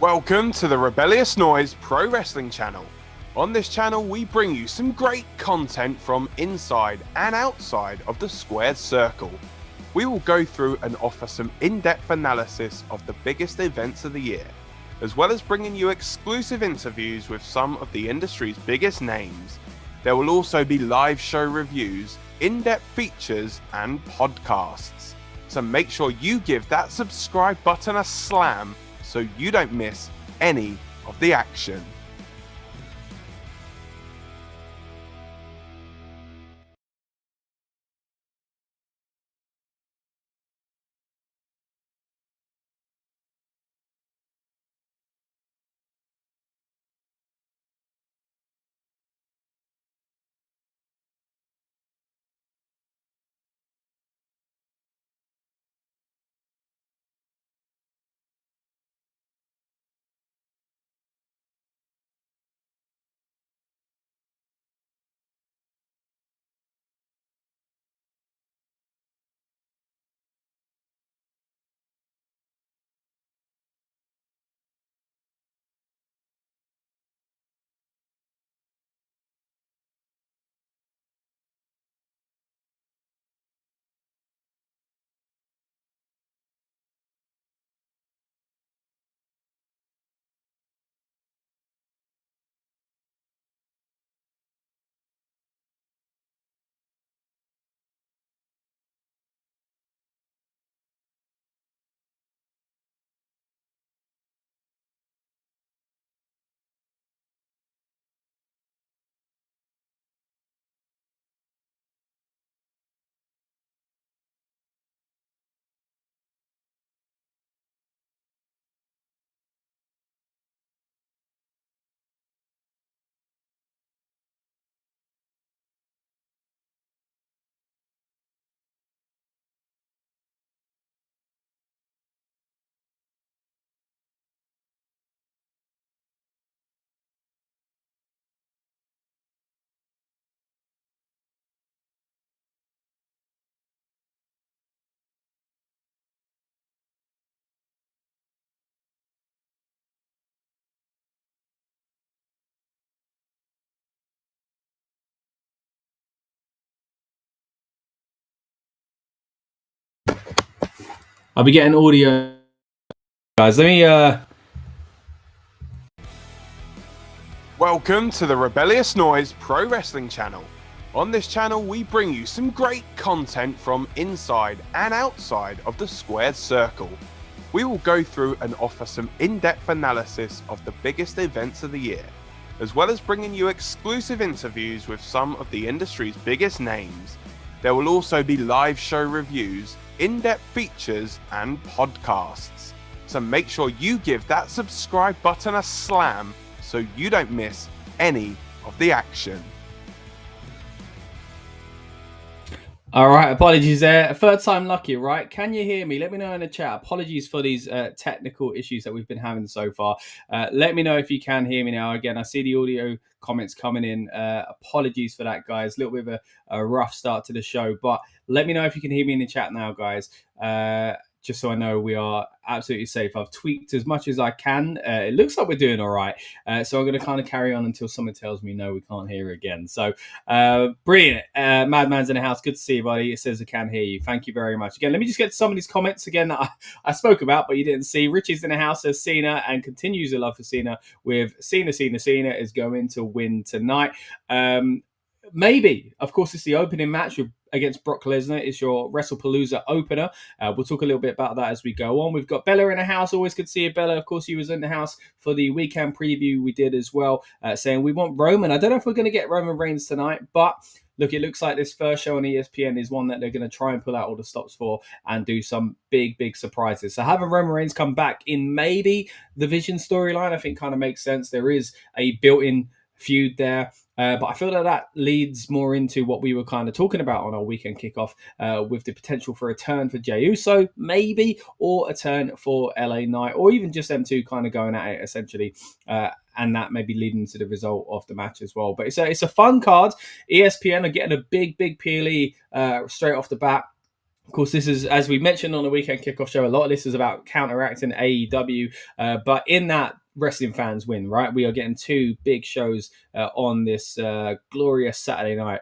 Welcome to the Rebellious Noise Pro Wrestling channel. On this channel we bring you some great content from inside and outside of the squared circle. We will go through and offer some in-depth analysis of the biggest events of the year, as well as bringing you exclusive interviews with some of the industry's biggest names. There will also be live show reviews, in-depth features and podcasts. So make sure you give that subscribe button a slam so you don't miss any of the action. I'll be getting audio, guys. Let me. Welcome to the Rebellious Noise Pro Wrestling channel. On this channel we bring you some great content from inside and outside of the squared circle. We will go through and offer some in-depth analysis of the biggest events of the year, as well as bringing you exclusive interviews with some of the industry's biggest names. There will also be live show reviews, in-depth features and podcasts. So make sure you give that subscribe button a slam so you don't miss any of the action. All right, apologies there. Third time lucky, right? Can you hear me? Let me know in the chat. Apologies for these technical issues that we've been having so far. Let me know if you can hear me now. Again, I see the audio comments coming in. Apologies for that, guys. A little bit of a rough start to the show, but let me know if you can hear me in the chat now, guys. Just so I know we are absolutely safe. I've tweaked as much as I can. It looks like we're doing all right. So I'm going to kind of carry on until someone tells me, no, we can't hear again. So brilliant. Madman's in the house. Good to see you, buddy. It says I can hear you. Thank you very much. Again, let me just get to some of these comments again that I spoke about, but you didn't see. Richie's in the house, says Cena, and continues the love for Cena with Cena is going to win tonight. Maybe. Of course, it's the opening match against Brock Lesnar. It's your Wrestlepalooza opener. We'll talk a little bit about that as we go on. We've got Bella in the house. Always good to see you, Bella. Of course, you was in the house for the weekend preview we did as well, saying we want Roman. I don't know if we're going to get Roman Reigns tonight, but look, it looks like this first show on ESPN is one that they're going to try and pull out all the stops for and do some big, big surprises. So having Roman Reigns come back in maybe the Vision storyline, I think kind of makes sense. There is a built-in feud there. But I feel that leads more into what we were kind of talking about on our weekend kickoff with the potential for a turn for Jey Uso, maybe, or a turn for LA Knight, or even just them two kind of going at it, essentially. And that may be leading to the result of the match as well. But it's a fun card. ESPN are getting a big, big PLE straight off the bat. Of course, this is, as we mentioned on the weekend kickoff show, a lot of this is about counteracting AEW. But in that, wrestling fans win, right? We are getting two big shows on this glorious Saturday night.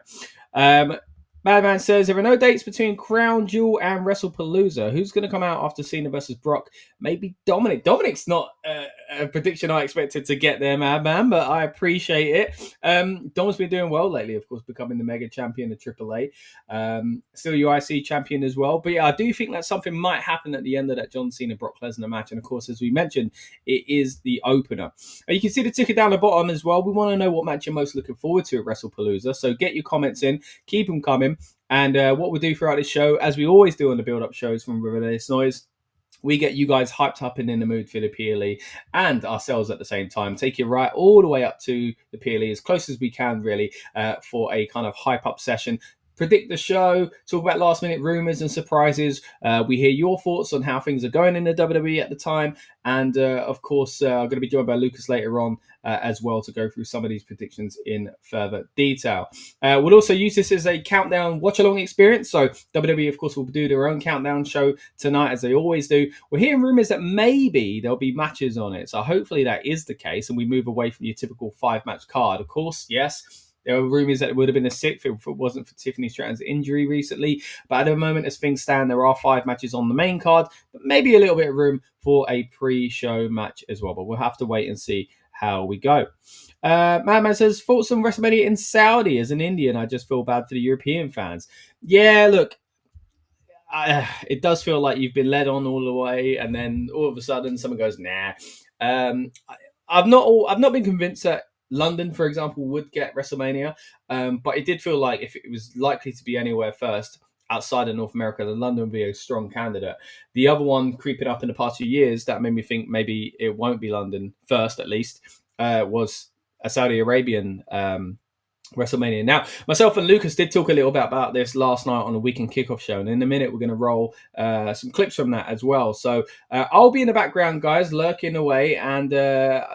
Madman says, there are no dates between Crown Jewel and Wrestlepalooza. Who's going to come out after Cena versus Brock? Maybe Dominic. Dominic's not a prediction I expected to get there, Madman, but I appreciate it. Dom's been doing well lately, of course, becoming the mega champion of AAA. Still UIC champion as well. But yeah, I do think that something might happen at the end of that John Cena-Brock Lesnar match. And of course, as we mentioned, it is the opener. You can see the ticket down the bottom as well. We want to know what match you're most looking forward to at Wrestlepalooza. So get your comments in. Keep them coming. And what we'll do throughout this show, as we always do on the build-up shows from Rebellious Noise, we get you guys hyped up and in the mood for the PLE and ourselves at the same time. Take you right all the way up to the PLE as close as we can, really, for a kind of hype-up session. Predict the show, talk about last-minute rumors and surprises. We hear your thoughts on how things are going in the WWE at the time. And, of course, I'm going to be joined by Lucas later on as well to go through some of these predictions in further detail. We'll also use this as a countdown watch-along experience. So WWE, of course, will do their own countdown show tonight, as they always do. We're hearing rumors that maybe there'll be matches on it. So hopefully that is the case and we move away from your typical 5-match card. Of course, yes, there were rumours that it would have been a 6th if it wasn't for Tiffany Stratton's injury recently. But at the moment, as things stand, there are 5 matches on the main card, but maybe a little bit of room for a pre-show match as well. But we'll have to wait and see how we go. Madman says, thoughts on Wrestlemania in Saudi? As an Indian, I just feel bad for the European fans. Yeah, look, it does feel like you've been led on all the way, and then all of a sudden someone goes, nah. I've not been convinced that London, for example, would get Wrestlemania, but it did feel like if it was likely to be anywhere first outside of North America, then London would be a strong candidate. The other one creeping up in the past few years that made me think maybe it won't be London first, at least, was a Saudi Arabian Wrestlemania. Now, myself and Lucas did talk a little bit about this last night on the weekend kickoff show, and in a minute we're going to roll some clips from that as well. So I'll be in the background, guys, lurking away, and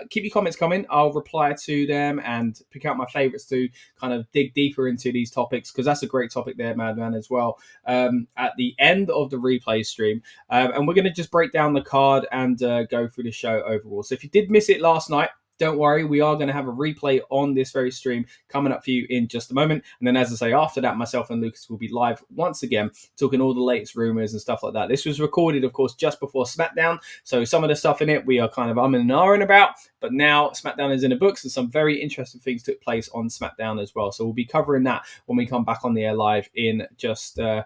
keep your comments coming. I'll reply to them and pick out my favorites to kind of dig deeper into these topics, because that's a great topic there, Madman, as well, at the end of the replay stream. And we're going to just break down the card and go through the show overall. So if you did miss it last night, don't worry, we are going to have a replay on this very stream coming up for you in just a moment. And then, as I say, after that, myself and Lucas will be live once again, talking all the latest rumors and stuff like that. This was recorded, of course, just before Smackdown. So some of the stuff in it, we are kind of umming and ahhing about. But now Smackdown is in the books, and some very interesting things took place on Smackdown as well. So we'll be covering that when we come back on the air live in just over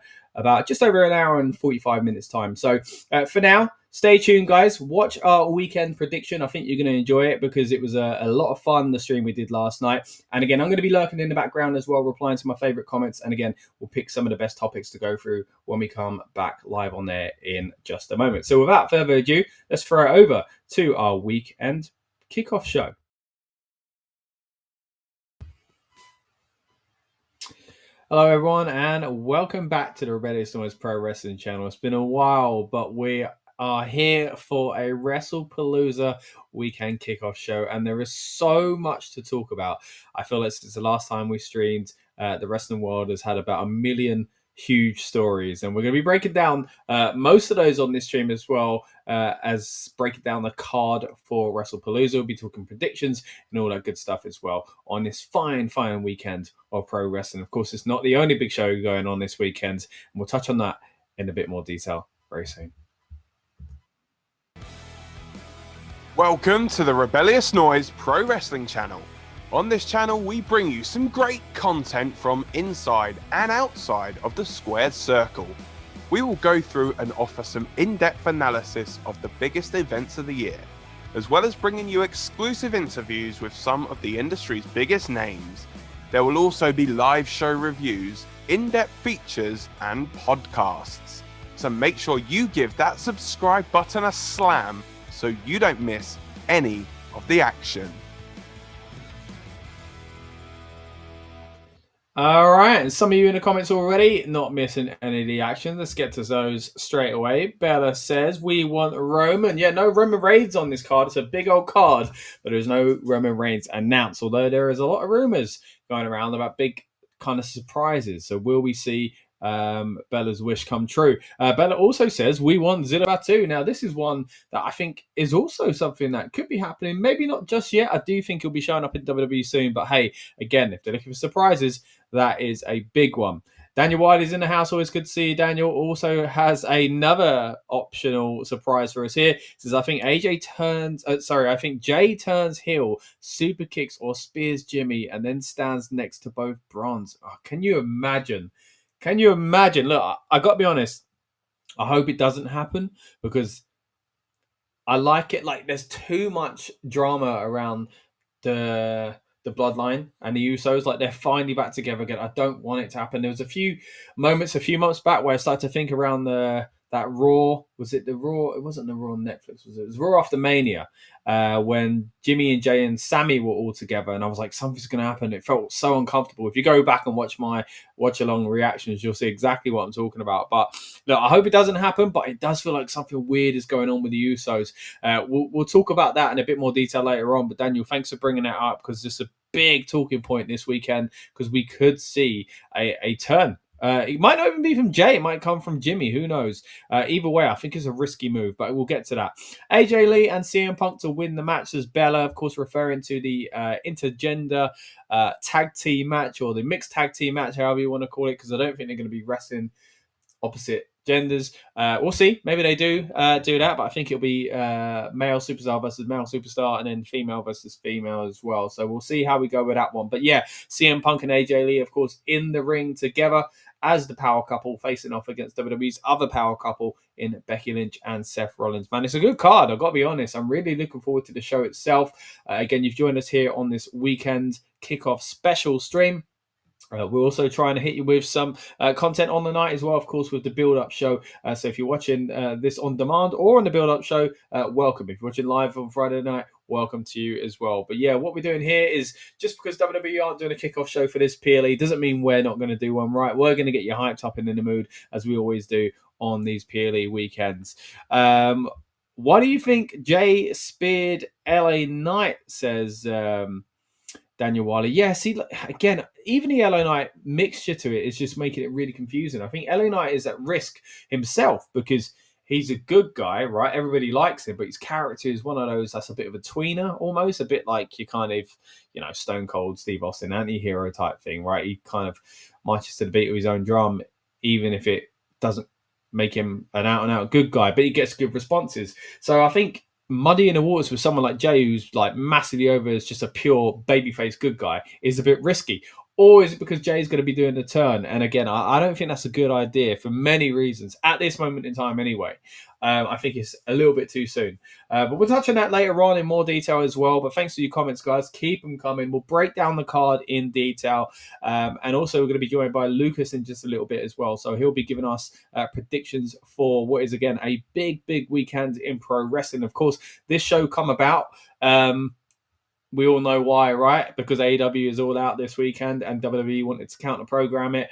an hour and 45 minutes time. So for now, stay tuned, guys. Watch our weekend prediction. I think you're going to enjoy it because it was a lot of fun, the stream we did last night. And again, I'm going to be lurking in the background as well, replying to my favorite comments. And again, we'll pick some of the best topics to go through when we come back live on there in just a moment. So without further ado, let's throw it over to our weekend kickoff show. Hello, everyone, and welcome back to the Rebellious Noise Pro Wrestling channel. It's been a while, but we are here for a Wrestlepalooza weekend kickoff show, and there is so much to talk about. I feel like since the last time we streamed, the wrestling world has had about 1 million huge stories, and we're going to be breaking down most of those on this stream as well, as breaking down the card for Wrestlepalooza. We'll be talking predictions and all that good stuff as well on this fine weekend of pro wrestling. Of course, it's not the only big show going on this weekend, and we'll touch on that in a bit more detail very soon. Welcome to the Rebellious Noise Pro Wrestling channel. On this channel, we bring you some great content from inside and outside of the squared circle. We will go through and offer some in-depth analysis of the biggest events of the year, as well as bringing you exclusive interviews with some of the industry's biggest names. There will also be live show reviews, in-depth features, and podcasts. So make sure you give that subscribe button a slam so you don't miss any of the action. All right, and some of you in the comments already not missing any of the action. Let's get to those straight away. Bella says, we want Roman. Yeah, no Roman Reigns on this card. It's a big old card, but there's no Roman Reigns announced, although there is a lot of rumors going around about big kind of surprises. So will we see Bella's wish come true. Bella also says, we want Zilla Batu. Now, this is one that I think is also something that could be happening. Maybe not just yet. I do think he'll be showing up in WWE soon. But hey, again, if they're looking for surprises, that is a big one. Daniel Wiley's in the house. Always good to see you. Daniel also has another optional surprise for us here. He says, I think I think Jay turns heel, super kicks or spears Jimmy, and then stands next to both Bronze. Oh, can you imagine? Can you imagine? Look, I got to be honest. I hope it doesn't happen because I like it. Like, there's too much drama around the bloodline and the Usos. Like, they're finally back together again. I don't want it to happen. There was a few moments a few months back where I started to think around that Raw. Was it the Raw? It wasn't the Raw on Netflix, was it? It was Raw after Mania, when Jimmy and Jay and Sammy were all together, and I was like, something's going to happen. It felt so uncomfortable. If you go back and watch my watch-along reactions, you'll see exactly what I'm talking about. But look, I hope it doesn't happen, but it does feel like something weird is going on with the Usos. We'll talk about that in a bit more detail later on. But Daniel, thanks for bringing that up because it's a big talking point this weekend because we could see a turn. It might not even be from Jay. It might come from Jimmy. Who knows? Either way, I think it's a risky move, but we'll get to that. AJ Lee and CM Punk to win the match as Bella, of course, referring to the intergender tag team match or the mixed tag team match, however you want to call it, because I don't think they're going to be wrestling opposite genders. We'll see. Maybe they do that, but I think it'll be male superstar versus male superstar and then female versus female as well. So we'll see how we go with that one. But yeah, CM Punk and AJ Lee, of course, in the ring together as the power couple facing off against WWE's other power couple in Becky Lynch and Seth Rollins. Man, it's a good card. I've got to be honest. I'm really looking forward to the show itself. Again, you've joined us here on this weekend kickoff special stream. We're also trying to hit you with some content on the night as well, of course, with the build-up show. So if you're watching this on demand or on the build-up show, welcome. If you're watching live on Friday night, welcome to you as well. But yeah, what we're doing here is just because WWE aren't doing a kickoff show for this PLE doesn't mean we're not going to do one, right? We're going to get you hyped up and in the mood as we always do on these PLE weekends. Why do you think Jay speared LA Knight, says Daniel Wiley? Yeah, see, again, even the LA Knight mixture to it is just making it really confusing. I think LA Knight is at risk himself because he's a good guy, right? Everybody likes him, but his character is one of those that's a bit of a tweener almost, a bit like you kind of, Stone Cold Steve Austin anti-hero type thing, right? He kind of marches to the beat of his own drum, even if it doesn't make him an out-and-out good guy, but he gets good responses. So I think muddying the waters with someone like Jay, who's like massively over as just a pure babyface good guy, is a bit risky. Or is it because Jay's going to be doing the turn? And again, I don't think that's a good idea for many reasons at this moment in time anyway. I think it's a little bit too soon. But we'll touch on that later on in more detail as well. But thanks for your comments, guys. Keep them coming. We'll break down the card in detail. And also, we're going to be joined by Lucas in just a little bit as well. So he'll be giving us predictions for what is, again, a big, big weekend in pro wrestling. Of course, this show come about. We all know why, right? Because AEW is all out this weekend and WWE wanted to counter-program it.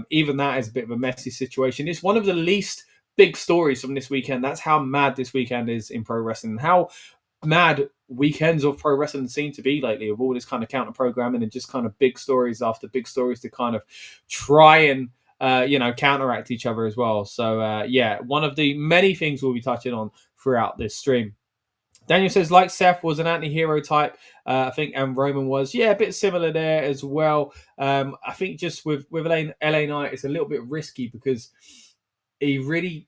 Even that is a bit of a messy situation. It's one of the least big stories from this weekend. That's how mad this weekend is in pro wrestling. How mad weekends of pro wrestling seem to be lately, of all this kind of counter-programming and just kind of big stories after big stories to kind of try and counteract each other as well. So, one of the many things we'll be touching on throughout this stream. Daniel says, like Seth was an anti-hero type, I think, and Roman was. Yeah, a bit similar there as well. I think just with LA Knight, it's a little bit risky because he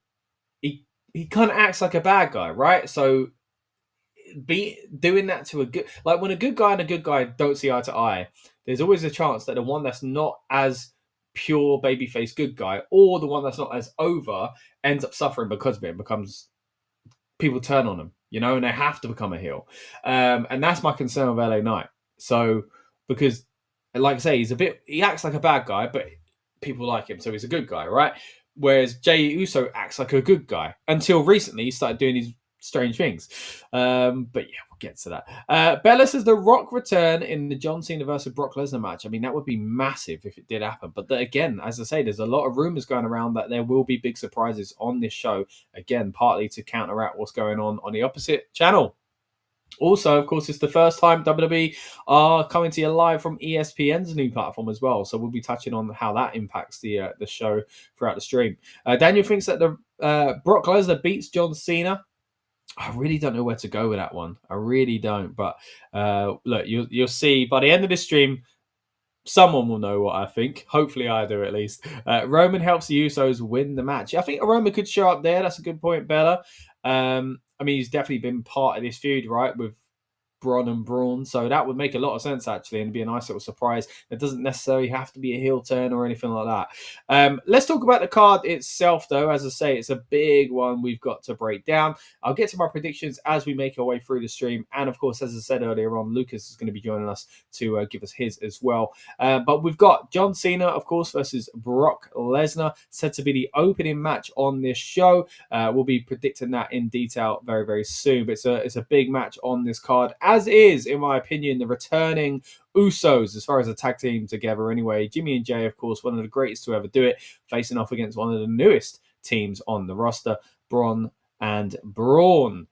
kind of acts like a bad guy, right? So doing that to a good... Like, when a good guy and a good guy don't see eye to eye, there's always a chance that the one that's not as pure babyface good guy or the one that's not as over ends up suffering because of it and becomes... People turn on him, and they have to become a heel. And that's my concern with LA Knight. So, because, like I say, he acts like a bad guy, but people like him, so he's a good guy, right? Whereas Jey Uso acts like a good guy. Until recently, he started doing these strange things. But yeah, we'll get to that. Bella says the Rock return in the John Cena versus Brock Lesnar match. I mean, that would be massive if it did happen. But again, as I say, there's a lot of rumors going around that there will be big surprises on this show. Again, partly to counteract what's going on the opposite channel. Also, of course, it's the first time WWE are coming to you live from ESPN's new platform as well. So we'll be touching on how that impacts the show throughout the stream. Daniel thinks that the Brock Lesnar beats John Cena. I really don't know where to go with that one. I really don't. But look, you'll see by the end of the stream, someone will know what I think. Hopefully, I do at least. Roman helps the Usos win the match. I think Roman could show up there. That's a good point, Bella. I mean, he's definitely been part of this feud, right, with Bron and Braun. So that would make a lot of sense, actually, and be a nice little surprise. It doesn't necessarily have to be a heel turn or anything like that. Let's talk about the card itself, though. As I say, it's a big one we've got to break down. I'll get to my predictions as we make our way through the stream. And, of course, as I said earlier on, Lucas is going to be joining us to give us his as well. But we've got John Cena, of course, versus Brock Lesnar, said to be the opening match on this show. We'll be predicting that in detail very, very soon. But it's a big match on this card, as is, in my opinion, the returning Usos, as far as a tag team together anyway. Jimmy and Jay, of course, one of the greatest to ever do it, facing off against one of the newest teams on the roster, Bron and Braun.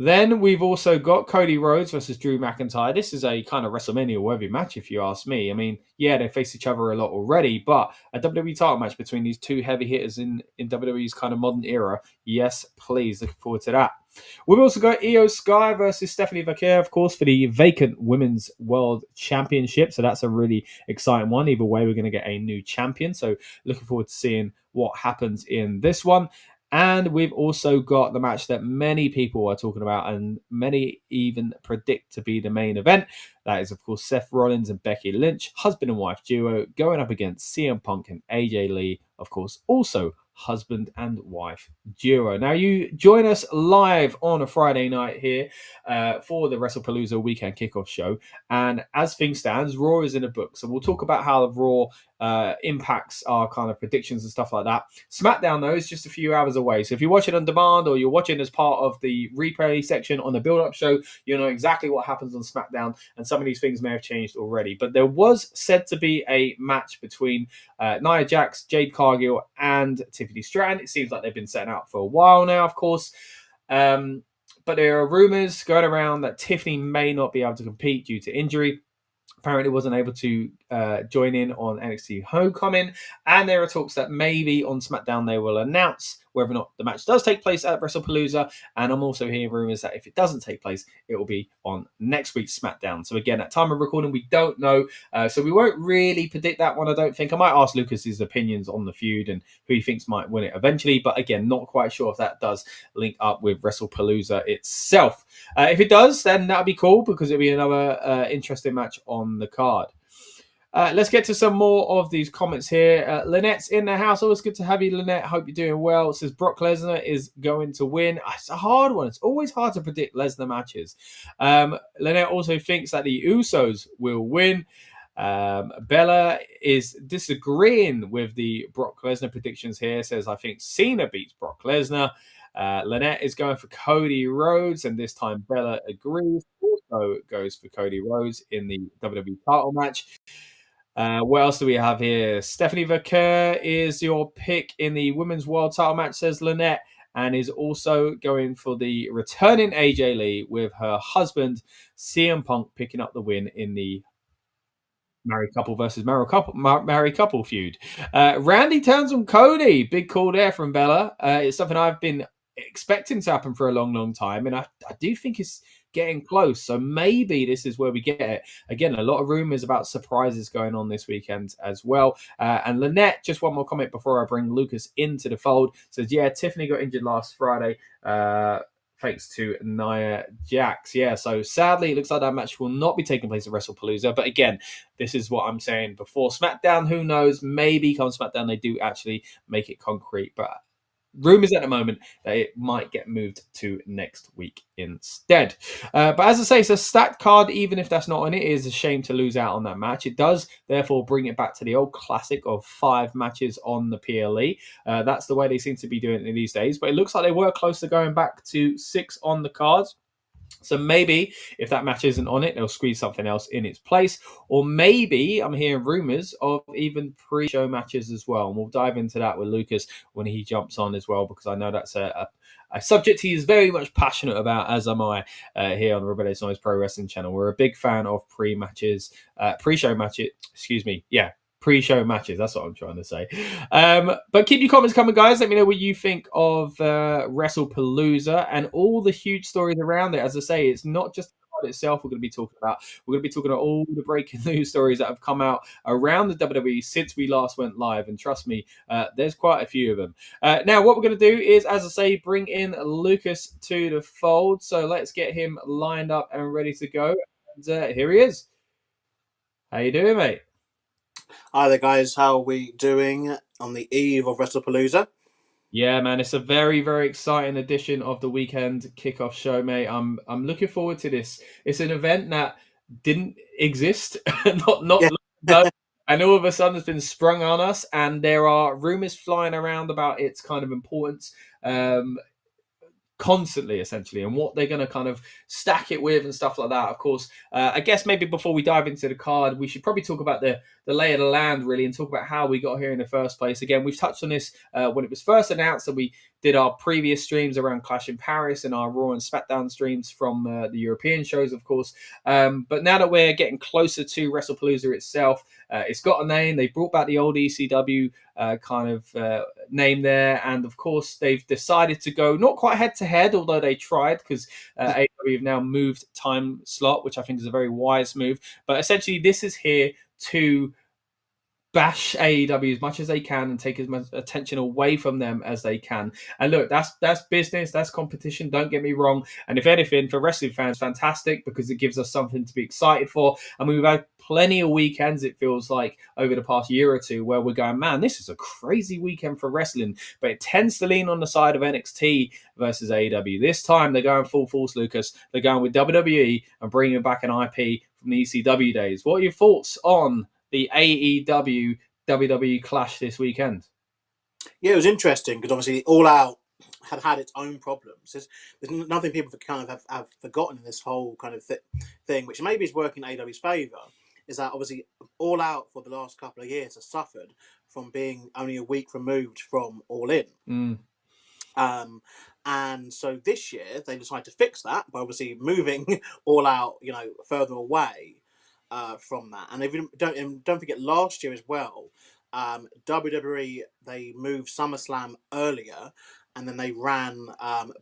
Then we've also got Cody Rhodes versus Drew McIntyre. This is a kind of WrestleMania worthy match, if you ask me. I mean, yeah, they faced each other a lot already, but a WWE title match between these two heavy hitters in WWE's kind of modern era. Yes, please. Looking forward to that. We've also got Io Sky versus Stephanie Vaquer, of course, for the vacant Women's World Championship. So that's a really exciting one. Either way, we're going to get a new champion. So looking forward to seeing what happens in this one. And we've also got the match that many people are talking about and many even predict to be the main event. That is, of course, Seth Rollins and Becky Lynch, husband and wife duo, going up against CM Punk and AJ Lee, of course, also husband and wife duo. Now, you join us live on a Friday night here for the Wrestlepalooza Weekend Kickoff show. And as things stands, Raw is in the book. So we'll talk about how the Raw impacts our kind of predictions and stuff like that. Smackdown, though, is just a few hours away. So if you're watching on demand or you're watching as part of the replay section on the build-up show, you'll know exactly what happens on Smackdown. And some of these things may have changed already. But there was said to be a match between Nia Jax, Jade Cargill, and Tiffany Stratton. It seems like they've been setting out for a while now, of course. But there are rumors going around that Tiffany may not be able to compete due to injury. Apparently wasn't able to join in on NXT Homecoming. And there are talks that maybe on SmackDown they will announce whether or not the match does take place at Wrestlepalooza. And I'm also hearing rumors that if it doesn't take place, it will be on next week's SmackDown. So again, at time of recording, we don't know. So we won't really predict that one, I don't think. I might ask Lucas his opinions on the feud and who he thinks might win it eventually. But again, not quite sure if that does link up with Wrestlepalooza itself. If it does, then that'll be cool because it'll be another interesting match on the card. Let's get to some more of these comments here. Lynette's in the house. Always good to have you, Lynette. Hope you're doing well. It says Brock Lesnar is going to win. It's a hard one. It's always hard to predict Lesnar matches. Lynette also thinks that the Usos will win. Bella is disagreeing with the Brock Lesnar predictions here. Says, I think Cena beats Brock Lesnar. Lynette is going for Cody Rhodes, and this time Bella agrees. Also goes for Cody Rhodes in the WWE title match. What else do we have here? Stephanie Vaquer is your pick in the Women's World title match, says Lynette, and is also going for the returning AJ Lee with her husband, CM Punk, picking up the win in the married couple versus married couple feud. Randy turns on Cody. Big call there from Bella. It's something I've been expecting to happen for a long, long time, and I do think it's getting close. So maybe this is where we get it. Again, a lot of rumors about surprises going on this weekend as well. And Lynette, just one more comment before I bring Lucas into the fold, says, yeah, Tiffany got injured last Friday. Thanks to Nia Jax. Yeah, so sadly, it looks like that match will not be taking place at Wrestlepalooza. But again, this is what I'm saying before SmackDown. Who knows? Maybe come SmackDown, they do actually make it concrete. But rumors at the moment that it might get moved to next week instead. But as I say, it's a stacked card. Even if that's not on it, it is a shame to lose out on that match. It does, therefore, bring it back to the old classic of 5 matches on the PLE. That's the way they seem to be doing it these days. But it looks like they were close to going back to 6 on the cards. So maybe if that match isn't on it, they'll squeeze something else in its place. Or maybe I'm hearing rumors of even pre-show matches as well. And we'll dive into that with Lucas when he jumps on as well, because I know that's a subject he is very much passionate about, as am I, here on the Rebellious Noise Pro Wrestling channel. We're a big fan of pre-show matches, excuse me. Yeah, pre-show matches. That's what I'm trying to say. But keep your comments coming, guys. Let me know what you think of Wrestlepalooza and all the huge stories around it. As I say, it's not just the card itself we're going to be talking about. We're going to be talking about all the breaking news stories that have come out around the WWE since we last went live. And trust me, there's quite a few of them. Now, what we're going to do is, as I say, bring in Lucas to the fold. So let's get him lined up and ready to go. And here he is. How you doing, mate? Hi there, guys. How are we doing on the eve of Wrestlepalooza? Yeah, man, it's a very, very exciting edition of the weekend kickoff show, mate. I'm looking forward to this. It's an event that didn't exist, not Yeah. and all of a sudden it's been sprung on us, and there are rumors flying around about its kind of importance. Constantly, essentially, and what they're going to kind of stack it with and stuff like that. Of course, I guess maybe before we dive into the card, we should probably talk about the lay of the land, really, and talk about how we got here in the first place. Again, we've touched on this when it was first announced, and we did our previous streams around Clash in Paris and our Raw and Smackdown streams from the European shows, of course. But now that we're getting closer to Wrestlepalooza itself, it's got a name. They brought back the old ECW name there, and of course they've decided to go not quite head to head, although they tried, because AEW have now moved time slot, which I think is a very wise move. But essentially, this is here to bash AEW as much as they can and take as much attention away from them as they can. And look, that's business, that's competition, don't get me wrong. And if anything, for wrestling fans, fantastic, because it gives us something to be excited for. And we've had plenty of weekends, it feels like, over the past year or two, where we're going, man, this is a crazy weekend for wrestling. But it tends to lean on the side of NXT versus AEW. This time, they're going full force, Lucas. They're going with WWE and bringing back an IP from the ECW days. What are your thoughts on the AEW WWE clash this weekend? Yeah, it was interesting because obviously All Out had its own problems. There's nothing people kind of have forgotten in this whole kind of thing, which maybe is working in AEW's favour, is that obviously All Out for the last couple of years has suffered from being only a week removed from All In. And so this year they decided to fix that by obviously moving All Out, further away from that. And if you don't forget, last year as well, WWE, they moved SummerSlam earlier, and then they ran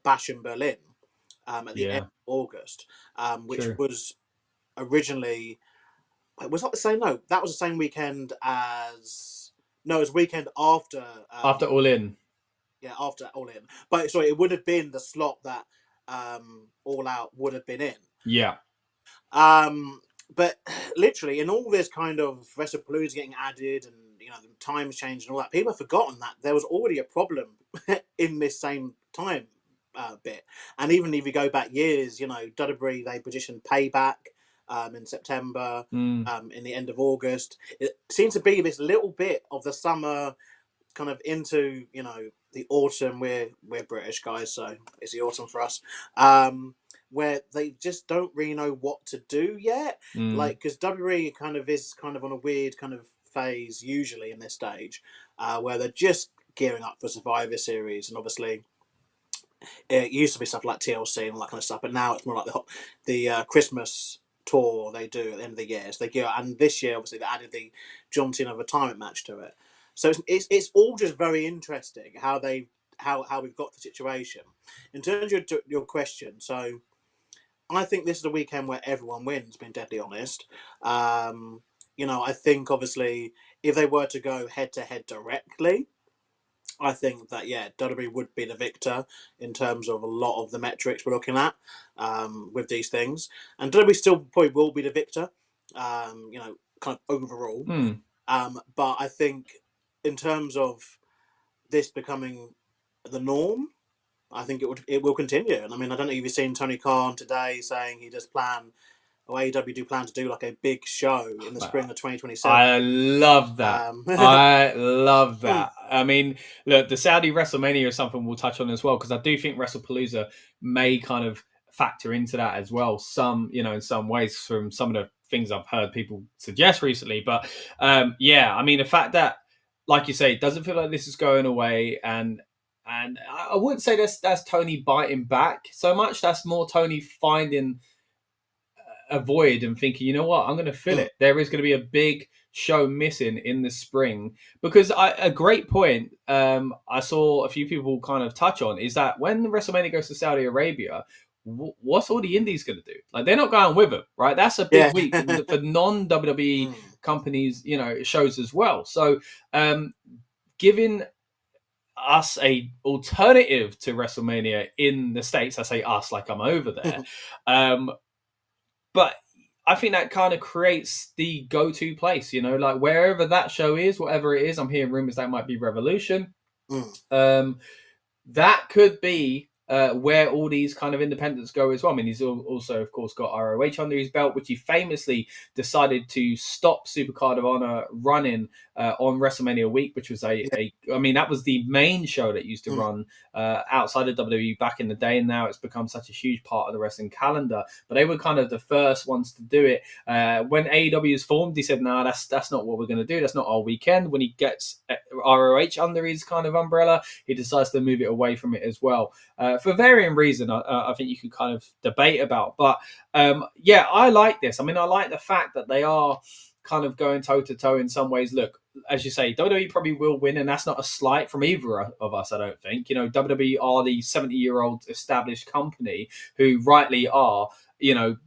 Bash in Berlin at the end of August, which was originally, was that the same? No, that was the same weekend as, no, it was weekend after All In. Yeah, after All In. But sorry, it would have been the slot that All Out would have been in. Yeah. But literally, in all this kind of Wrestlepalooza getting added and the times changed and all that, people have forgotten that there was already a problem in this same time bit. And even if you go back years, WWE, they positioned Payback in September, in the end of August. It seems to be this little bit of the summer kind of into the autumn. We're British guys, so it's the autumn for us. Where they just don't really know what to do yet. Like, because WWE is kind of on a weird kind of phase usually in this stage, where they're just gearing up for Survivor Series, and obviously it used to be stuff like TLC and all that kind of stuff, but now it's more like the Christmas tour they do at the end of the year. So they gear up, and this year obviously they added the John Cena retirement match to it. So it's all just very interesting how we've got the situation. In terms of your question, so I think this is a weekend where everyone wins, being deadly honest. I think obviously if they were to go head to head directly, I think that WWE would be the victor in terms of a lot of the metrics we're looking at with these things, and WWE still probably will be the victor, kind of overall. But I think in terms of this becoming the norm, I think it will continue. And I mean, I don't know if you've seen Tony Khan today saying he does plan, or AEW do plan to do like a big show in the spring of 2027. I love that. I love that. I mean, look, the Saudi Wrestlemania is something we'll touch on as well, because I do think Wrestlepalooza may kind of factor into that as well. Some, in some ways from some of the things I've heard people suggest recently. But I mean, the fact that, like you say, it doesn't feel like this is going away, and I wouldn't say that's Tony biting back so much. That's more Tony finding a void and thinking, you know what, I'm going to fill it. There is going to be a big show missing in the spring, because a great point I saw a few people kind of touch on is that when WrestleMania goes to Saudi Arabia, what's all the indies going to do? Like, they're not going with them, right? That's a big week for non-WWE companies, shows as well. So giving us a alternative to WrestleMania in the States, I say us like I'm over there, but I think that kind of creates the go-to place, like wherever that show is, whatever it is. I'm hearing rumors that might be Revolution. That could be where all these kind of independents go as well. I mean, he's also, of course, got ROH under his belt, which he famously decided to stop Supercard of Honor running on WrestleMania week, which was I mean, that was the main show that used to run outside of WWE back in the day, and now it's become such a huge part of the wrestling calendar. But they were kind of the first ones to do it. When AEW is formed, he said, "No, that's not what we're going to do. That's not our weekend." When he gets ROH under his kind of umbrella, he decides to move it away from it as well. For varying reason, I think you could kind of debate about. But I like this. I mean, I like the fact that they are kind of going toe-to-toe in some ways. Look, as you say, WWE probably will win, and that's not a slight from either of us, I don't think. WWE are the 70-year-old established company who rightly are,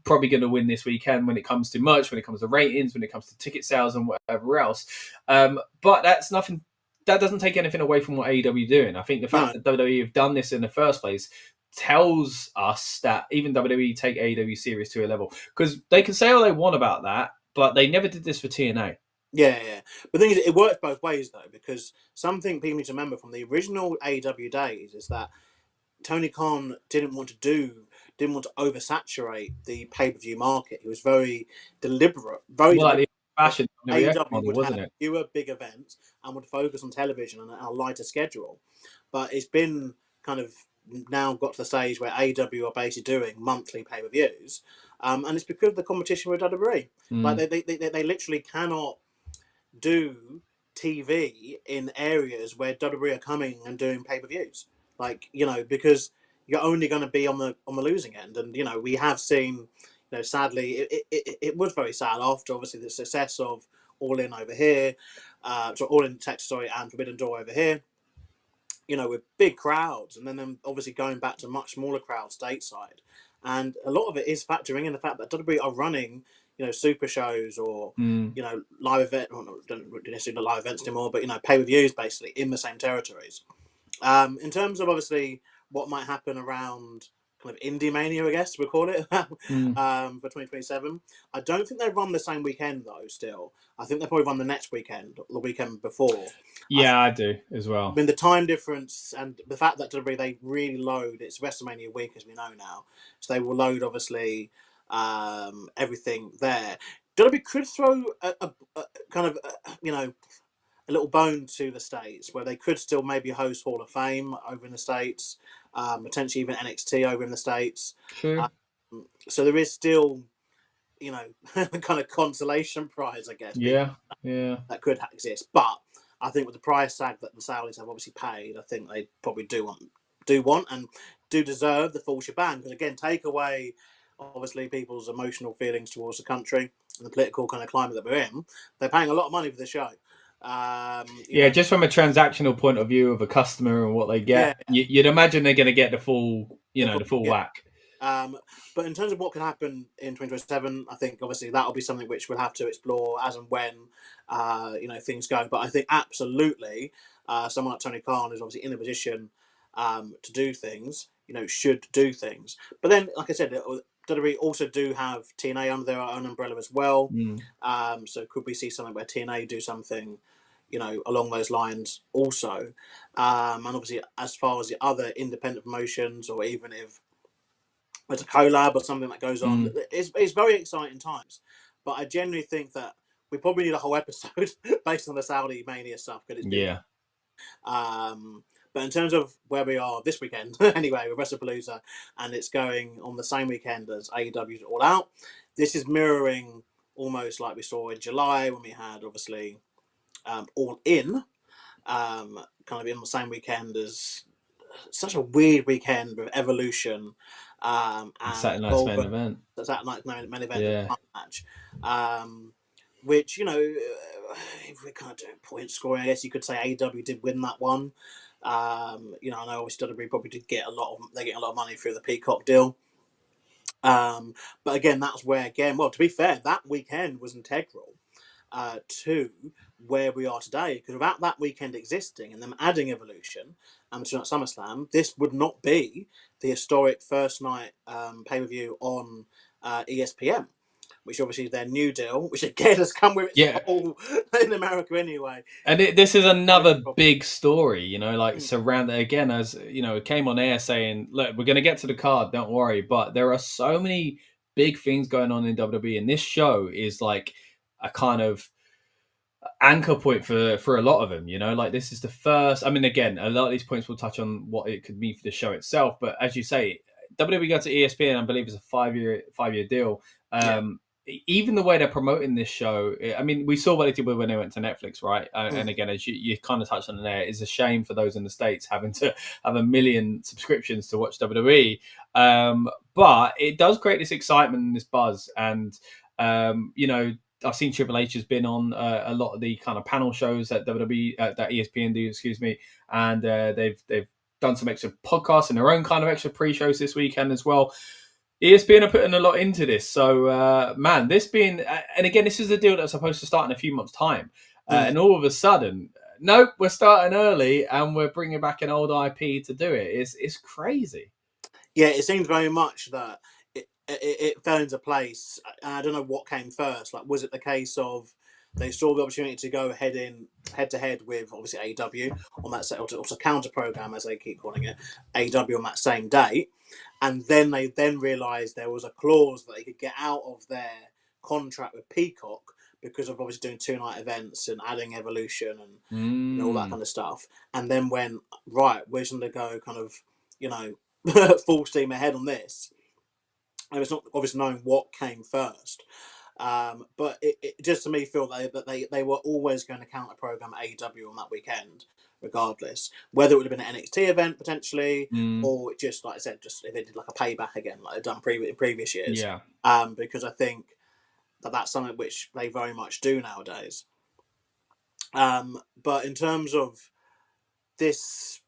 probably going to win this weekend when it comes to merch, when it comes to ratings, when it comes to ticket sales and whatever else. But that's nothing. That doesn't take anything away from what AEW are doing. I think the fact that WWE have done this in the first place tells us that even WWE take AEW serious to a level, because they can say all they want about that, but they never did this for TNA. Yeah. But the thing is, it works both ways, though, because something people need to remember from the original AEW days is that Tony Khan didn't want to oversaturate the pay-per-view market. He was very deliberate, fashion AEW model, would have it? fewer big events and would focus on television and a lighter schedule. But it's been kind of now got to the stage where AEW are basically doing monthly pay-per-views, and it's because of the competition with WWE. Like they literally cannot do TV in areas where WWE are coming and doing pay-per-views. Like, because you're only going to be on the losing end. And we have seen, sadly, it was very sad after obviously the success of All In over here, All In Texas, and Forbidden Door over here, with big crowds, and then them obviously going back to much smaller crowds stateside. And a lot of it is factoring in the fact that WWE are running, super shows or, live event, well, don't necessarily live events anymore, but, pay-per-views basically in the same territories. In terms of obviously what might happen around kind of Indie Mania, I guess we'll call it, for 2027, I don't think they run the same weekend though. Still, I think they probably run the next weekend, the weekend before. Yeah, I do as well. I mean, the time difference and the fact that WWE, they really load. It's WrestleMania week, as we know now, so they will load obviously everything there. WWE could throw a kind of a little bone to the States, where they could still maybe host Hall of Fame over in the States, potentially even NXT over in the States. Sure. So there is still, kind of consolation prize, I guess. Yeah. That could exist. But I think with the price tag that the Saudis have obviously paid, I think they probably do want and do deserve the full shebang. Because again, take away obviously people's emotional feelings towards the country and the political kind of climate that we're in. They're paying a lot of money for the show. Just from a transactional point of view of a customer and what they get, you'd imagine they're going to get the full, the full whack. But in terms of what can happen in 2027, I think obviously that'll be something which we'll have to explore as and when, things go. But I think absolutely, someone like Tony Khan is obviously in a position to do things, should do things. But then, like I said, WWE also do have TNA under their own umbrella as well. So could we see something where TNA do something, along those lines also? And obviously, as far as the other independent promotions, or even if there's a collab or something that goes on, it's very exciting times. But I genuinely think that we probably need a whole episode based on the Saudi Mania stuff. But in terms of where we are this weekend, anyway, with Wrestlepalooza, and it's going on the same weekend as AEW's All Out, this is mirroring almost like we saw in July when we had, obviously, All In, kind of in the same weekend as such a weird weekend with Evolution and Saturday night's main event. Saturday night's main event Yeah. match. Which, you know, if we're kind of doing point scoring, I guess you could say AEW did win that one. You know, I know obviously WWE probably did get a lot of money through the Peacock deal. But again, that's where, again, well, to be fair, that weekend was integral to where we are today, because without that weekend existing and them adding Evolution to SummerSlam, this would not be the historic first night pay-per-view on ESPN, which obviously is their new deal, which again has come with its whole in America anyway. And this is another big story, you know, like surrounded again, as you know, it came on air saying, look, we're going to get to the card, don't worry. But there are so many big things going on in WWE, and this show is like a kind of anchor point for a lot of them, you know, like this is the first. I mean, again, a lot of these points will touch on what it could mean for the show itself. But as you say, WWE got to ESPN, I believe, is a five-year deal. Even the way they're promoting this show, I mean, we saw what they did when they went to Netflix, right? And again, as you kind of touched on there, it's a shame for those in the States having to have 1 million subscriptions to watch WWE. But it does create this excitement and this buzz. And, you know, I've seen Triple H has been on a lot of the kind of panel shows that WWE, that ESPN do, excuse me. And they've done some extra podcasts and their own kind of extra pre-shows this weekend as well. ESPN are putting a lot into this. So, man, this being... And again, this is a deal that's supposed to start in a few months' time. And all of a sudden, nope, we're starting early and we're bringing back an old IP to do it. It's crazy. Yeah, it seems very much that it fell into place. I don't know what came first. Like, was it the case of they saw the opportunity to go head-to-head with, obviously, AEW on that, also counter program, as they keep calling it, AEW on that same date, and then they realised there was a clause that they could get out of their contract with Peacock because of obviously doing 2-night events and adding Evolution and all that kind of stuff, and then went, right, we're just going to go kind of, you know, full steam ahead on this. And it's not obviously knowing what came first. But it just to me feel that they were always going to counter program AEW on that weekend, regardless. Whether it would have been an NXT event potentially, or just like I said, just if they did like a payback again, like they've done in previous years. Yeah. Because I think that's something which they very much do nowadays. But in terms of this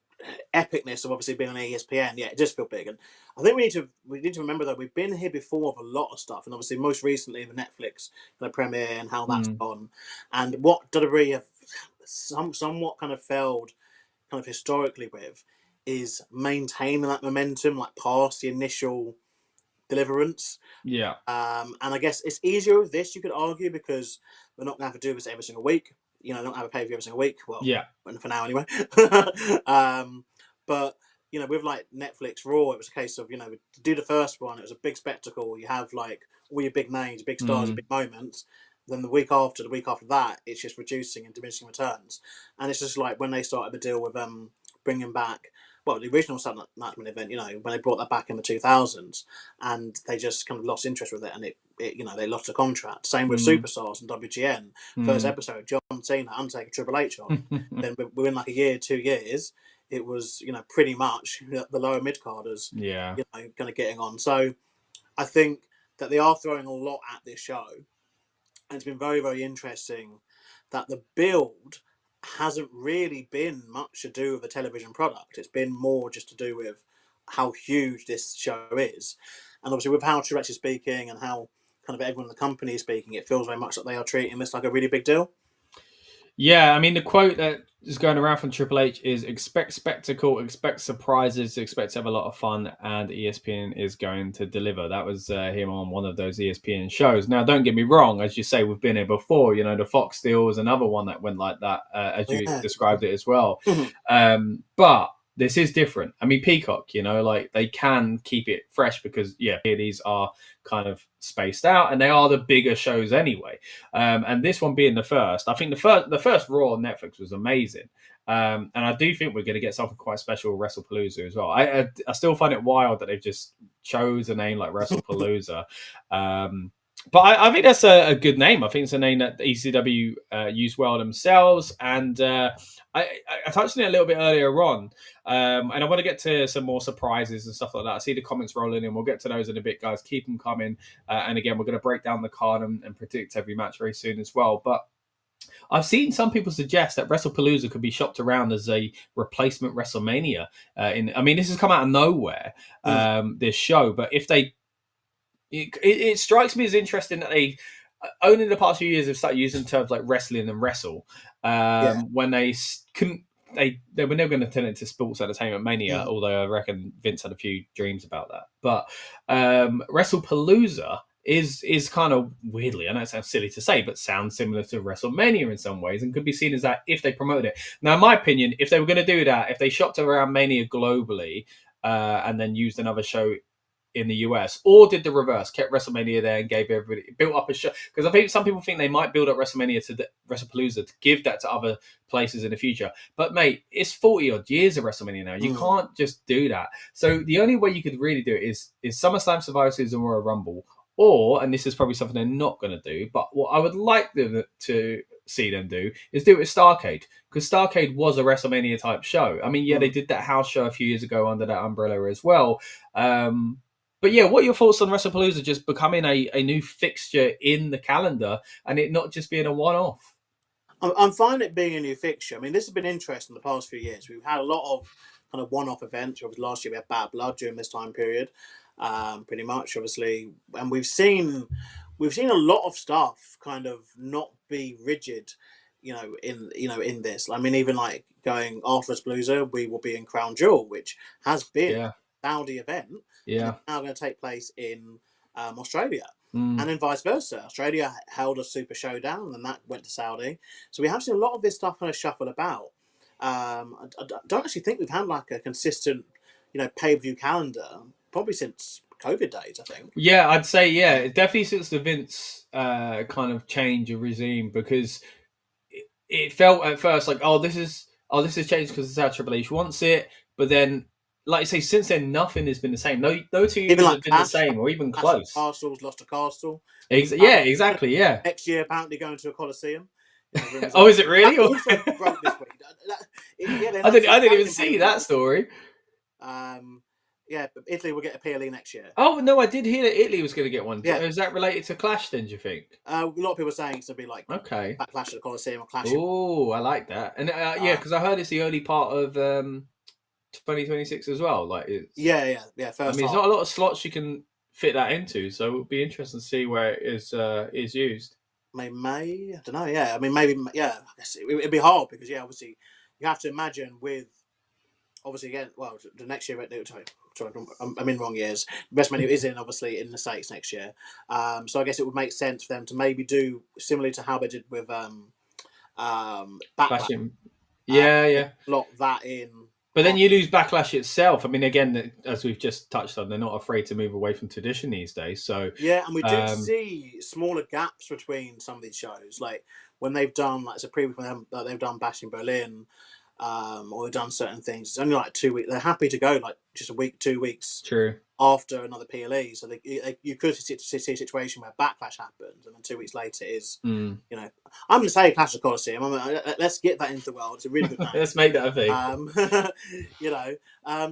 epicness of obviously being on ESPN, yeah, it just feels big. And I think we need to remember that we've been here before with a lot of stuff, and obviously most recently the Netflix premiere and how that's gone, and what WWE have somewhat kind of failed, kind of historically with, is maintaining that momentum, like past the initial deliverance. Yeah. And I guess it's easier with this, you could argue, because we're not going to have to do this every single week. You know, don't have a pay-per-view every single week. Well, yeah, for now anyway. But you know, with like Netflix Raw, it was a case of, you know, to do the first one, it was a big spectacle. You have like all your big names, big stars, big moments. Then the week after that, it's just reducing and diminishing returns. And it's just like when they started the deal with bringing back, well, the original Saturday Night event, you know, when they brought that back in the 2000s, and they just kind of lost interest with it, and it you know, they lost the contract. Same with Superstars and WGN. First episode, John Cena, Undertaker, Triple H on. Then within like a year, 2 years, it was, you know, pretty much the lower mid-carders, you know, kind of getting on. So I think that they are throwing a lot at this show, and it's been very, very interesting that the build hasn't really been much to do with the television product. It's been more just to do with how huge this show is. And obviously with how Triple H is speaking and how kind of everyone in the company is speaking, it feels very much like they are treating this like a really big deal. Yeah, I mean, the quote that is going around from Triple H is expect spectacle, expect surprises, expect to have a lot of fun, and ESPN is going to deliver. That was him on one of those ESPN shows. Now, don't get me wrong, as you say, we've been here before. You know, the Fox deal was another one that went like that, as you described it as well. But this is different. I mean, Peacock, you know, like they can keep it fresh because, yeah, these are kind of spaced out and they are the bigger shows anyway. And this one being the first, I think the first Raw on Netflix was amazing. And I do think we're going to get something quite special with Wrestlepalooza as well. I still find it wild that they've just chose a name like Wrestlepalooza. But I think that's a good name. I think it's a name that ECW use well themselves. And I touched on it a little bit earlier on. And I want to get to some more surprises and stuff like that. I see the comments rolling in. We'll get to those in a bit, guys. Keep them coming. And again, we're going to break down the card and predict every match very soon as well. But I've seen some people suggest that Wrestlepalooza could be shopped around as a replacement Wrestlemania. This has come out of nowhere, this show. But if they... It strikes me as interesting that they only in the past few years have started using terms like wrestling and wrestle when they couldn't. They were never going to turn it into sports entertainment mania, although I reckon Vince had a few dreams about that. But Wrestlepalooza is kind of weirdly, I know it sounds silly to say, but sounds similar to WrestleMania in some ways and could be seen as that if they promoted it. Now, in my opinion, if they were going to do that, if they shopped around Mania globally and then used another show in the US, or did the reverse, kept WrestleMania there and gave everybody, built up a show, because I think some people think they might build up WrestleMania to the Wrestlepalooza to give that to other places in the future. But mate, it's 40 odd years of WrestleMania now. You can't just do that. So the only way you could really do it is SummerSlam, Survivor Series, and Royal Rumble, or, and this is probably something they're not going to do, but what I would like them to see them do is do it with Starrcade, because Starrcade was a WrestleMania type show. I mean, they did that house show a few years ago under that umbrella as well. But yeah, what are your thoughts on Wrestlepalooza just becoming a new fixture in the calendar and it not just being a one-off? I'm fine it being a new fixture. I mean, this has been interesting the past few years. We've had a lot of kind of one-off events. Last year we had Bad Blood during this time period, pretty much, obviously, and we've seen a lot of stuff kind of not be rigid, in this. I mean, even like going after Wrestlepalooza, we will be in Crown Jewel, which has been a Saudi event. Yeah, now going to take place in Australia, and then vice versa. Australia held a Super Showdown, and that went to Saudi. So we have seen a lot of this stuff kind of shuffle about. I don't actually think we've had like a consistent, pay-per-view calendar probably since COVID days, I think. Yeah, I'd say definitely since the Vince kind of change of regime, because it felt at first like this is changed because it's how Triple H wants it, but then, like I say, since then, nothing has been the same. No two years have been the same, or even close. Castle's lost a castle. Exactly. Next year, apparently going to a Coliseum. Oh, is it really? Also broke this week. I didn't even see that story. But Italy will get a PLE next year. Oh no, I did hear that Italy was going to get one. Yeah. Is that related to Clash then, do you think? A lot of people are saying it's going to be like Clash at the Coliseum or Clash. Oh, I like that. And because I heard it's the early part of 2026 as well. Like it's first. I mean, there's not a lot of slots you can fit that into, so it would be interesting to see where it is used. Maybe May, I don't know. Yeah, I mean, maybe I guess it'd be hard because obviously you have to imagine with again, well, the next year. Sorry, I'm in wrong years. WrestleMania is obviously in the States next year, so I guess it would make sense for them to maybe do similarly to how they did with Backlash. Lock that in. But then you lose Backlash itself. I mean, again, as we've just touched on, they're not afraid to move away from tradition these days. So and we did see smaller gaps between some of these shows, like when they've done as a preview when they've done Bash in Berlin, or they've done certain things. It's only like 2 weeks. They're happy to go like just a week, 2 weeks. True. After another PLE, so you could see a situation where Backlash happens, and then 2 weeks later is, I'm going to say Clash of the Coliseum. Let's get that into the world. It's a really good name. Let's make that a thing.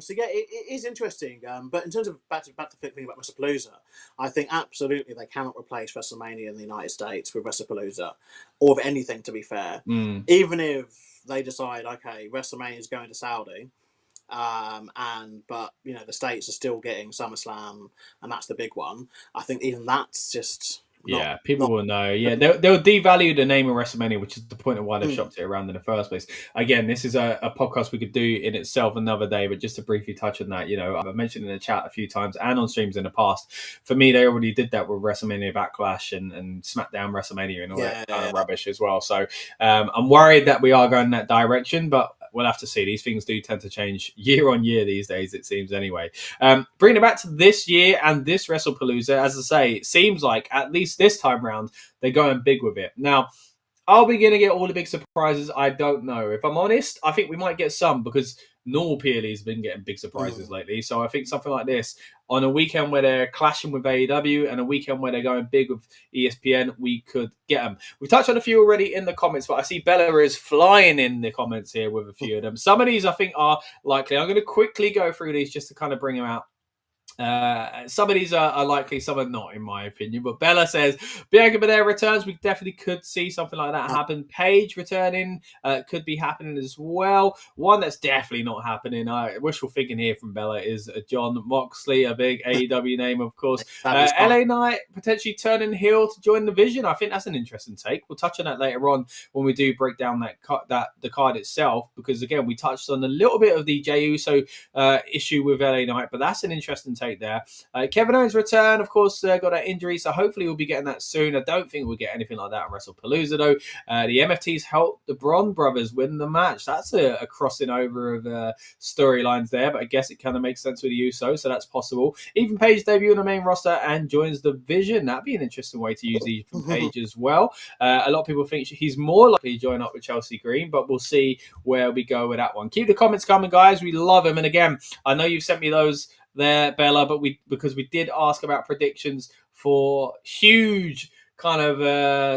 So it is interesting. But in terms of back to thinking about Wrestlepalooza, I think absolutely they cannot replace WrestleMania in the United States with Wrestlepalooza, or with anything. To be fair, even if they decide, okay, WrestleMania is going to Saudi. But the States are still getting SummerSlam, and that's the big one. I think even that's just people will know. Yeah, they'll devalue the name of WrestleMania, which is the point of why they've shopped it around in the first place. Again, this is a podcast we could do in itself another day, but just to briefly touch on that, I've mentioned in the chat a few times and on streams in the past. For me, they already did that with WrestleMania Backlash and SmackDown WrestleMania and all that kind of rubbish as well. So I'm worried that we are going in that direction, but we'll have to see. These things do tend to change year on year these days, it seems anyway. Bringing it back to this year and this Wrestlepalooza, as I say, it seems like at least this time round, they're going big with it. Now, Are we going to get all the big surprises? I don't know. If I'm honest, I think we might get some because normal PLE has been getting big surprises lately. So I think something like this on a weekend where they're clashing with AEW and a weekend where they're going big with ESPN, we could get them. We've touched on a few already in the comments, but I see Bella is flying in the comments here with a few of them. Some of these I think are likely. I'm going to quickly go through these just to kind of bring them out. Some of these are likely, some are not, in my opinion. But Bella says Bianca Belair returns. We definitely could see something like that happen. Paige returning could be happening as well. One that's definitely not happening. Wishful thinking here from Bella is John Moxley, a big AEW name, of course. LA Knight potentially turning heel to join the Vision. I think that's an interesting take. We'll touch on that later on when we do break down the card itself, because again we touched on a little bit of the Jey Uso issue with LA Knight, but that's an interesting take there. Kevin Owens' return, of course, got that injury, so hopefully we'll be getting that soon. I don't think we'll get anything like that at Wrestlepalooza, though. The MFTs helped the Bron brothers win the match. That's a crossing over of storylines there, but I guess it kind of makes sense with the Usos, so that's possible. Even Paige debut on the main roster and joins the Vision. That'd be an interesting way to use Ethan Page as well. A lot of people think he's more likely to join up with Chelsea Green, but we'll see where we go with that one. Keep the comments coming, guys. We love them. And again, I know you've sent me those there, Bella, but because we did ask about predictions for huge kind of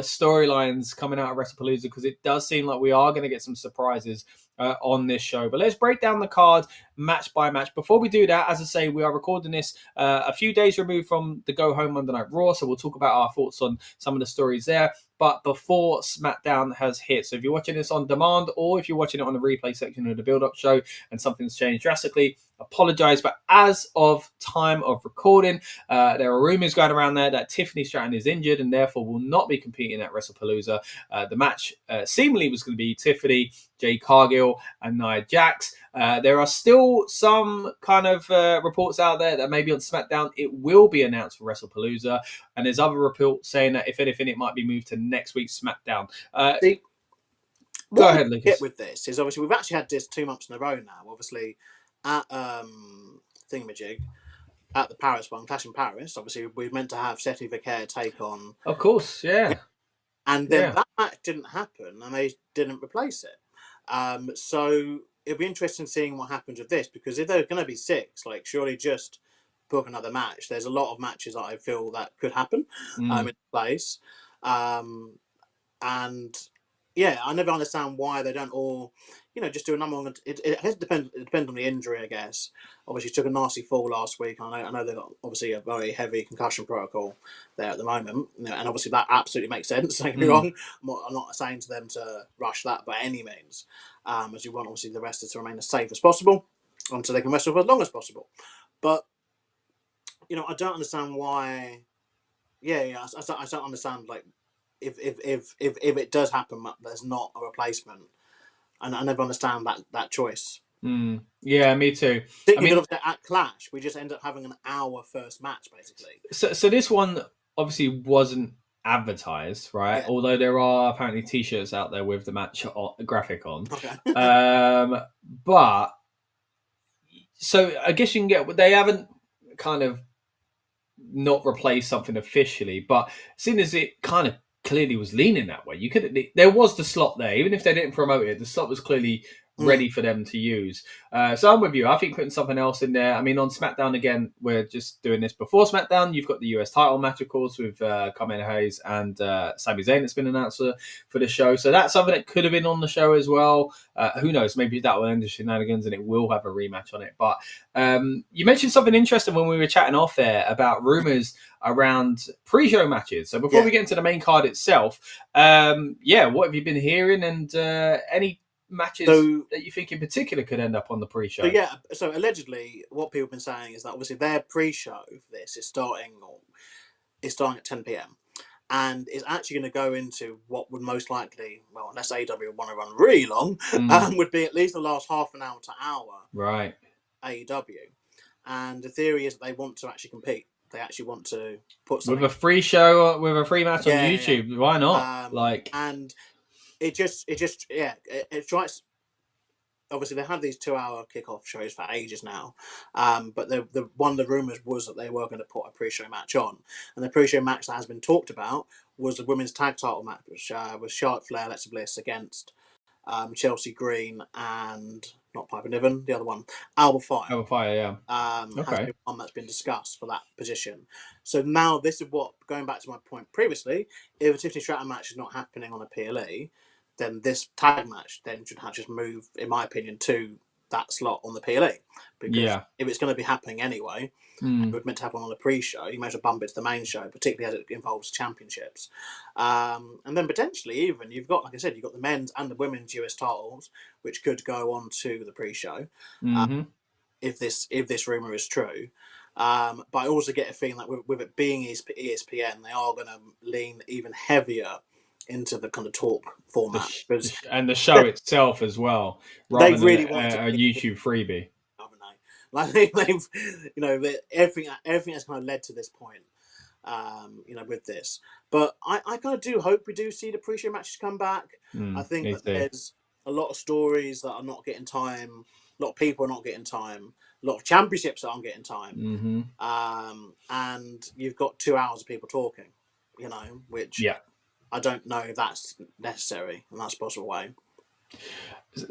storylines coming out of Wrestlepalooza, because it does seem like we are going to get some surprises on this show. But let's break down the card match by match. Before we do that, as I say, we are recording this a few days removed from the Go Home Monday Night Raw, so we'll talk about our thoughts on some of the stories there, but before Smackdown has hit. So if you're watching this on demand, or if you're watching it on the replay section of the build-up show and something's changed drastically, apologize, but as of time of recording, there are rumors going around there that Tiffany Stratton is injured and therefore will not be competing at Wrestlepalooza. The match seemingly was going to be Tiffany, Jade Cargill, and Nia Jax. There are still some kind of reports out there that maybe on SmackDown it will be announced for Wrestlepalooza, and there's other reports saying that if anything it might be moved to next week's SmackDown. Go ahead, Lucas. Get with this is obviously we've actually had this 2 months in a row now. Obviously at Thingamajig at the Paris one, Clash in Paris. Obviously we meant to have Seti Vicaire take on. Of course, yeah. And then that match didn't happen, and they didn't replace it. So it'll be interesting seeing what happens with this, because if they're going to be 6, like surely just book another match. There's a lot of matches that I feel that could happen in place, and yeah, I never understand why they don't all, just do a number on it depends on the injury, I guess. Obviously, took a nasty fall last week. I know they've got obviously a very heavy concussion protocol there at the moment, and obviously that absolutely makes sense. Don't get me wrong. I'm not saying to them to rush that by any means, as you want obviously the wrestlers to remain as safe as possible until they can wrestle for as long as possible. But I don't understand why. I don't understand, like, if it does happen, there's not a replacement, and I never understand that choice. Yeah, me too. At Clash, we just end up having an hour first match, basically. So this one obviously wasn't advertised, right? Yeah. Although there are apparently T-shirts out there with the match graphic on. Okay. But so I guess you can get. They haven't kind of not replaced something officially, but seeing as it kind of clearly was leaning that way, there was the slot there, even if they didn't promote it. The slot was clearly ready for them to use. So I'm with you. I think putting something else in there. I mean, on SmackDown, again, we're just doing this before SmackDown. You've got the US title match, of course, with Carmelo Hayes and Sami Zayn that's been announced for the show. So that's something that could have been on the show as well. Who knows? Maybe that will end the shenanigans and it will have a rematch on it. But you mentioned something interesting when we were chatting off there about rumors around pre-show matches. So before we get into the main card itself, what have you been hearing, and any matches that you think in particular could end up on the pre-show? So allegedly what people have been saying is that obviously their pre-show for this is starting at 10 p.m. and is actually going to go into what would most likely, well, unless AEW want to run really long, would be at least the last half an hour to hour. Right. AEW. And the theory is that they want to actually compete. They actually want to put something... With a free show, with a free match on YouTube. Yeah. Why not? And it strikes obviously they had these 2-hour kickoff shows for ages now, but the one of the rumours was that they were going to put a pre-show match on, and the pre-show match that has been talked about was the women's tag title match, which was Charlotte Flair, Alexa Bliss against Chelsea Green and not Piper Niven, the other one, Alba Fire. Alba Fire, yeah. Has been one that's been discussed for that position. So now this is what, going back to my point previously, if a Tiffany Stratton match is not happening on a PLE, then this tag match then should have just move, in my opinion, to that slot on the PLE. Because if it's going to be happening anyway, it was meant to have one on the pre-show, you may as well bump it to the main show, particularly as it involves championships. And then potentially even, you've got, like I said, you've got the men's and the women's US titles, which could go on to the pre-show, if this rumour is true. But I also get a feeling that with it being ESPN, they are going to lean even heavier into the kind of talk format. And the show itself as well, rather than a YouTube freebie. Like they've, everything has kind of led to this point, with this. But I kind of do hope we do see the pre-show matches come back. I think that there's a lot of stories that are not getting time. A lot of people are not getting time. A lot of championships that aren't getting time. And you've got 2 hours of people talking, which I don't know if that's necessary in that possible way.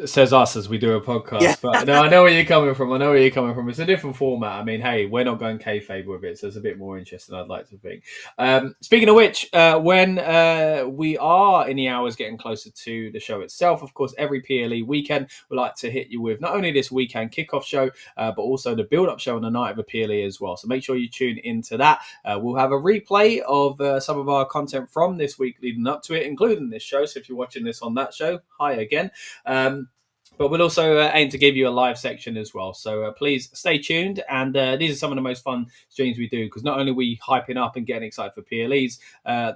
Says us as we do a podcast, but no, I know where you're coming from. It's a different format. I mean, hey, we're not going kayfabe with it, so it's a bit more interesting, I'd like to think. Speaking of which, when we are in the hours getting closer to the show itself, of course, every PLE weekend, we like to hit you with not only this weekend kickoff show, but also the build-up show on the night of a PLE as well. So make sure you tune into that. We'll have a replay of some of our content from this week leading up to it, including this show. So if you're watching this on that show, hi again. But we'll also aim to give you a live section as well. So please stay tuned. And these are some of the most fun streams we do, because not only are we hyping up and getting excited for PLEs,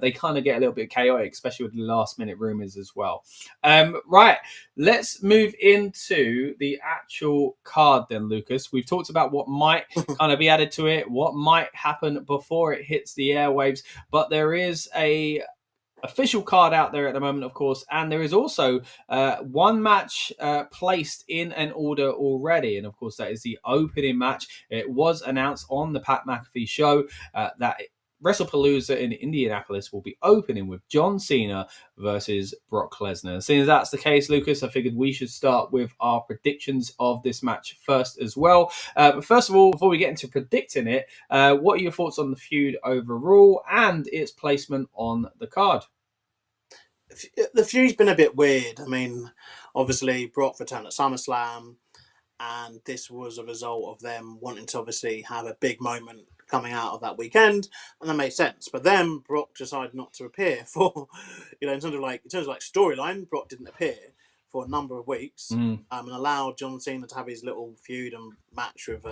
they kind of get a little bit chaotic, especially with the last minute rumors as well. Right, let's move into the actual card then, Lucas. We've talked about what might kind of be added to it, what might happen before it hits the airwaves. But there is a official card out there at the moment, of course, and there is also one match placed in an order already, and of course that is the opening match. It was announced on the Pat McAfee show that Wrestlepalooza in Indianapolis will be opening with John Cena versus Brock Lesnar. Seeing as that's the case, Lucas, I figured we should start with our predictions of this match first as well. But first of all, before we get into predicting it, what are your thoughts on the feud overall and its placement on the card? The feud's been a bit weird. I mean, obviously, Brock returned at SummerSlam, and this was a result of them wanting to obviously have a big moment coming out of that weekend, and that made sense. But then Brock decided not to appear for, in terms of storyline, Brock didn't appear for a number of weeks, and allowed John Cena to have his little feud and match with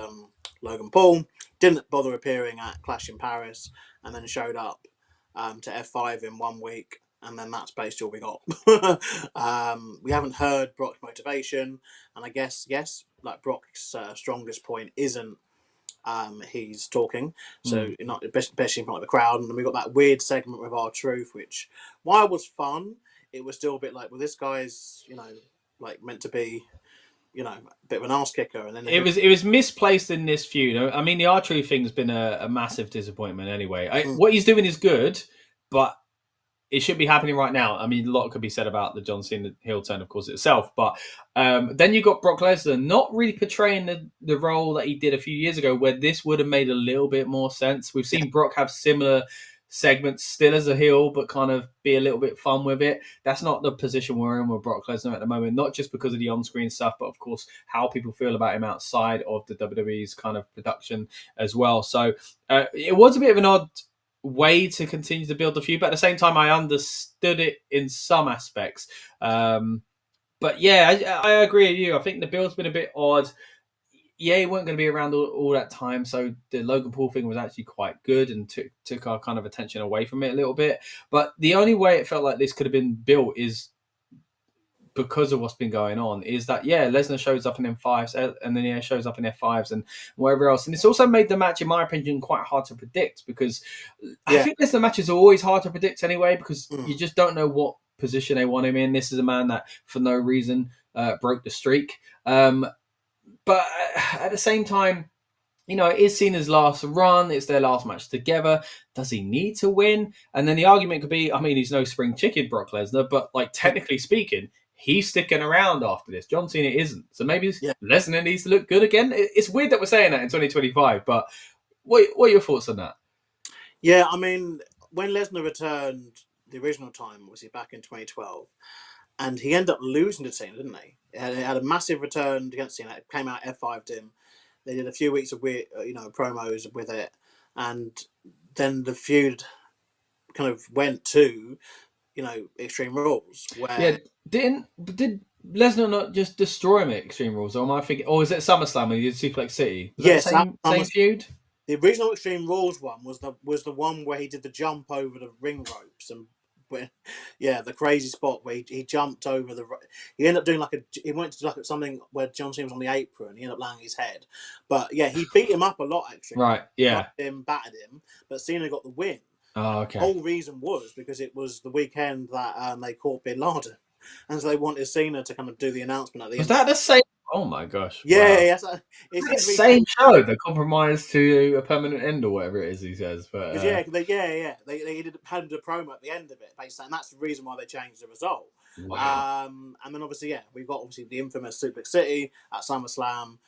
Logan Paul. Didn't bother appearing at Clash in Paris, and then showed up to F5 in 1 week. And then that's basically all we got. We haven't heard Brock's motivation. And I guess, like Brock's strongest point isn't he's talking. So not especially in front of the crowd. And then we got that weird segment with R-Truth, which, while it was fun, it was still a bit like, well, this guy's, meant to be, a bit of an arse kicker. And then it was misplaced in this feud. I mean, the R-Truth thing's been a massive disappointment anyway. What he's doing is good, but it should be happening right now. I mean, a lot could be said about the John Cena heel turn, of course, itself. But then you got Brock Lesnar not really portraying the role that he did a few years ago, where this would have made a little bit more sense. We've seen Brock have similar segments still as a heel, but kind of be a little bit fun with it. That's not the position we're in with Brock Lesnar at the moment, not just because of the on-screen stuff, but of course, how people feel about him outside of the WWE's kind of production as well. So it was a bit of an odd way to continue to build the feud, but at the same time I understood it in some aspects. But yeah, I agree with you. I think the build's been a bit odd. Yeah, he weren't going to be around all that time, so the Logan Paul thing was actually quite good and took our kind of attention away from it a little bit. But the only way it felt like this could have been built is because of what's been going on, is that, Lesnar shows up in M5s and then shows up in F5s and wherever else. And it's also made the match, in my opinion, quite hard to predict, because I think Lesnar matches are always hard to predict anyway, because you just don't know what position they want him in. This is a man that, for no reason, broke the streak. But at the same time, you know, it is Cena's last run. It's their last match together. Does he need to win? And then the argument could be, I mean, he's no spring chicken, Brock Lesnar, but like technically speaking, he's sticking around after this. John Cena isn't. So maybe Lesnar needs to look good again. It's weird that we're saying that in 2025, but what are your thoughts on that? Yeah, I mean, when Lesnar returned the original time, was he back in 2012? And he ended up losing to Cena, didn't he? He had a massive return against Cena. It came out, F5'd him. They did a few weeks of weird, promos with it, and then the feud kind of went to, Extreme Rules. Where did Lesnar not just destroy him at Extreme Rules? Or am I thinking? Or is it SummerSlam when he did Suplex City? Was that the same feud? The original Extreme Rules one was the one where he did the jump over the ring ropes and. The crazy spot where he jumped over the. He ended up doing he went to do something where John Cena was on the apron. He ended up landing his head, but he beat him up a lot actually. Right, yeah. Battered him, but Cena got the win. Oh, okay. The whole reason was because it was the weekend that they caught Bin Laden, and so they wanted Cena to kind of do the announcement at the end. Was that the same? Oh my gosh! Yeah, wow. It's the same show. The compromise to a permanent end, or whatever it is he says. But they had a promo at the end of it, basically, and that's the reason why they changed the result. Wow. And then obviously, we've got the infamous Suplex City at SummerSlam,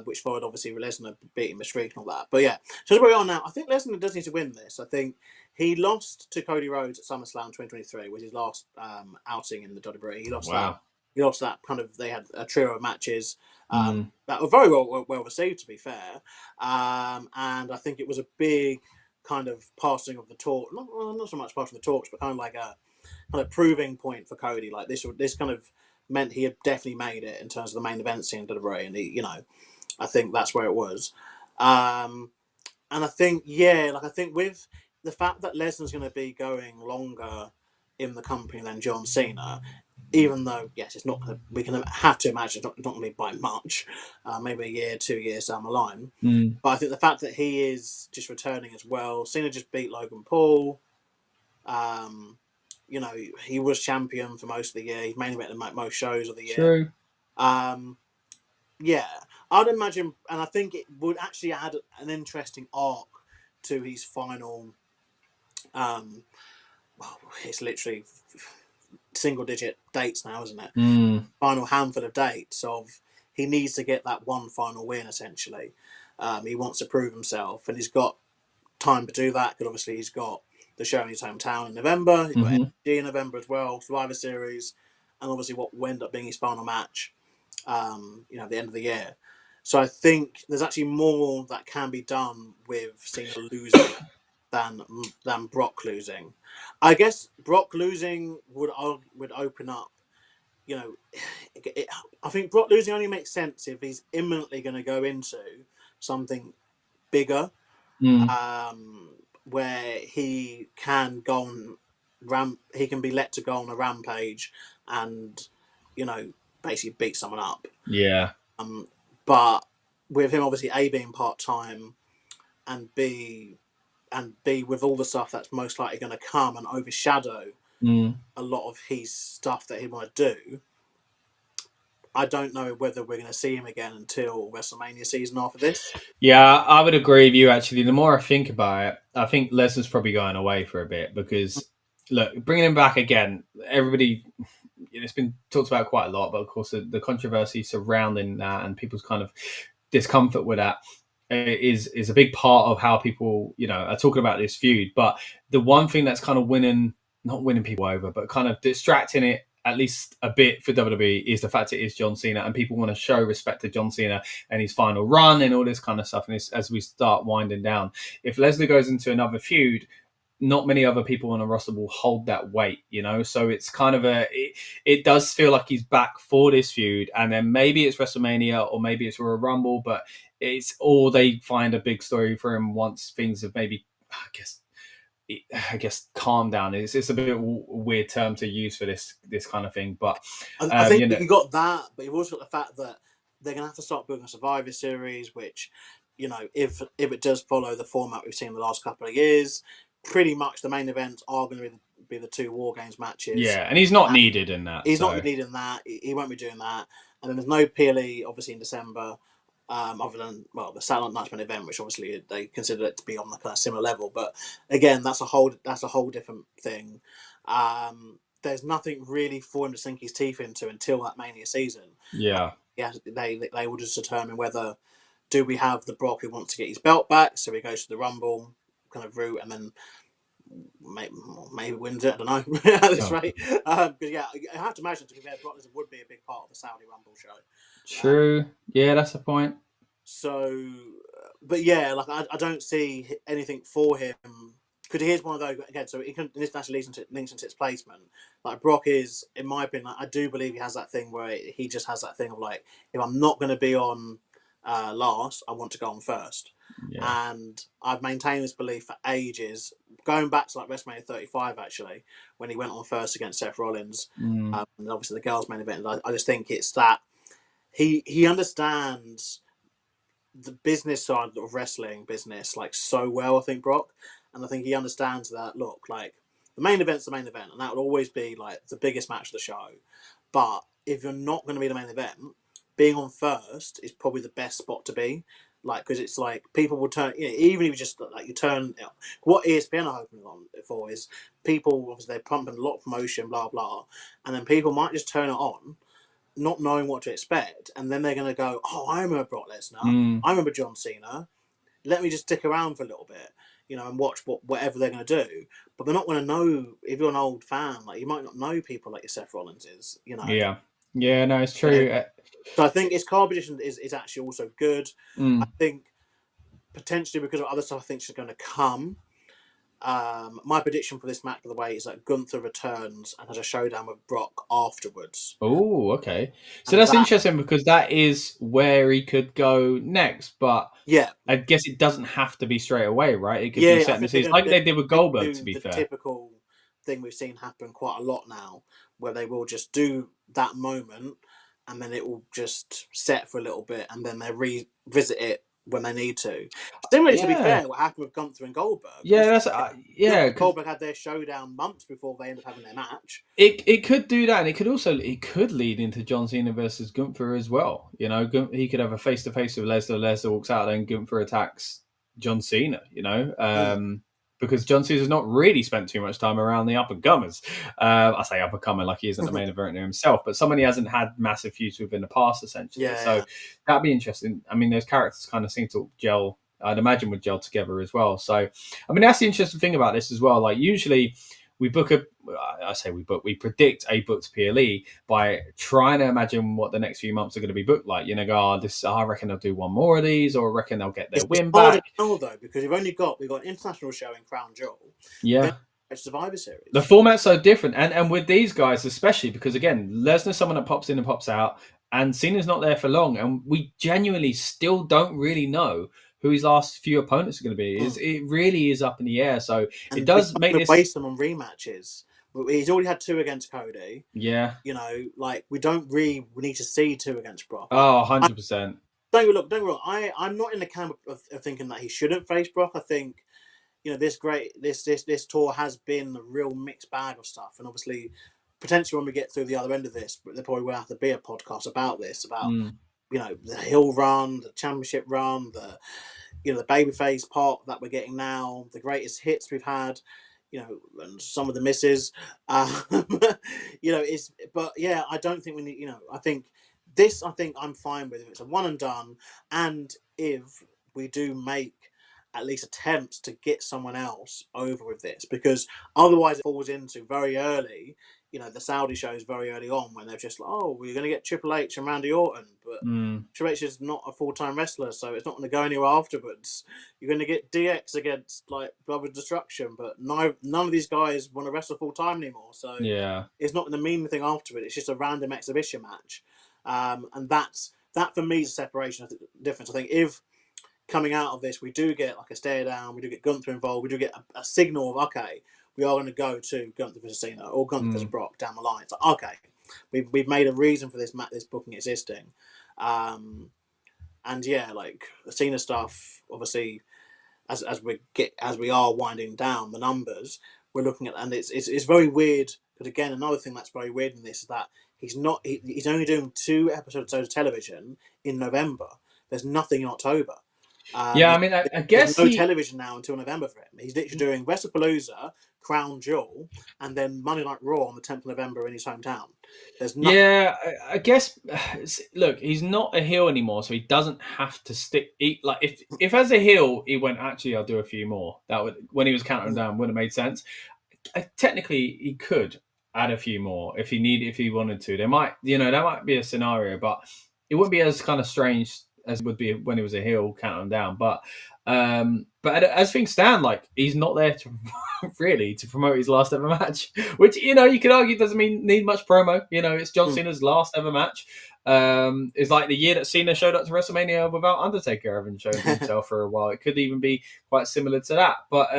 which followed obviously Lesnar beating the streak and all that. But so where we are now, I think Lesnar does need to win this. I think he lost to Cody Rhodes at SummerSlam 2023, was his last outing in the WWE. He lost that. He lost that they had a trio of matches that were very well received, to be fair. And I think it was a big kind of passing of the torch, not so much passing the torch, but kind of like a kind of proving point for Cody. Like this kind of meant he had definitely made it in terms of the main event scene in WWE, and I think that's where it was. And I think, I think with the fact that Lesnar's going to be going longer in the company than John Cena, even though, it's not going to, we can have to imagine it's not going to be by much, maybe a year, 2 years down the line. But I think the fact that he is just returning as well, Cena just beat Logan Paul. He was champion for most of the year. He main evented most shows of the year. True. I'd imagine, and I think it would actually add an interesting arc to his final. It's literally single-digit dates now, isn't it? Final handful of dates of he needs to get that one final win. Essentially, he wants to prove himself, and he's got time to do that because obviously he's got the show in his hometown in November. He's got NXT in November as well, Survivor Series, and obviously what will end up being his final match. At the end of the year. So I think there's actually more that can be done with Cena losing than Brock losing. I guess Brock losing would open up. I think Brock losing only makes sense if he's imminently going to go into something bigger, where he can go on he can be let to go on a rampage, and basically beat someone up. Yeah. But with him obviously A being part-time and B with all the stuff that's most likely going to come and overshadow a lot of his stuff that he want to do, I don't know whether we're going to see him again until WrestleMania season after this. Yeah, I would agree with you actually. The more I think about it, I think Lesnar's probably going away for a bit because look, bringing him back again, everybody, it's been talked about quite a lot, but of course the controversy surrounding that and people's kind of discomfort with that is a big part of how people, are talking about this feud. But the one thing that's kind of not winning people over, but kind of distracting it at least a bit for WWE is the fact it is John Cena, and people want to show respect to John Cena and his final run and all this kind of stuff. And as we start winding down, if Lesnar goes into another feud, not many other people on a roster will hold that weight, So it's kind of it does feel like he's back for this feud, and then maybe it's WrestleMania or maybe it's Royal Rumble, but or they find a big story for him once things have maybe, I guess calm down. It's a bit of a weird term to use for this kind of thing, but I think you got that, but you've also got the fact that they're gonna have to start building a Survivor Series, which if it does follow the format we've seen in the last couple of years, pretty much the main events are going to be be the 2 War Games matches. Yeah, and he's not needed in that. He's not needed in that. He won't be doing that. And then there's no PLE, obviously, in December, other than, well, the Satellite Nightmare event, which obviously they consider it to be on the kind of similar level. But again, that's a whole different thing. There's nothing really for him to sink his teeth into until that Mania season. Yeah. They will just determine whether do we have the Brock who wants to get his belt back, so he goes to the Rumble kind of route, and then maybe wins it. I don't know at this rate. Because I have to imagine, to be fair, Brock Lesnar would be a big part of the Saudi Rumble show. True. Yeah, that's the point. So, but yeah, like I don't see anything for him. Because here's one of those again. So this actually links into its placement. Like Brock is, in my opinion, I do believe he has that thing where he just has that thing of like, if I'm not going to be on last, I want to go on first. Yeah. And I've maintained this belief for ages, going back to like WrestleMania 35 actually, when he went on first against Seth Rollins, and obviously the girls' main event. I just think it's that he understands the business side of wrestling business like so well. I think Brock, and I think he understands that. Look, like the main event's the main event, and that will always be like the biggest match of the show. But if you're not going to be the main event, being on first is probably the best spot to be. Like, because it's like people will turn, even if you just like you turn, what ESPN are hoping on for is people, obviously they're pumping a lot of promotion, blah blah, and then people might just turn it on, not knowing what to expect, and then they're going to go, oh, I remember Brock Lesnar, I remember John Cena, let me just stick around for a little bit, and watch whatever they're going to do. But they're not going to know, if you're an old fan, like you might not know people like your Seth Rollins is, Yeah, no, it's true. So I think his card position is actually also good. I think potentially because of other stuff I think is going to come. My prediction for this match, by the way, is that Gunther returns and has a showdown with Brock afterwards. Oh, okay. So that's interesting because that is where he could go next. But yeah, I guess it doesn't have to be straight away, right? It could be set in the season, like they did with Goldberg, to be fair. The typical thing we've seen happen quite a lot now, where they will just do that moment and then it will just set for a little bit and then they revisit it when they need to. Similarly, to be fair, what happened with Gunther and Goldberg. Yeah, Goldberg had their showdown months before they ended up having their match. It could do that, and it could lead into John Cena versus Gunther as well. He could have a face to face with Lesnar. Lesnar walks out, and Gunther attacks John Cena. Because John Cena's not really spent too much time around the up and comers. I say up and comer like he isn't the main event himself, but someone he hasn't had massive feuds with in the past, essentially. So that'd be interesting. I mean, those characters kind of seem to gel. I'd imagine would gel together as well. So, I mean, that's the interesting thing about this as well. Like usually we predict a booked PLE by trying to imagine what the next few months are going to be booked like. I reckon they'll do one more of these, or I reckon they'll get their win back. Though, because we've got an international show in Crown Jewel. Yeah. Survivor Series. The format's so different. And with these guys, especially because again, Lesnar's someone that pops in and pops out, and Cena's not there for long. And we genuinely still don't really know who his last few opponents are going to be. It really is up in the air. So it does make this waste them on rematches. He's already had 2 against Cody. Yeah. We don't really need to see 2 against Brock. Oh, 100%. Don't get me wrong. I'm not in the camp of thinking that he shouldn't face Brock. I think, this tour has been a real mixed bag of stuff. And obviously, potentially when we get through the other end of this, there probably will have to be a podcast about this, about the Hill run, the championship run, the babyface part that we're getting now, the greatest hits we've had, and some of the misses. I don't think we need, I think I'm fine with it. It's a one and done. And if we do make at least attempts to get someone else over with this, because otherwise it falls into very early, the Saudi shows very early on when they're just like, oh, we're going to get Triple H and Randy Orton, but Triple H is not a full-time wrestler, so it's not going to go anywhere afterwards. You're going to get DX against like Brother Destruction, but none of these guys want to wrestle full-time anymore, so it's not going to mean anything afterward. It's just a random exhibition match, and that for me is a separation difference. I think if coming out of this we do get like a stare down, we do get Gunther involved, we do get a signal of okay, we are going to go to Gunther versus Cena or Gunther versus Brock down the line. It's like, okay, we've made a reason for this booking existing. And like the Cena stuff, obviously, as we are winding down the numbers, we're looking at, and it's very weird. But again, another thing that's very weird in this is that he's only doing 2 episodes of television in November. There's nothing in October. Yeah, I mean, I guess there's no television now until November for him. He's literally doing Wrestlepalooza, Crown Jewel, and then Monday Night Raw on the 10th of November in his hometown. There's nothing. Yeah, I guess. Look, he's not a heel anymore, so he doesn't have to stick. Like if as a heel he went, actually, I'll do a few more. That would, when he was counting down, would have made sense. Technically, he could add a few more if he wanted to. There might be a scenario, but it wouldn't be as kind of strange as it would be when he was a heel counting down. But as things stand, like, he's not there to really to promote his last ever match, which you could argue doesn't need much promo. It's John Cena's last ever match. It's like the year that Cena showed up to WrestleMania without Undertaker having shown himself for a while. It could even be quite similar to that. But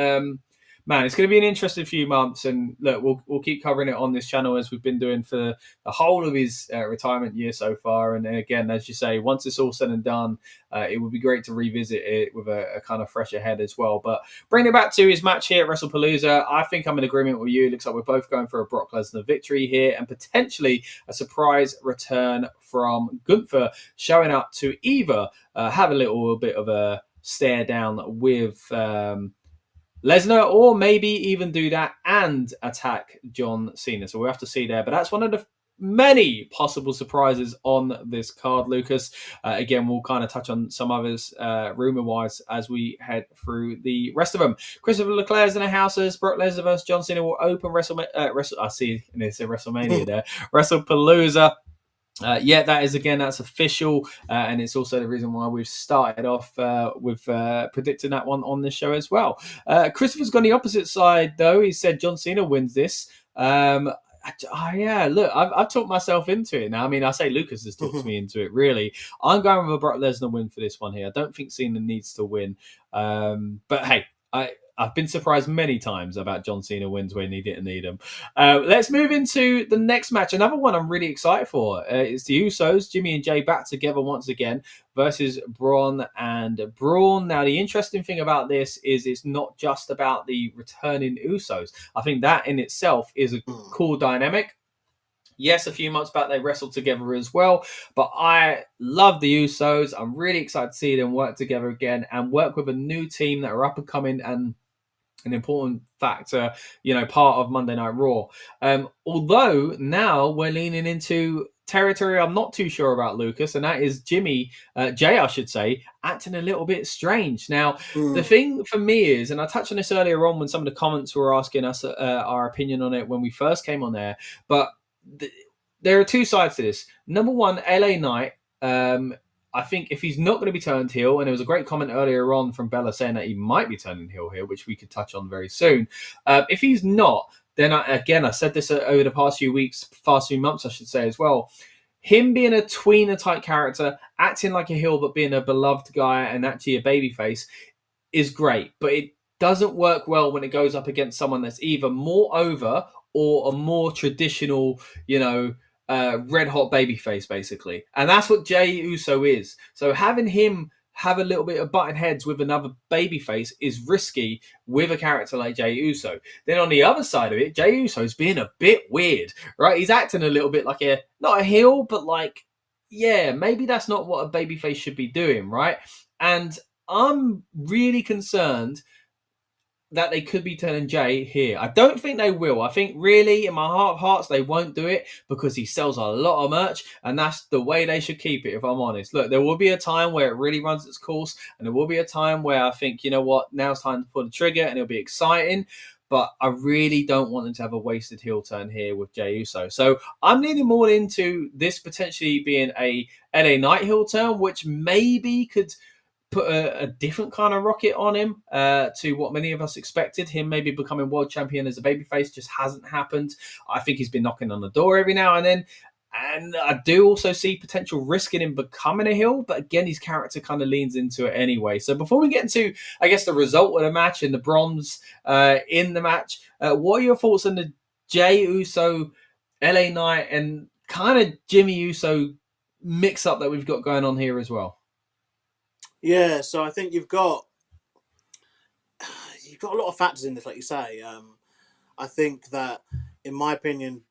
man, it's going to be an interesting few months, and look, we'll keep covering it on this channel as we've been doing for the whole of his retirement year so far. And again, as you say, once it's all said and done, it would be great to revisit it with a kind of fresher head as well. But bringing it back to his match here at Wrestlepalooza, I think I'm in agreement with you. It looks like we're both going for a Brock Lesnar victory here, and potentially a surprise return from Gunther, showing up to either have a little bit of a stare down with Lesnar, or maybe even do that and attack John Cena. So we'll have to see there. But that's one of the many possible surprises on this card, Lucas. Again, we'll kind of touch on some others rumor-wise as we head through the rest of them. Christopher Leclerc's in the house as Brock Lesnar versus John Cena will open I see it's a WrestleMania there. Wrestlepalooza. That is, again, that's official, and it's also the reason why we've started off with predicting that one on this show as well. Christopher's gone the opposite side, though. He said John Cena wins this. Look, I've talked myself into it now. I mean, I say Lucas has talked me into it, really. I'm going with a Brock Lesnar win for this one here. I don't think Cena needs to win. But hey, I've been surprised many times about John Cena wins when he didn't need them. Let's move into the next match. Another one I'm really excited for. It's the Usos, Jimmy and Jay, back together once again versus Bron and Braun. Now, the interesting thing about this is it's not just about the returning Usos. I think that in itself is a cool dynamic. Yes, a few months back they wrestled together as well, but I love the Usos. I'm really excited to see them work together again and work with a new team that are up and coming and an important factor, part of Monday Night Raw. Although now we're leaning into territory I'm not too sure about, Lucas, and that is Jay, I should say, acting a little bit strange. Now, the thing for me is, and I touched on this earlier on when some of the comments were asking us our opinion on it when we first came on there, but there are two sides to this. Number one, LA Knight, I think if he's not going to be turned heel, and there was a great comment earlier on from Bella saying that he might be turning heel here, which we could touch on very soon. If he's not, then I said this over the past few months, I should say as well. Him being a tweener type character, acting like a heel but being a beloved guy and actually a babyface is great, but it doesn't work well when it goes up against someone that's either more over or a more traditional, red hot babyface, basically. And that's what Jey Uso is. So having him have a little bit of button heads with another babyface is risky with a character like Jey Uso. Then on the other side of it, Jey Uso's being a bit weird, right? He's acting a little bit like not a heel, but like, yeah, maybe that's not what a babyface should be doing, right? And I'm really concerned that they could be turning Jay here. I don't think they will. I think really, in my heart of hearts, they won't do it because he sells a lot of merch, and that's the way they should keep it, if I'm honest. Look, there will be a time where it really runs its course, and there will be a time where I think, you know what, now's time to pull the trigger, and it'll be exciting. But I really don't want them to have a wasted heel turn here with Jey Uso. So I'm leaning more into this potentially being a LA Knight heel turn, which maybe could put a different kind of rocket on him to what many of us expected. Him maybe becoming world champion as a babyface just hasn't happened. I think he's been knocking on the door every now and then. And I do also see potential risk in him becoming a heel, but again, his character kind of leans into it anyway. So before we get into, I guess, the result of the match and the bronze in the match, what are your thoughts on the Jey Uso, LA Knight, and kind of Jimmy Uso mix-up that we've got going on here as well? Yeah, so I think you've got a lot of factors in this, like you say. I think that, in my opinion,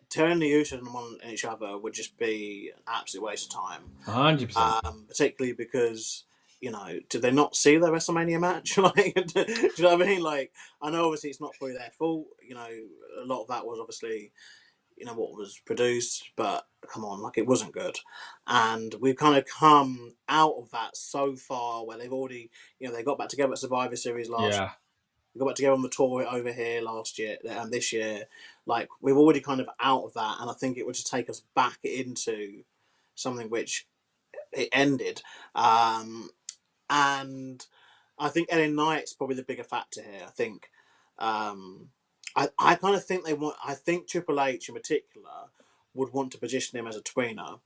turning the Usos on each other would just be an absolute waste of time. 100%. Particularly because, did they not see their WrestleMania match? Like, do you know what I mean? Like, I know obviously it's not fully their fault. A lot of that was obviously, what was produced, but come on, like, it wasn't good. And we've kind of come out of that so far, where they've already, they got back together at Survivor Series last year. We got back together on the tour over here last year and this year. Like, we've already kind of out of that, and I think it would just take us back into something which it ended. And I think LA Knight's probably the bigger factor here. I think I kind of think I think Triple H in particular would want to position him as a tweener.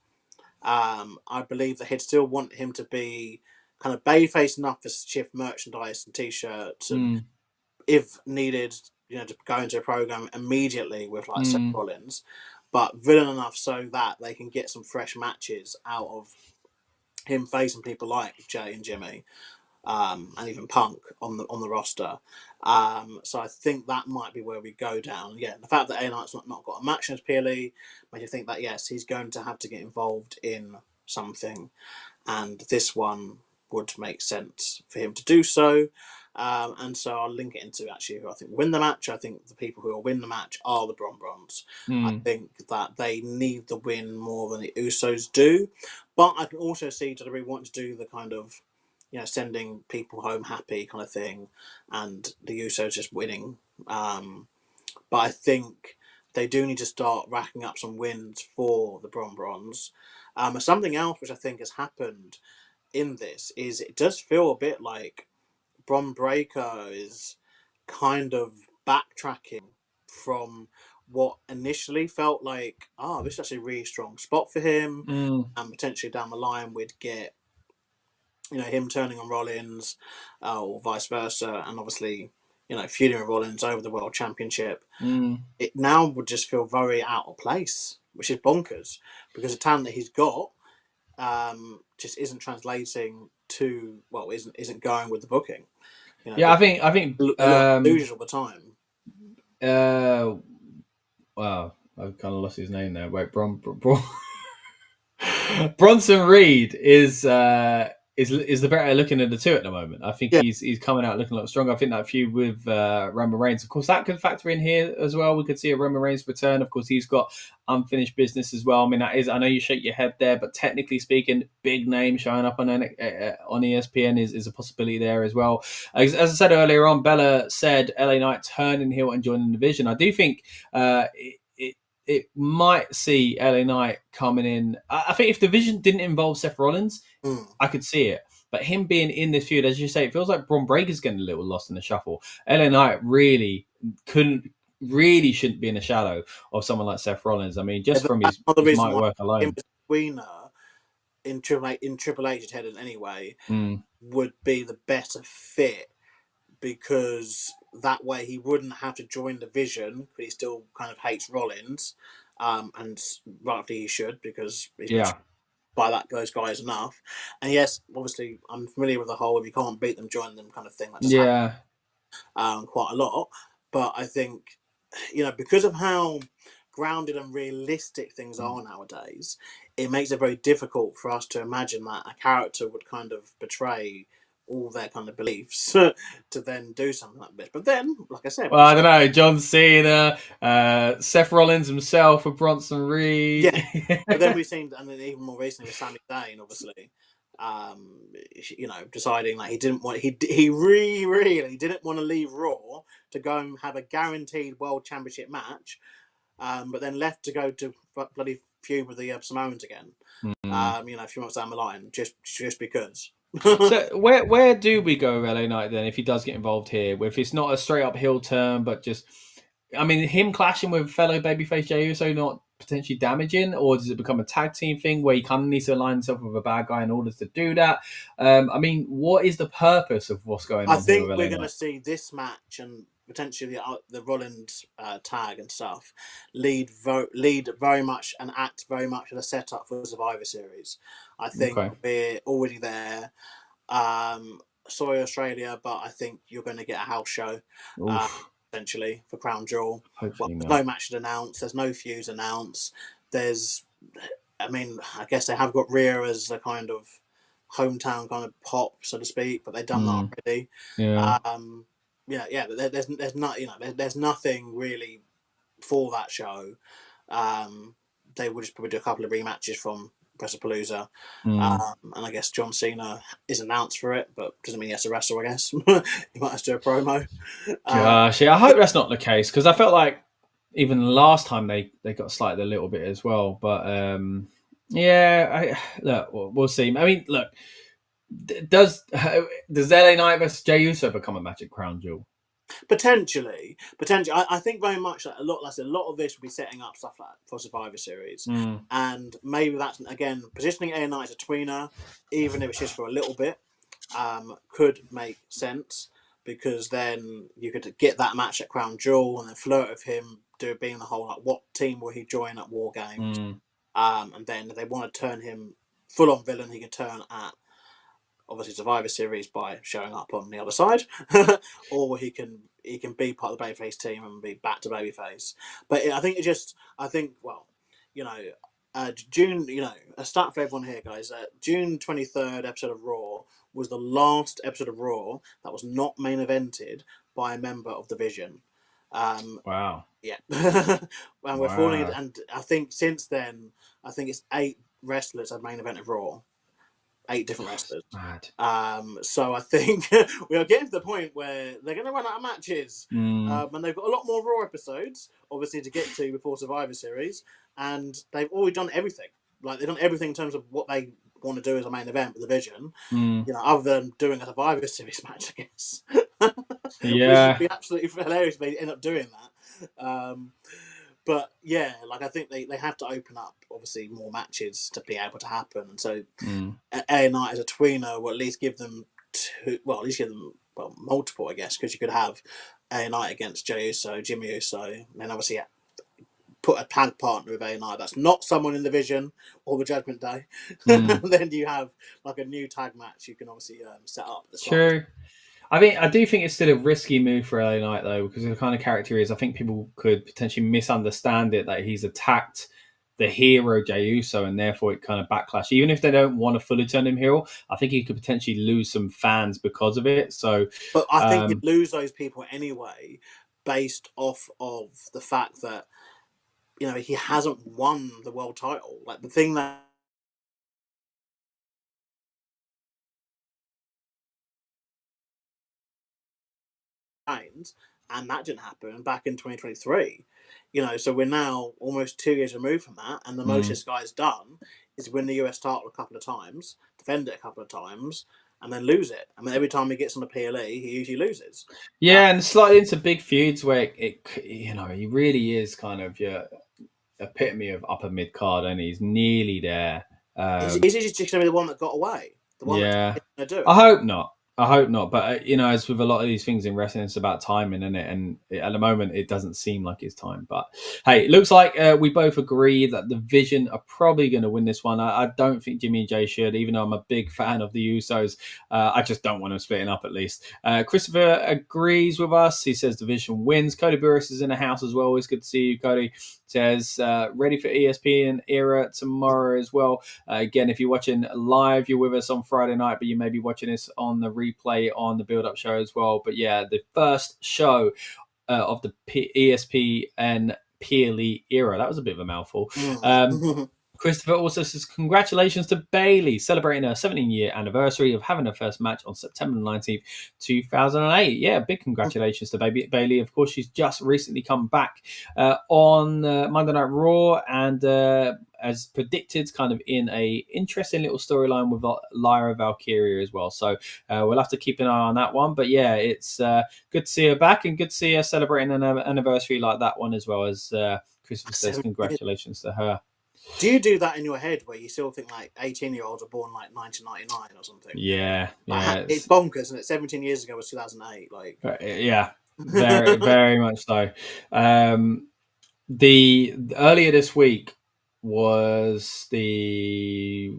I believe that he'd still want him to be kind of babyface enough for shift merchandise and t-shirts, and if needed, to go into a program immediately with like Seth Rollins, but villain enough so that they can get some fresh matches out of him facing people like Jay and Jimmy, and even Punk on the roster. So I think that might be where we go down. Yeah, the fact that A Knight's not got a match in his PLE makes you think that yes, he's going to have to get involved in something, and this one would make sense for him to do so. And so I'll link it into actually who I think will win the match. I think the people who will win the match are the Bron Bronze. I think that they need the win more than the Usos do. But I can also see WWE wanting to do the kind of, sending people home happy kind of thing, and the Usos just winning. But I think they do need to start racking up some wins for the Bron Bronze. Something else which I think has happened in this is it does feel a bit like Bron Breakker is kind of backtracking from what initially felt like, this is actually a really strong spot for him, and potentially down the line we'd get, him turning on Rollins, or vice versa, and obviously, feuding with Rollins over the World Championship. It now would just feel very out of place, which is bonkers, because the talent that he's got just isn't translating to, isn't going with the booking. I think lose all the time. Wow, I've kind of lost his name there. Wait, Bronson Reed is the better looking of the two at the moment. I think he's coming out looking a lot stronger. I think that feud with Roman Reigns, of course, that could factor in here as well. We could see a Roman Reigns return. Of course, he's got unfinished business as well. I mean, I know you shake your head there, but technically speaking, big name showing up on ESPN is a possibility there as well. As I said earlier on, Bella said LA Knight turning heel and joining the division. I do think it might see LA Knight coming in. I think if the division didn't involve Seth Rollins, I could see it. But him being in this feud, as you say, it feels like Bron Breakker's getting a little lost in the shuffle. LA Knight shouldn't be in the shadow of someone like Seth Rollins. I mean, just from his mic work alone. In Triple H's head anyway, would be the better fit, because that way he wouldn't have to join the division, but he still kind of hates Rollins, and rightly he should, because he's by those guys enough. And yes, obviously I'm familiar with the whole if you can't beat them, join them kind of thing. That just happens, quite a lot. But I think, because of how grounded and realistic things are nowadays, it makes it very difficult for us to imagine that a character would kind of betray all their kind of beliefs to then do something like this. But then, like I said, I don't know, John Cena, Seth Rollins himself with Bronson Reed. Yeah, but then we've seen, and then even more recently with Sami Zayn, obviously, deciding that he really didn't want to leave Raw to go and have a guaranteed World Championship match, but then left to go to bloody feud with the Samoans again. A few months down the line, just because. So where do we go with LA Knight then if he does get involved here? If it's not a straight up heel turn, but just, I mean, him clashing with fellow babyface Jey Uso not potentially damaging, or does it become a tag team thing where he kind of needs to align himself with a bad guy in order to do that? I mean, what is the purpose of what's going on? I think we're going to see this match and potentially the Rollins tag and stuff lead very much and act very much as a setup for the Survivor Series. I think we're already there. Sorry, Australia, but I think you're going to get a house show. essentially for Crown Jewel. Hopefully There's not. no matches announced. There's no feuds announced. I guess they have got Rhea as a kind of hometown kind of pop, so to speak, but they've done that already. Yeah. There's not, there's nothing really for that show. They would just probably do a couple of rematches from Wrestlepalooza. And I guess John Cena is announced for it, but doesn't mean he has to wrestle, I guess. He might have to do a promo. Gosh, I hope that's not the case, because I felt like even last time they got slighted a little bit as well. But look, we'll see. I mean, look, does LA Knight versus Jey Uso become a match at Crown Jewel? Potentially. I think very much that a lot of this will be setting up stuff like for Survivor Series, and maybe that's again positioning LA Knight as a tweener, even if it's just for a little bit, could make sense, because then you could get that match at Crown Jewel and then flirt with him being the whole like what team will he join at War Games, and then if they want to turn him full on villain, he can turn at obviously Survivor Series by showing up on the other side, or he can be part of the babyface team and be back to babyface. But June. A start for everyone here, guys. June 23rd episode of Raw was the last episode of Raw that was not main evented by a member of the Vision. Wow. Yeah, and we're falling. And I think since then, it's 8 wrestlers have main evented Raw. 8 different wrestlers. Mad. So I think we are getting to the point where they're going to run out of matches, and they've got a lot more Raw episodes, obviously, to get to before Survivor Series, and they've already done everything. Like, they've done everything in terms of what they want to do as a main event with the Vision, other than doing a Survivor Series match, I guess. Yeah. Which would be absolutely hilarious if they end up doing that. But yeah, like I think they have to open up obviously more matches to be able to happen. And so LA Knight as a tweener will at least give them multiple, I guess, because you could have LA Knight against Jey Uso, Jimmy Uso, and then obviously put a tag partner with LA Knight that's not someone in the Vision or the Judgment Day. Then you have like a new tag match you can obviously set up. True. I mean, I do think it's still a risky move for LA Knight, though, because of the kind of character he is. I think people could potentially misunderstand it, that he's attacked the hero Jey Uso, and therefore it kind of backlash. Even if they don't want to fully turn him heel, I think he could potentially lose some fans because of it. So, but I think he'd lose those people anyway, based off of the fact that he hasn't won the world title. Like the thing that. And that didn't happen back in 2023. So we're now almost 2 years removed from that, and the most this guy's done is win the US title a couple of times, defend it a couple of times, and then lose it. I mean, every time he gets on the PLE, he usually loses. Yeah, and slightly into big feuds where he really is kind of your epitome of upper mid card, and he's nearly there. Is he just going to be the one that got away? The one that's going to do it? I hope not. But as with a lot of these things in wrestling, it's about timing, isn't it? And at the moment, it doesn't seem like it's time. But hey, it looks like we both agree that the Vision are probably going to win this one. I don't think Jimmy and Jay should, even though I'm a big fan of the Usos. I just don't want them splitting up, at least. Christopher agrees with us. He says the Vision wins. Cody Burris is in the house as well. Always good to see you, Cody. Says ready for ESPN era tomorrow as well. Again, if you're watching live, you're with us on Friday night, but you may be watching this on the replay on the build-up show as well. But yeah, the first show of the ESPN PLE era. That was a bit of a mouthful. Christopher also says, congratulations to Bayley, celebrating her 17-year anniversary of having her first match on September 19th, 2008. Yeah, big congratulations to Bayley. Of course, she's just recently come back on Monday Night Raw, and as predicted, kind of in a interesting little storyline with Lyra Valkyria as well. So we'll have to keep an eye on that one. But yeah, it's good to see her back, and good to see her celebrating an anniversary like that one as well. As Christopher says, congratulations to her. Do you do that in your head where you still think like 18-year-olds are born like 1999 or something? Yeah. It's bonkers, isn't it? 17 years ago was 2008. Like, yeah, very, very much so. The earlier this week was the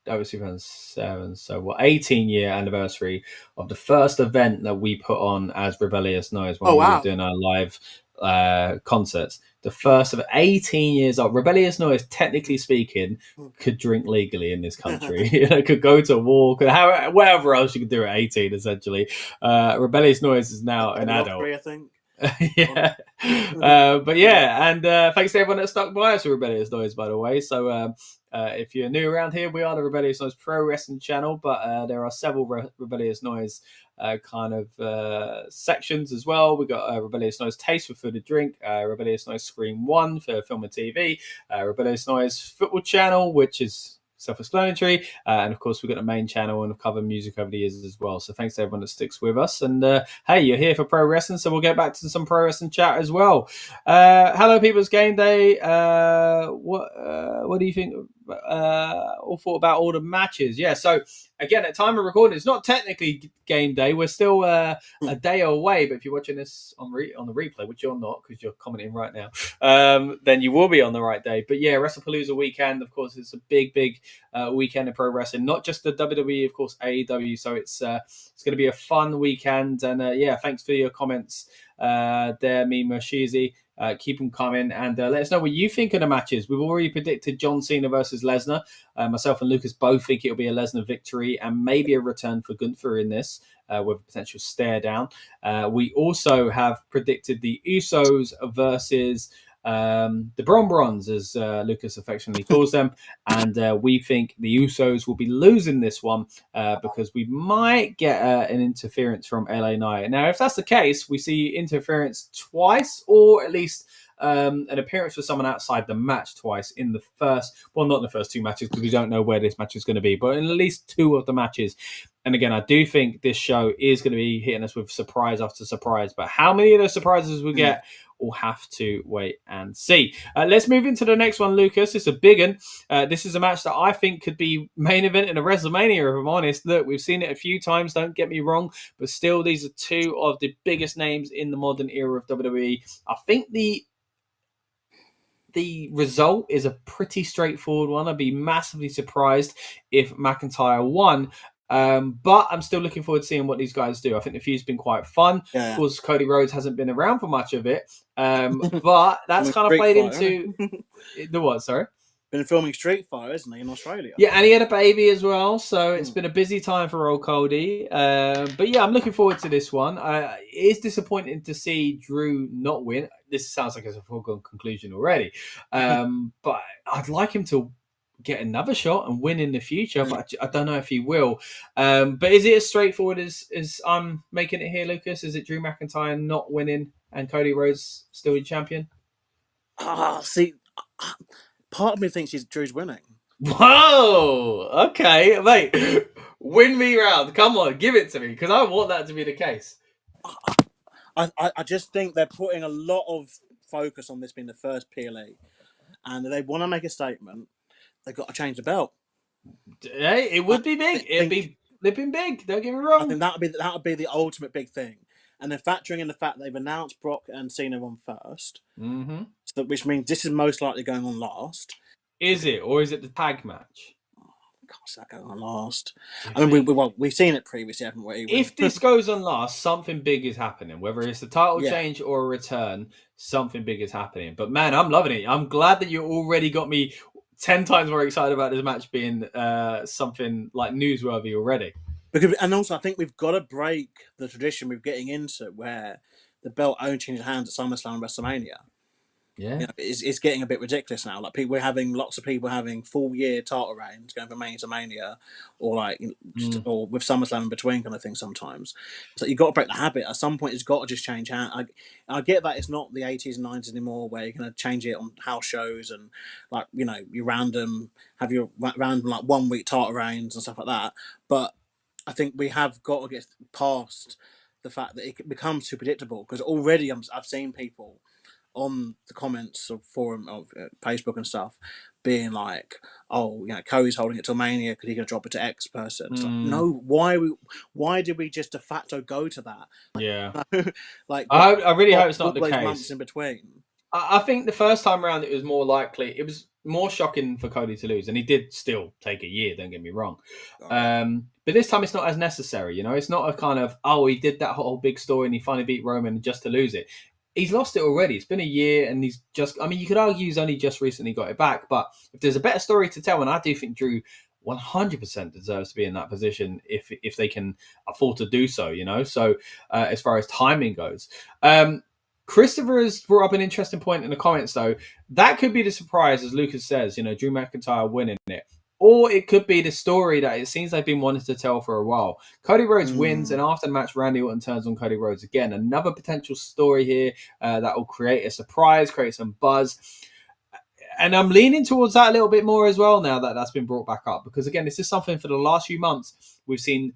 That was 2007. So, 18-year anniversary of the first event that we put on as Rebellious Noise when Oh, we were wow. doing our live concerts. The first of 18 years old. Rebellious Noise, technically speaking, could drink legally in this country. Could go to war, whatever else you could do at 18, essentially. Rebellious Noise is now an adult. I think. Yeah. But yeah, and thanks to everyone that stuck by us with Rebellious Noise, by the way. So if you're new around here, we are the Rebellious Noise Pro Wrestling channel, but there are several Rebellious Noise kind of sections as well. We got Rebellious Noise Taste for Food and Drink, Rebellious Noise Screen 1 for film and TV, Rebellious Noise Football channel, which is self-explanatory, and of course we've got the main channel and cover music over the years as well. So thanks to everyone that sticks with us, and hey, you're here for pro wrestling, so we'll get back to some pro wrestling chat as well. Hello people's game day. What do you think all thought about all the matches? Yeah, so again, at time of recording, it's not technically game day. We're still a day away, but if you're watching this on the replay, which you're not because you're commenting right now, then you will be on the right day. But yeah, Wrestlepalooza weekend, of course, it's a big weekend of pro wrestling, not just the WWE, of course, AEW. So it's going to be a fun weekend. And yeah, thanks for your comments there, Mima Shizi. Keep them coming, and let us know what you think of the matches. We've already predicted John Cena versus Lesnar. Myself and Lucas both think it'll be a Lesnar victory and maybe a return for Gunther in this with a potential stare down. We also have predicted the Usos versus the Bron Bronze, as Lucas affectionately calls them, and we think the Usos will be losing this one because we might get an interference from LA Knight. Now, if that's the case, we see interference twice, or at least an appearance for someone outside the match twice in the first, well, not in the first two matches because we don't know where this match is going to be, but in at least two of the matches. And again, I do think this show is going to be hitting us with surprise after surprise, but how many of those surprises we get, we'll have to wait and see. Let's move into the next one, Lucas. It's a big one. This is a match that I think could be main event in a Wrestlemania, if I'm honest. Look, we've seen it a few times, don't get me wrong, but still, these are two of the biggest names in the modern era of WWE. I think the result is a pretty straightforward one. I'd be massively surprised if McIntyre won. But I'm still looking forward to seeing what these guys do. I think the feud's been quite fun. Yeah. Of course, Cody Rhodes hasn't been around for much of it. But that's kind of played into the what, sorry? Been filming Street Fighter, isn't he, in Australia? Yeah, and he had a baby as well, so it's been a busy time for old Cody. But yeah, I'm looking forward to this one. It is disappointing to see Drew not win. This sounds like it's a foregone conclusion already. But I'd like him to get another shot and win in the future, but I don't know if he will. But is it as straightforward as I'm making it here, Lucas? Is it Drew McIntyre not winning and Cody Rhodes still your champion? See, part of me thinks Drew's winning. Whoa! Okay, mate. Win me round. Come on, give it to me, because I want that to be the case. I just think they're putting a lot of focus on this being the first PLE, and they want to make a statement. They've got to change the belt. Hey, it would be big. It'd be flipping big. Don't get me wrong. I think that would be the ultimate big thing. And then factoring in the fact they've announced Brock and Cena on first, so, which means this is most likely going on last. Is it, or is it the tag match? Gosh, that going on last. I mean, we've seen it previously, haven't we? If this goes on last, something big is happening. Whether it's a title change or a return, something big is happening. But man, I'm loving it. I'm glad that you already got me 10 times more excited about this match being something like newsworthy already. And also, I think we've got to break the tradition we're getting into where the belt only changes hands at SummerSlam and WrestleMania. Yeah, you know, it's getting a bit ridiculous now. Like lots of people having full year title reigns, going from Mania to Mania, or or with SummerSlam in between, kind of thing. Sometimes, so you've got to break the habit. At some point, it's got to just change hands. I get that it's not the 80s and 90s anymore, where you're going to change it on house shows and you have your random 1 week title reigns and stuff like that. But I think we have got to get past the fact that it becomes too predictable, because already I've seen people on the comments of forum of Facebook and stuff being like, oh, Cody's holding it till Mania because he's going to drop it to X person. It's like, no, why did we just de facto go to that? Yeah. Like, I really hope it's not the case. Months in between. I think the first time around it was more likely. It was more shocking for Cody to lose, and he did still take a year. Don't get me wrong, but this time it's not as necessary. It's not a kind of he did that whole big story and he finally beat Roman just to lose it. He's lost it already. It's been a year, and he's just. I mean, you could argue he's only just recently got it back, but if there's a better story to tell, and I do think Drew 100% deserves to be in that position if they can afford to do so. So as far as timing goes. Christopher has brought up an interesting point in the comments, though. That could be the surprise, as Lucas says, Drew McIntyre winning it. Or it could be the story that it seems they've been wanting to tell for a while. Cody Rhodes wins, and after the match, Randy Orton turns on Cody Rhodes again. Another potential story here that will create a surprise, create some buzz. And I'm leaning towards that a little bit more as well now that that's been brought back up. Because, again, this is something for the last few months we've seen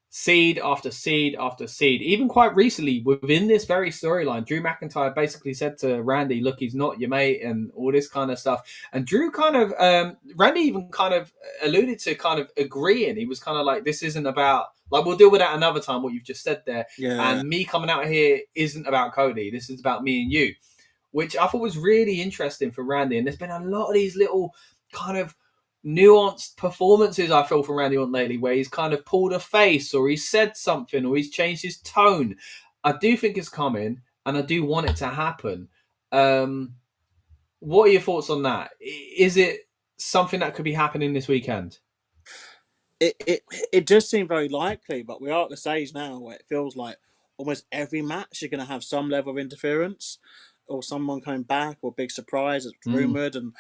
seed after seed after seed. Even quite recently, within this very storyline, Drew McIntyre basically said to Randy, look, he's not your mate and all this kind of stuff. And Drew Randy even kind of alluded to kind of agreeing. He was kind of like, this isn't about, like, we'll deal with that another time, what you've just said there. Yeah. And me coming out here isn't about Cody. This is about me and you, which I thought was really interesting for Randy. And there's been a lot of these little kind of nuanced performances I feel from Randy Orton lately, where he's kind of pulled a face or he's said something or he's changed his tone. I do think it's coming and I do want it to happen. What are your thoughts on that? Is it something that could be happening this weekend? It does seem very likely, but we are at the stage now where it feels like almost every match you're going to have some level of interference or someone coming back or big surprise that's rumoured. And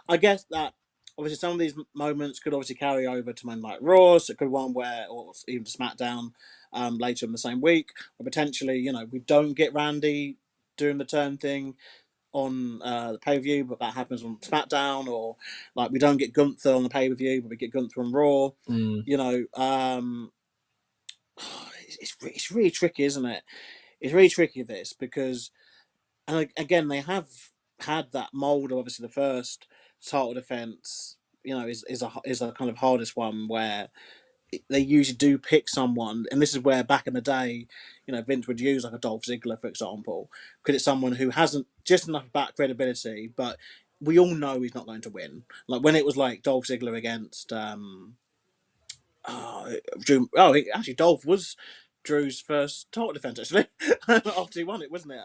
I guess that obviously some of these moments could obviously carry over to men like Raw. So it could one where, or even to SmackDown later in the same week, or potentially, we don't get Randy doing the turn thing on the pay-per-view, but that happens on SmackDown, or like we don't get Gunther on the pay-per-view, but we get Gunther on Raw. It's really tricky, isn't it? It's really tricky, this, because, and again, they have had that mold of obviously the first title defense, is a kind of hardest one where they usually do pick someone, and this is where back in the day, Vince would use like a Dolph Ziggler, for example, because it's someone who hasn't just enough back credibility, but we all know he's not going to win. Like when it was like Dolph Ziggler against Drew. Actually, Dolph was Drew's first title defense actually after he won it, wasn't it?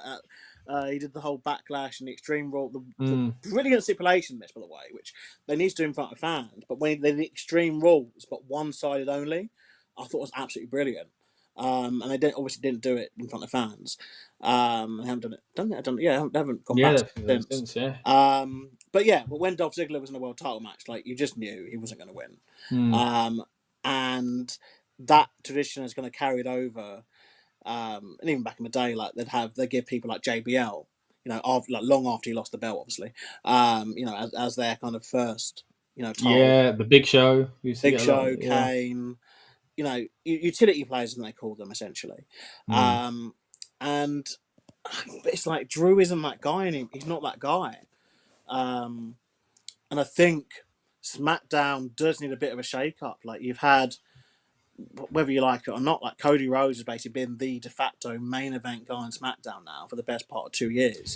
He did the whole backlash and the Extreme Rule, the brilliant stipulation, this, by the way, which they need to do in front of fans. But when they did the Extreme Rules, but one-sided only, I thought was absolutely brilliant. And they obviously didn't do it in front of fans. They haven't done it. They haven't gone back since. But when Dolph Ziggler was in a world title match, like you just knew he wasn't going to win. And that tradition is going to carry it over. And even back in the day, like they give people like JBL, long after he lost the belt, obviously, as their kind of first, title. Yeah, the Big Show, Kane, utility players, and they call them essentially. And it's like Drew isn't that guy anymore. He's not that guy. And I think SmackDown does need a bit of a shake-up. Like you've had, whether you like it or not, like Cody Rhodes has basically been the de facto main event guy on SmackDown now for the best part of 2 years.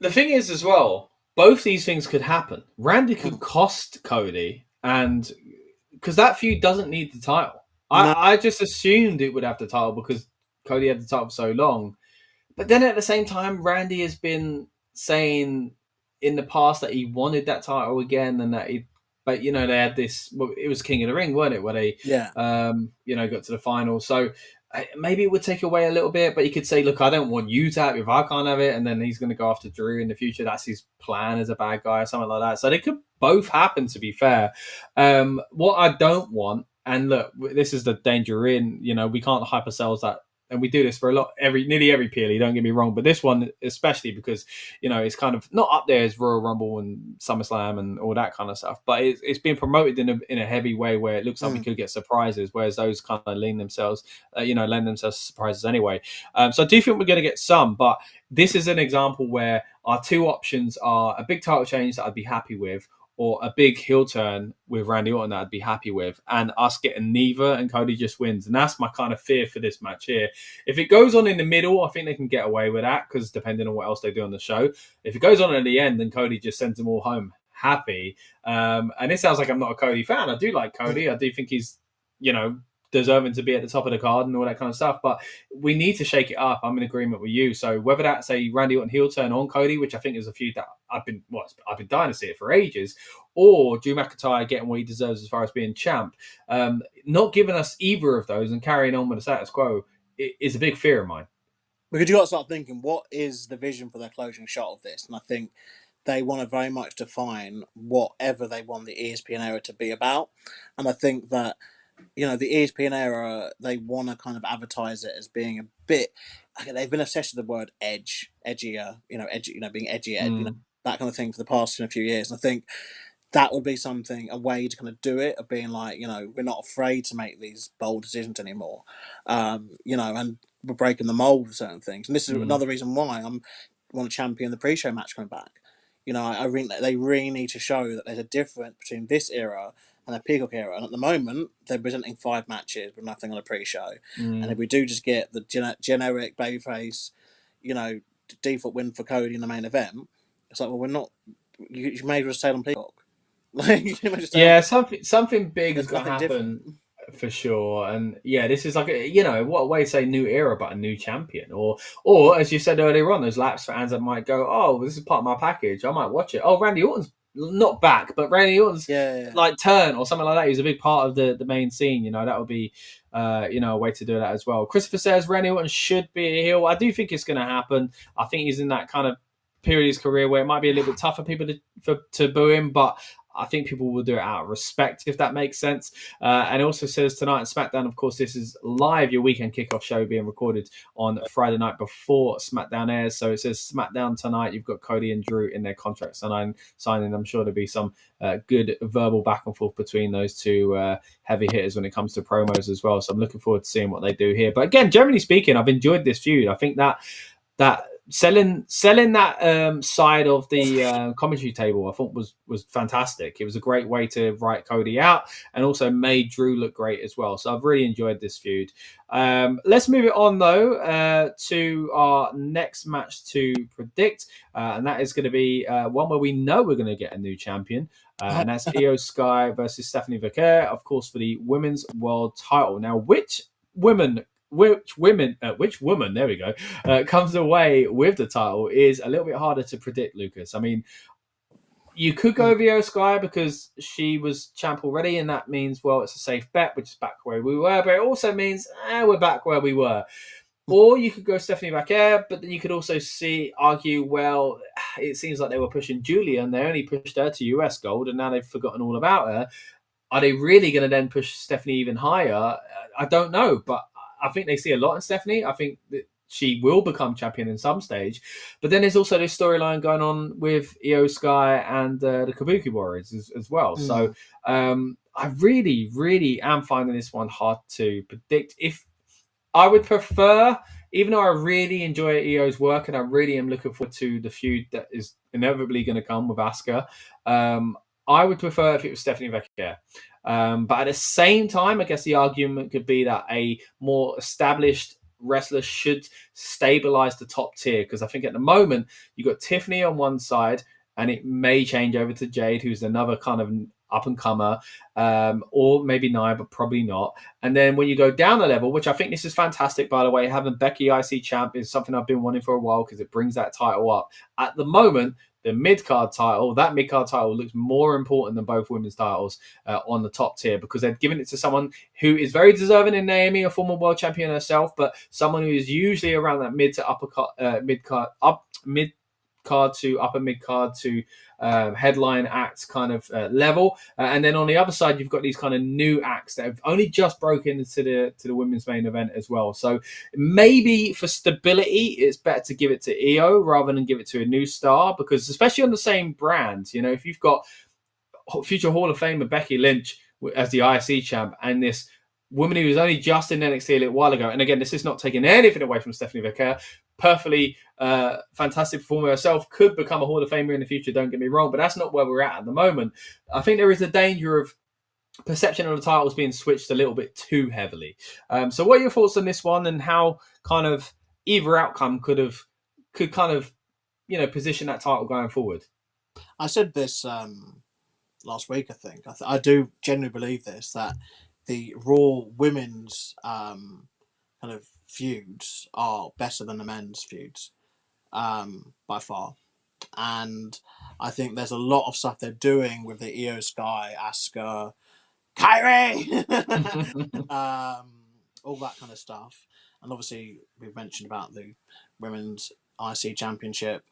The thing is as well, both these things could happen. Randy could cost Cody, and because that feud doesn't need the title. I just assumed it would have the title because Cody had the title for so long. But then at the same time, Randy has been saying in the past that he wanted that title again, and that but they had this. Well, it was King of the Ring, weren't it? Where they, got to the final. So maybe it would take away a little bit, but you could say, "Look, I don't want you to have it if I can't have it," and then he's going to go after Drew in the future. That's his plan as a bad guy or something like that. So they could both happen. To be fair, what I don't want, and look, this is the danger in. We can't hype ourselves that. And we do this for nearly every PLE, don't get me wrong. But this one, especially because, it's kind of not up there as Royal Rumble and SummerSlam and all that kind of stuff. But it's been promoted in a heavy way where it looks like we could get surprises, whereas those kind of lend themselves to surprises anyway. So I do think we're going to get some. But this is an example where our two options are a big title change that I'd be happy with, or a big heel turn with Randy Orton that I'd be happy with, and us getting neither and Cody just wins. And that's my kind of fear for this match here. If it goes on in the middle, I think they can get away with that, because depending on what else they do on the show. If it goes on at the end, then Cody just sends them all home happy. And it sounds like I'm not a Cody fan. I do like Cody. I do think he's, deserving to be at the top of the card and all that kind of stuff, but we need to shake it up. I'm in agreement with you. So whether that's a Randy Orton heel turn on Cody, which I think is a feud that I've been dying to see it for ages, or Drew McIntyre getting what he deserves as far as being champ, not giving us either of those and carrying on with the status quo is a big fear of mine. Because you got to start thinking, what is the vision for their closing shot of this? And I think they want to very much define whatever they want the ESPN era to be about. And I think that, the ESPN era, they want to kind of advertise it as being a bit. They've been obsessed with the word edgier, being edgy, that kind of thing for the past few years. And I think that would be a way to kind of do it, of being like, we're not afraid to make these bold decisions anymore, and we're breaking the mold for certain things. And this is another reason why I want to champion the pre-show match coming back. I think that they really need to show that there's a difference between this era and the Peacock era. And at the moment, they're presenting 5 matches with nothing on a pre-show. And if we do just get the generic babyface, default win for Cody in the main event, it's like, well, we're not. You may as well stay on Peacock. Something big is going to happen. Different. For sure. And this is like what a way to say new era, but a new champion, or as you said earlier on, those lapsed fans that might go, oh, this is part of my package, I might watch it. Oh, Randy Orton's not back, but Randy Orton's like turn or something like that. He's a big part of the main scene. That would be a way to do that as well. Christopher says Randy Orton should be a heel. I do think it's going to happen. I think he's in that kind of period of his career where it might be a little bit tough for people to boo him, but I think people will do it out of respect, if that makes sense. And it also says tonight on Smackdown, of course, this is live, your weekend kickoff show being recorded on Friday night before Smackdown airs. So it says Smackdown tonight. You've got Cody and Drew in their contract signing. I'm sure there'll be some good verbal back and forth between those two heavy hitters when it comes to promos as well. So I'm looking forward to seeing what they do here. But again, generally speaking, I've enjoyed this feud. I think that selling that side of the commentary table, I thought was fantastic. It was a great way to write Cody out and also made Drew look great as well. So I've really enjoyed this feud. Let's move it on though to our next match to predict, and that is going to be one where we know we're going to get a new champion, and that's Io Sky versus Stephanie Vaquer, of course, for the women's world title. Now, which woman, there we go, comes away with the title is a little bit harder to predict, Lucas. I mean, you could go with Io Sky because she was champ already, and that means, well, it's a safe bet, which is back where we were, but it also means we're back where we were. Or you could go Stephanie Vaquer, but then you could also argue, well, it seems like they were pushing Julia and they only pushed her to US Gold, and now they've forgotten all about her. Are they really going to then push Stephanie even higher? I don't know, but I think they see a lot in Stephanie. I think that she will become champion in some stage. But then there's also this storyline going on with Io Sky and the Kabuki Warriors as well. So I really, really am finding this one hard to predict. If I would prefer, even though I really enjoy Io's work and I really am looking forward to the feud that is inevitably going to come with Asuka, I would prefer if it was Stephanie Vaquer. But at the same time, I guess the argument could be that a more established wrestler should stabilize the top tier, because I think at the moment you've got Tiffany on one side and it may change over to Jade, who's another kind of up and comer, or maybe Nia, but probably not. And then when you go down the level, which I think this is fantastic, by the way, having Becky IC champ is something I've been wanting for a while because it brings that title up. At the moment, the mid-card title looks more important than both women's titles on the top tier, because they've given it to someone who is very deserving in Naomi, a former world champion herself, but someone who is usually around that mid to upper mid-card to upper mid-card to headline acts kind of level. And then on the other side, you've got these kind of new acts that have only just broken into the women's main event as well. So maybe for stability, it's better to give it to Io rather than give it to a new star, because especially on the same brand, if you've got future Hall of Famer Becky Lynch as the IC champ and this woman who was only just in NXT a little while ago. And again, this is not taking anything away from Stephanie Vacquer. Perfectly fantastic performer herself, could become a Hall of Famer in the future, don't get me wrong, but that's not where we're at the moment. I think there is a danger of perception of the titles being switched a little bit too heavily. So what are your thoughts on this one, and how kind of either outcome could kind of, position that title going forward? I said this last week, I think. I do genuinely believe this, that the Raw women's kind of feuds are better than the men's feuds by far. And I think there's a lot of stuff they're doing with the Io Sky, Asuka, Kyrie, all that kind of stuff. And obviously, we've mentioned about the women's IC Championship,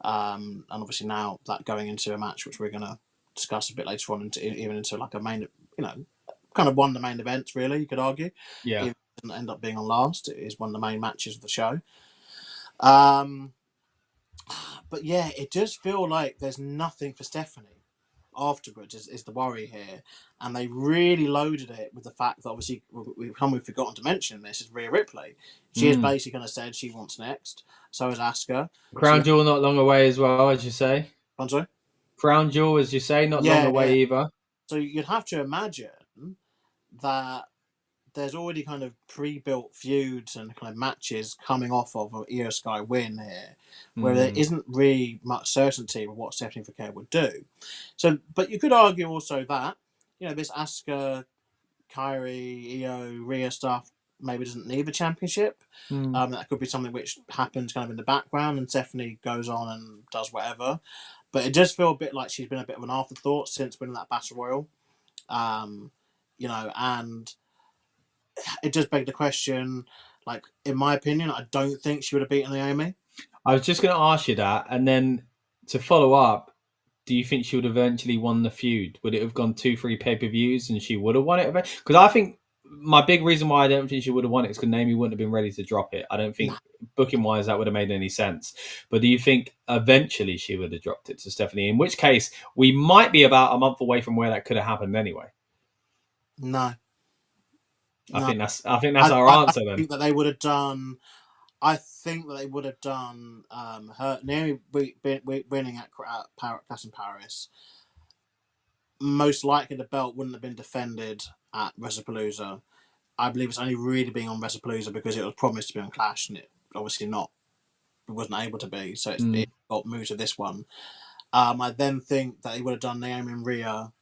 and obviously now that going into a match which we're going to discuss a bit later on, even into like a main, kind of one of the main events, really, you could argue. Yeah. Even if it doesn't end up being on last, it is one of the main matches of the show. But yeah, it does feel like there's nothing for Stephanie afterwards is the worry here. And they really loaded it with the fact that obviously we've forgotten to mention this is Rhea Ripley. She has basically kind of said she wants next. So is Asuka. Crown Jewel not long away as well, as you say. I'm sorry? Crown Jewel, as you say, not long away either. So you'd have to imagine that there's already kind of pre-built feuds and kind of matches coming off of an Io Sky win here, where there isn't really much certainty of what Stephanie Vacquer would do. So, but you could argue also that, this Asuka, Kyrie, Io, Rhea stuff maybe doesn't need the championship. That could be something which happens kind of in the background and Stephanie goes on and does whatever. But it does feel a bit like she's been a bit of an afterthought since winning that Battle Royal. And it does beg the question, like, in my opinion, I don't think she would have beaten Naomi. I was just going to ask you that. And then to follow up, do you think she would have eventually won the feud? Would it have gone 2-3 pay-per-views and she would have won it? Because I think my big reason why I don't think she would have won it is because Naomi wouldn't have been ready to drop it. I don't think booking-wise that would have made any sense. But do you think eventually she would have dropped it to Stephanie? In which case, we might be about a month away from where that could have happened anyway. No. I think that's our answer then. I think that they would have done. I think that they would have done her Naomi winning at Clash in Paris. Most likely, the belt wouldn't have been defended at Wrestlepalooza. I believe it's only really being on Wrestlepalooza because it was promised to be on Clash, and it obviously not. It wasn't able to be, so it got moved to this one. I then think that they would have done Naomi and Rhea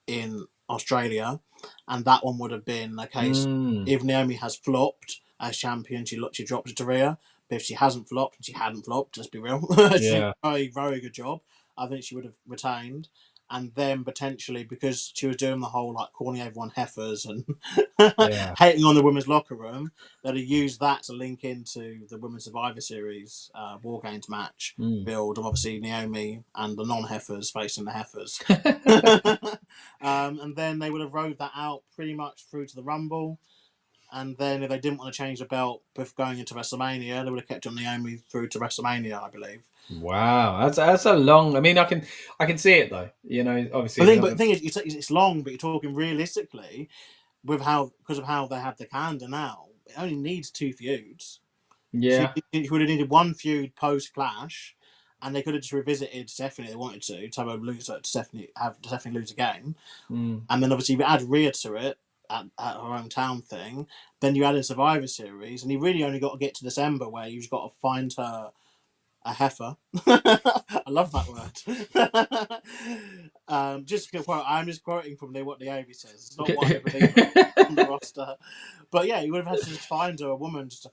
in Australia, and that one would have been a case if Naomi has flopped as champion, she dropped it to Rhea. But if she hasn't flopped, and she hadn't flopped, let's be real, she did a very, very good job. I think she would have retained, and then potentially because she was doing the whole like calling everyone heifers and hating on the women's locker room, they'd have used that to link into the Women's Survivor Series War Games match build of obviously Naomi and the non-heifers facing the heifers. And then they would have rode that out pretty much through to the Rumble. And then if they didn't want to change the belt with going into WrestleMania, they would have kept on Naomi through to WrestleMania, I believe. Wow, that's a long. I mean, I can see it though. Obviously. But the thing is, it's long, but you're talking realistically, because of how they have the calendar now, it only needs 2 feuds. Yeah, so you would have needed 1 feud post Clash, and they could have just revisited Stephanie if they wanted to have a loser to Stephanie lose again, and then obviously if you add Rhea to it at her hometown thing, then you add a Survivor Series, and you really only got to get to December where you've got to find her a heifer. I love that word. I'm just quoting from what Naomi says. It's not what I believe on the roster. But yeah, you would have had to just find her a woman just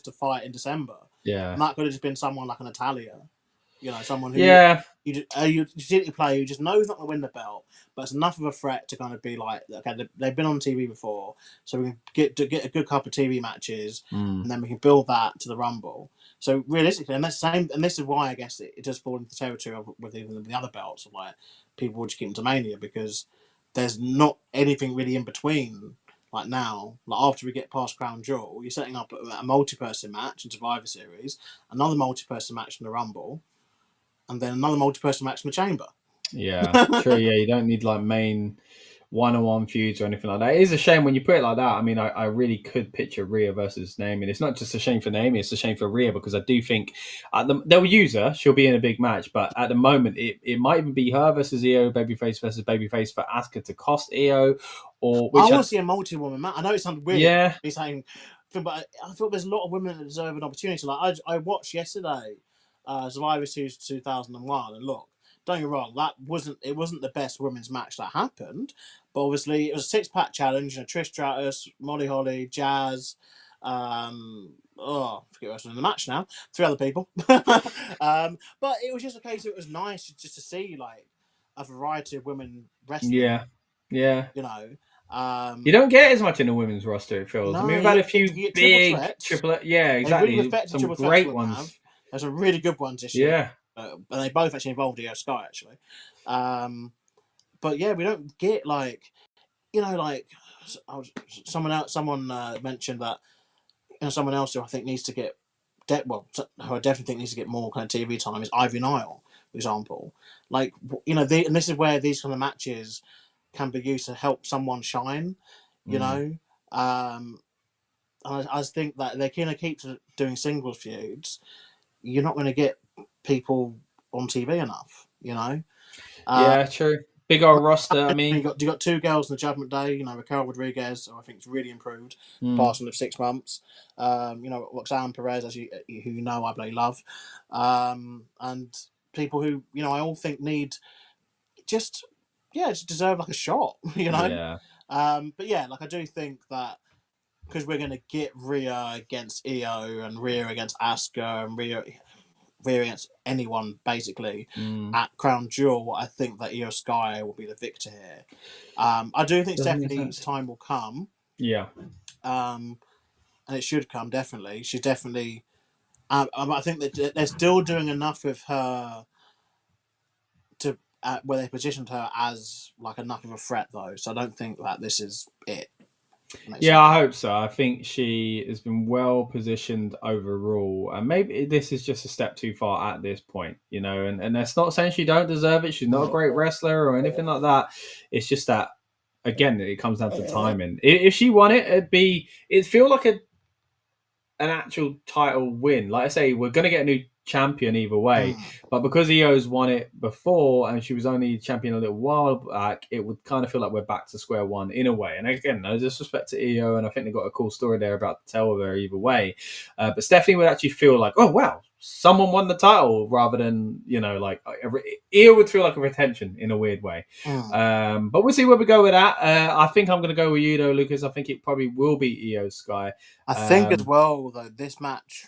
to fight in December. Yeah, and that could have just been someone like an Natalia. Someone who utility player who just knows not to win the belt, but it's enough of a threat to kind of be like, okay, they've been on TV before, so we can get a good couple of TV matches, and then we can build that to the Rumble. So realistically, and this is why I guess it does fall into the territory of with even the other belts of like people will just keep them to Mania because there's not anything really in between. Like now, like after we get past Crown Jewel, you're setting up a multi-person match in Survivor Series, another multi-person match in the Rumble, and then another multi-person match in the Chamber. Yeah, true. Yeah, you don't need like main one-on-one feuds or anything like that. It is a shame when you put it like that. I mean, I really could picture Rhea versus Naomi. And it's not just a shame for Naomi, it's a shame for Rhea, because I do think they'll use her. She'll be in a big match. But at the moment, it might even be her versus Io, babyface versus babyface, for Asuka to cost Io. Or I want to see a multi-woman match. I know it sounds weird. Yeah. Be saying, but I thought there's a lot of women that deserve an opportunity. Like I watched yesterday, Survivor Series 2001, and look, don't get me wrong, it wasn't the best women's match that happened, but obviously it was a 6-pack challenge. Trish Stratus, Molly Holly, Jazz, I forget what's in the match now. 3 other people, but it was just a case. It was nice just to see like a variety of women wrestling. Yeah. You know. You don't get as much in the women's roster, it feels. No, I mean, we've had a few big triple yeah, exactly. Really some great ones. There's some really good ones this year. And they both actually involved Io Sky, actually. But yeah, we don't get like, like someone mentioned that, someone else who I think needs to get, who I definitely think needs to get more kind of TV time is Ivy Nile, for example. Like, and this is where these kind of matches can be used to help someone shine, know. I think that they're going to keep doing singles feuds. You're not going to get people on TV enough, Yeah, true. Big old roster. I mean, you got 2 girls in the Judgment Day. Raquel Rodriguez, who I think is really improved, past of 6 months. Roxanne Perez, who I bloody love, and people who I all think need just deserve like a shot, Yeah. But yeah, like I do think that because we're going to get Rhea against Io and Rhea against Asuka and Rhea against anyone basically at Crown Jewel, I think that Io Sky will be the victor here. I do think Stephanie's time will come. Yeah. And it should come, definitely. She's definitely... I think that they're still doing enough with her to where they positioned her as like enough of a threat, though. So I don't think that this is it. Yeah, I hope so. I think she has been well positioned overall, and maybe this is just a step too far at this point, And that's not saying she don't deserve it. She's not a great wrestler or anything like that. It's just that, again, it comes down to timing. If she won it, it'd feel like an actual title win. Like I say, we're gonna get a new champion either way, but because Io's won it before and she was only champion a little while back, it would kind of feel like we're back to square one in a way. And again, no disrespect to Io, and I think they've got a cool story there about to tell of her either way, but Stephanie would actually feel like, oh wow, someone won the title, rather than like Io would feel like a retention in a weird way. But we'll see where we go with that. I think I'm going to go with you though, Lucas. I think it probably will be Io Sky. I think as well, though, this match,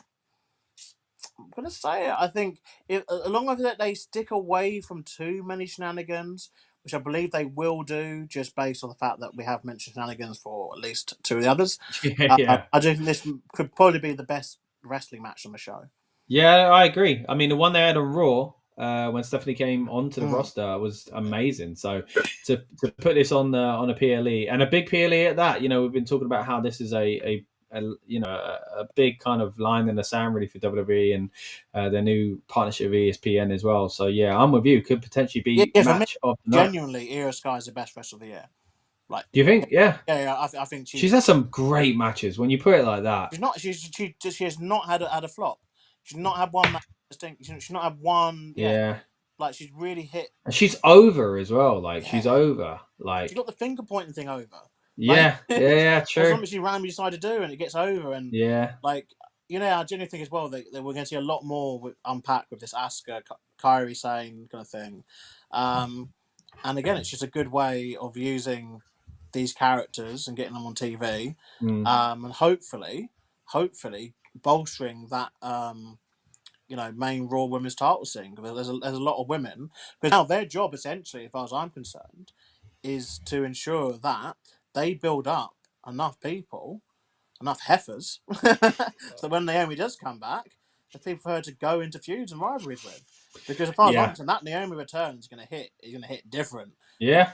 I'm going to say it. I think as long as they stick away from too many shenanigans, which I believe they will do, just based on the fact that we have mentioned shenanigans for at least 2 of the others. I do think this could probably be the best wrestling match on the show. Yeah, I agree. I mean, the one they had on Raw when Stephanie came onto the roster was amazing. So to put this on a PLE, and a big PLE at that, we've been talking about how this is a big kind of line in the sand really for WWE and their new partnership with ESPN as well. So yeah, I'm with you. Could potentially be match of the night. Genuinely, Io Sky is the best wrestler of the year. Like, do you think? Yeah. Yeah. I think she's had some great matches when you put it like that. She has not had a flop. She's not had one match. She's not had one. Yeah. Like, she's really hit. And she's over as well. Like, she's over. Like, she's got the finger pointing thing over. Yeah, like, yeah, true. That's something she randomly decided to do, and it gets over. And like, I genuinely think as well that we're going to see a lot more unpack with this Asuka, Kairi Sane kind of thing. And again, it's just a good way of using these characters and getting them on TV, and hopefully bolstering that main Raw Women's title scene. There's a lot of women, because now their job essentially, as far as I'm concerned, is to ensure that they build up enough people, enough heifers, so when Naomi does come back, there's people for her to go into feuds and rivalries with. Because as far as I'm concerned, that Naomi return is going to hit different. Yeah,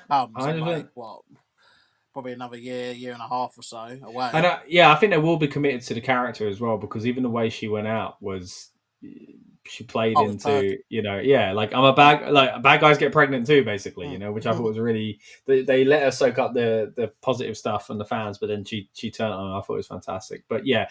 Probably another year and a half or so away. And I think they will be committed to the character as well, because even the way she went out was played Oh, it's into, like I'm a bad guys get pregnant too, basically, which I thought was really, they let her soak up the positive stuff from the fans, but then she turned on. I thought it was fantastic. But yeah,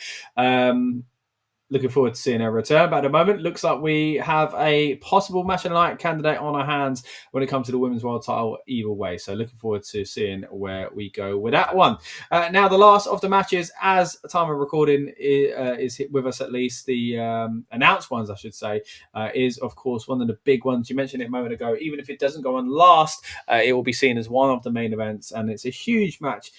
looking forward to seeing her return. But at the moment, looks like we have a possible match of the night candidate on our hands when it comes to the women's world title either way. So looking forward to seeing where we go with that one. Now, the last of the matches, as time of recording, is with us at least. The announced ones, I should say, is, of course, one of the big ones. You mentioned it a moment ago. Even if it doesn't go on last, it will be seen as one of the main events. And it's a huge match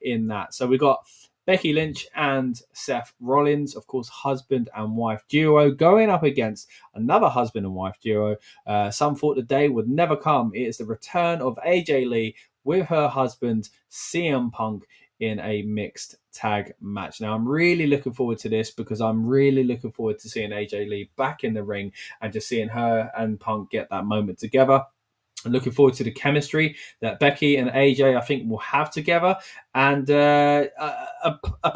in that. So we've got Becky Lynch and Seth Rollins, of course, husband and wife duo, going up against another husband and wife duo. Some thought the day would never come. It is the return of AJ Lee with her husband, CM Punk, in a mixed tag match. Now, I'm really looking forward to this because I'm really looking forward to seeing AJ Lee back in the ring and just seeing her and Punk get that moment together. I'm looking forward to the chemistry that Becky and AJ, I think, will have together, and a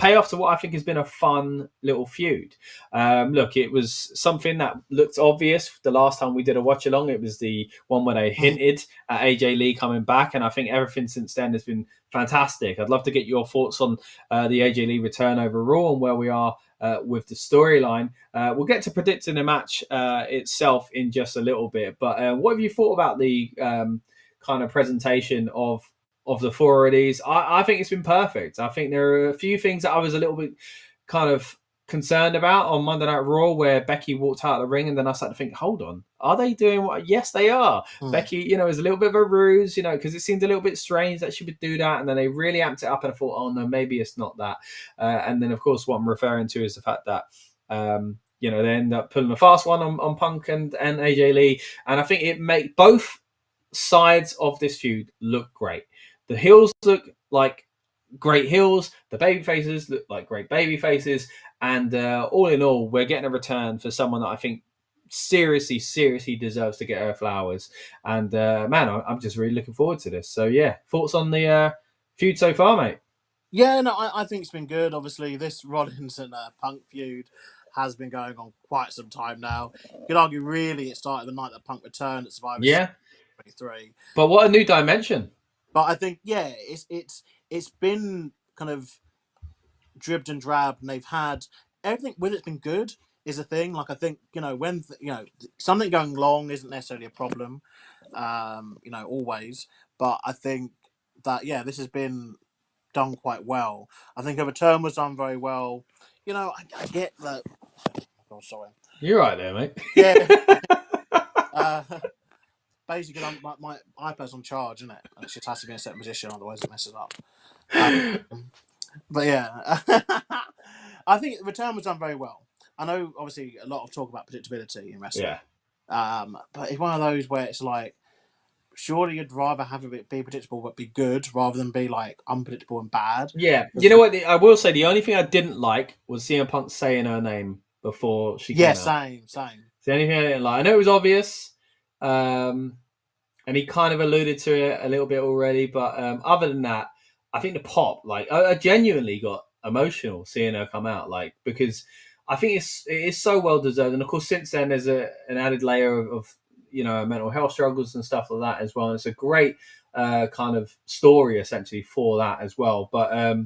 payoff to what I think has been a fun little feud. Look, it was something that looked obvious the last time we did a watch along. It was the one where they hinted at AJ Lee coming back, and I think everything since then has been fantastic. I'd love to get your thoughts on the AJ Lee return overall and where we are with the storyline. We'll get to predicting the match itself in just a little bit, but what have you thought about the kind of presentation of the four of these? I think it's been perfect. I think there are a few things that I was a little bit kind of concerned about on Monday Night Raw, where Becky walked out of the ring, and then I started to think, hold on, are they doing what? Yes, they are. Becky, is a little bit of a ruse, because it seemed a little bit strange that she would do that, and then they really amped it up, and I thought, oh no, maybe it's not that. And then, of course, what I'm referring to is the fact that they end up pulling a fast one on Punk and AJ Lee, and I think it made both sides of this feud look great. The heels look like great heels, the baby faces look like great baby faces, and all in all, we're getting a return for someone that I think seriously deserves to get her flowers. And man, I'm just really looking forward to this. So yeah, thoughts on the feud so far, mate? Yeah, no, I think it's been good. Obviously, this Rollins and Punk feud has been going on quite some time now. You could argue, really, it started the night that Punk returned at Survivor Series 23. But what a new dimension! But I think, yeah, it's been kind of dribbed and drabbed, and they've had everything with it's been good is a thing. Like, I think, when something going long isn't necessarily a problem, always. But I think that, yeah, this has been done quite well. I think her return was done very well. I get that. Oh, sorry. You're right there, mate. Yeah. Basically, my iPad's on charge, isn't it? And it just has to be in a certain position, otherwise it messes up. But yeah, I think the return was done very well. I know, obviously, a lot of talk about predictability in wrestling. Yeah. But it's one of those where it's like, surely you'd rather have it be predictable but be good rather than be like unpredictable and bad. Yeah. You know what? I will say the only thing I didn't like was CM Punk saying her name before she came out. Same. It's the only thing I didn't like. I know it was obvious. And he kind of alluded to it a little bit already, but other than that, I think the pop, I genuinely got emotional seeing her come out, because I think it is so well deserved. And of course, since then, there's an added layer of mental health struggles and stuff like that as well. And it's a great kind of story essentially for that as well. But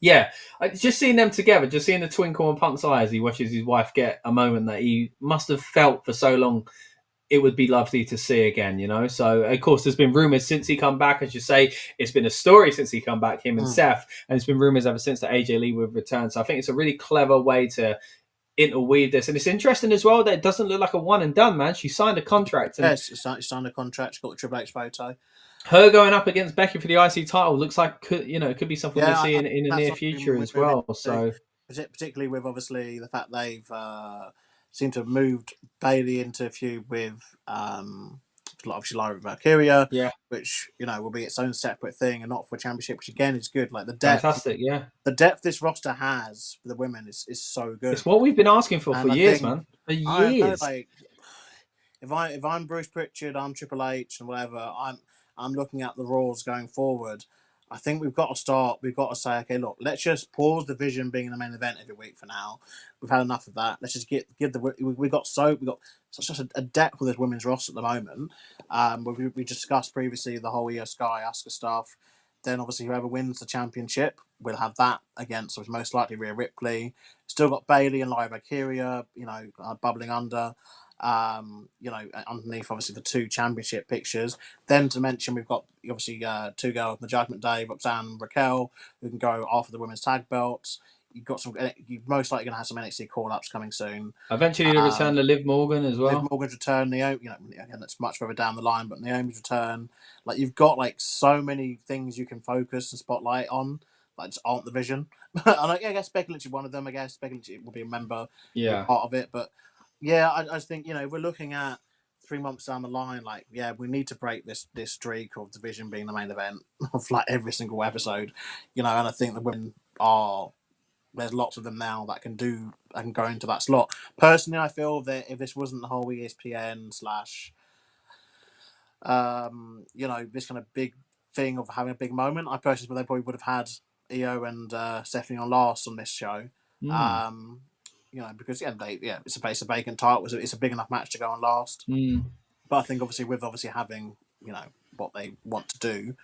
yeah, just seeing them together, just seeing the twinkle in Punk's eye as he watches his wife get a moment that he must have felt for so long. It would be lovely to see again, So, of course, there's been rumours since he come back. As you say, it's been a story since he come back, him and Seth. And it's been rumours ever since that AJ Lee would return. So I think it's a really clever way to interweave this. And it's interesting as well that it doesn't look like a one and done, man. She signed a contract. And yes, she signed a contract. She got the Triple H photo. Her going up against Becky for the IC title looks like, could be something we see in the near future as well. So, particularly with, obviously, the fact they've... seem to have moved Bayley into a feud with obviously Lyra Valkyria, which will be its own separate thing and not for a championship, which again is good. Like the depth, fantastic, the depth this roster has for the women is so good. It's what we've been asking for years, man. For years. If I'm Bruce Pritchard, I'm Triple H, and whatever, I'm looking at the Raws going forward. I think we've got to start. We've got to say, okay, look, let's just pause the Vision being the main event every week for now. We've had enough of that. Let's just give the we got such a depth with this women's roster at the moment. We discussed previously the whole Io Sky Asuka stuff. Then obviously whoever wins the championship will have that against, which most likely Rhea Ripley. Still got Bayley and Lyra Valkyria, bubbling under. Underneath obviously the 2 championship pictures. Then to mention, we've got obviously 2 girls from the Judgment Day, Roxanne and Raquel, who can go after the women's tag belts. You're most likely going to have some NXT call-ups coming soon. Eventually, the return to Liv Morgan as well. Liv Morgan's return, again, that's much further down the line, but Naomi's return. Like, you've got like so many things you can focus and spotlight on, like just aren't the Vision. And I guess Becky Lynch is one of them. I guess Becky Lynch will be a member, part of it. But yeah, I just think we're looking at 3 months down the line. Like, yeah, we need to break this streak of Division being the main event of like every single episode. And I think the women are. There's lots of them now that can go into that slot. Personally, I feel that if this wasn't the whole ESPN / this kind of big thing of having a big moment, I personally feel they probably would have had Io and Stephanie on last on this show. Because it's a vacant title. It's a big enough match to go on last. But I think obviously with having what they want to do,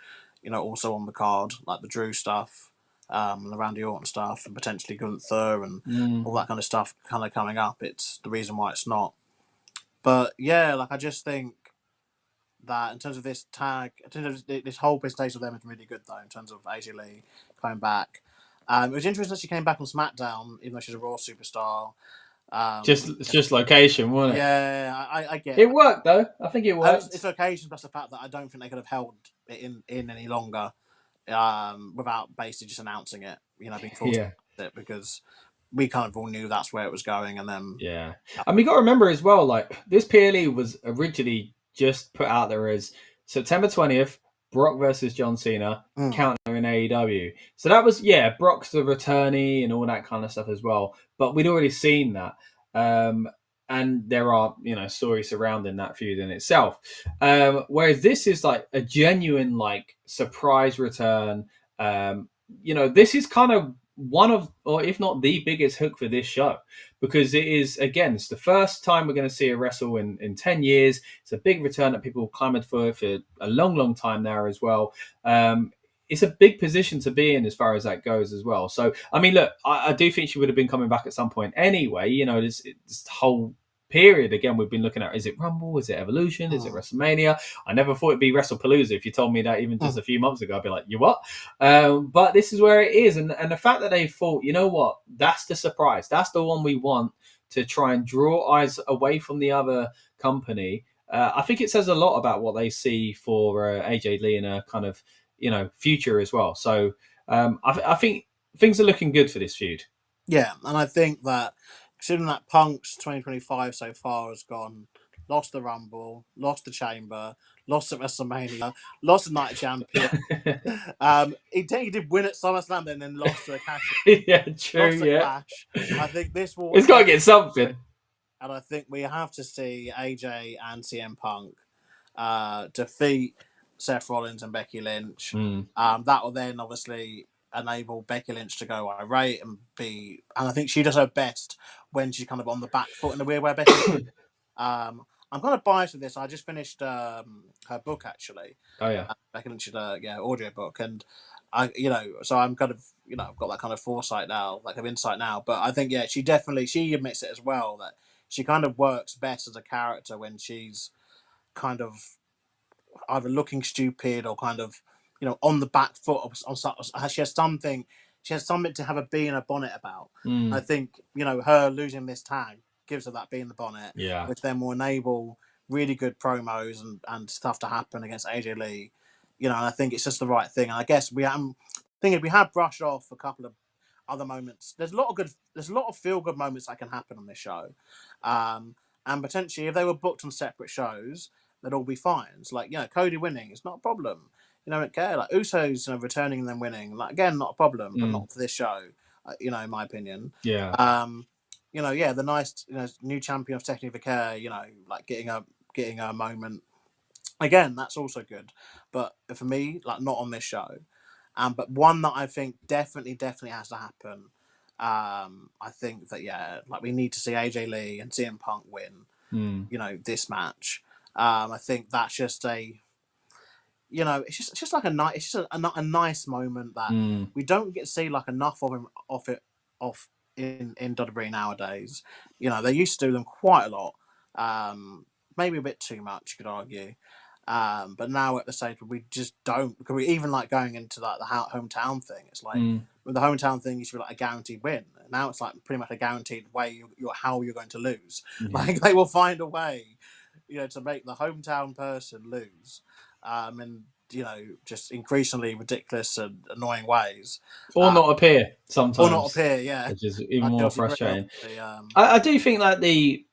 also on the card, like the Drew stuff. The Randy Orton stuff and potentially Gunther and all that kind of stuff kind of coming up. It's the reason why it's not. But yeah, like I just think that in terms of this tag, this whole presentation of them is really good though. In terms of AJ Lee coming back, it was interesting that she came back on SmackDown, even though she's a Raw superstar. It's just location, wasn't it? Yeah, I get it. It worked though. I think it worked. It's location plus the fact that I don't think they could have held it in any longer. Without basically just announcing it, being forced to it, because we kind of all knew that's where it was going. And then and we got to remember as well, like this PLE was originally just put out there as September 20th, Brock versus John Cena, counter in AEW. So that was Brock's the returnee and all that kind of stuff as well. But we'd already seen that. And there are, stories surrounding that feud in itself. Whereas this is like a genuine, like, surprise return. This is kind of one of, or if not the biggest hook for this show, because it is, again, it's the first time we're going to see a Wrestle in 10 years. It's a big return that people clamored for a long, long time now as well. It's a big position to be in as far as that goes as well. So, I mean, look, I do think she would have been coming back at some point anyway. This whole period, again, we've been looking at, is it Rumble? Is it Evolution? Is it Wrestlemania? I never thought it'd be Wrestlepalooza. If you told me that even just a few months ago, I'd be like, you what? But this is where it is. And the fact that they thought, you know what? That's the surprise. That's the one we want to try and draw eyes away from the other company. I think it says a lot about what they see for AJ Lee in a kind of, future as well. So I think things are looking good for this feud. Yeah, and I think that considering that Punk's 2025 so far has gone, lost the Rumble, lost the Chamber, lost at WrestleMania, lost the Night Champion. He did win at SummerSlam, then lost to a Cash. True. Clash. I think this will. It's got to get something. And I think we have to see AJ and CM Punk defeat Seth Rollins and Becky Lynch. That will then obviously enable Becky Lynch to go irate and I think she does her best when she's kind of on the back foot in a weird way. Becky. I'm kind of biased with this. I just finished her book actually. Oh yeah, Becky Lynch's audio book, and so I'm kind of I've got that kind of foresight now, like of insight now. But I think she admits it as well that she kind of works best as a character when she's kind of either looking stupid or kind of on the back foot. She has something to have a bee in her bonnet about. I think her losing this tag gives her that bee in the bonnet, which then will enable really good promos and stuff to happen against AJ Lee. And I think it's just the right thing. And I guess we have brushed off a couple of other moments. There's a lot of feel good moments that can happen on this show, and potentially if they were booked on separate shows, they'd all be fine. It's like Cody winning, it's not a problem. I don't care. Like Usos, returning and then winning, like again, not a problem, but not for this show. In my opinion. Yeah. The nice, new champion of Stephanie Vaquer, like getting a moment. Again, that's also good. But for me, like not on this show. But one that I think definitely has to happen. I think that like we need to see AJ Lee and CM Punk win. You know, this match. I think that's just it's just like a nice, it's just a nice moment that we don't get to see like enough of him off in WWE nowadays. You know, they used to do them quite a lot, maybe a bit too much, you could argue. But now at the stage where we just don't, because we even like going into like the hometown thing. It's like with the hometown thing used to be like a guaranteed win. Now it's like pretty much a guaranteed way how you're going to lose. Like they will find a way, to make the hometown person lose, and just increasingly ridiculous and annoying ways, or not appear sometimes, or not appear, yeah, which is even more frustrating. Agree, I do think that the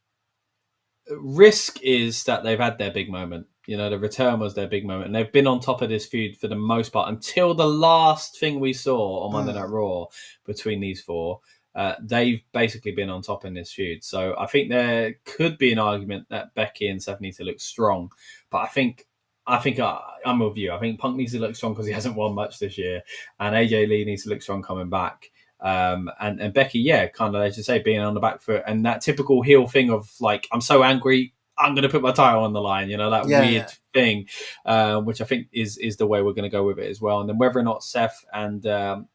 risk is that they've had their big moment. The return was their big moment, and they've been on top of this feud for the most part until the last thing we saw on Monday Night Raw between these four. They've basically been on top in this feud. So I think there could be an argument that Becky and Seth need to look strong. But I think I'm with you. I think Punk needs to look strong because he hasn't won much this year. And AJ Lee needs to look strong coming back. And Becky, kind of, as you say, being on the back foot. And that typical heel thing of like, I'm so angry, I'm going to put my title on the line, weird thing, which I think is the way we're going to go with it as well. And then whether or not Seth and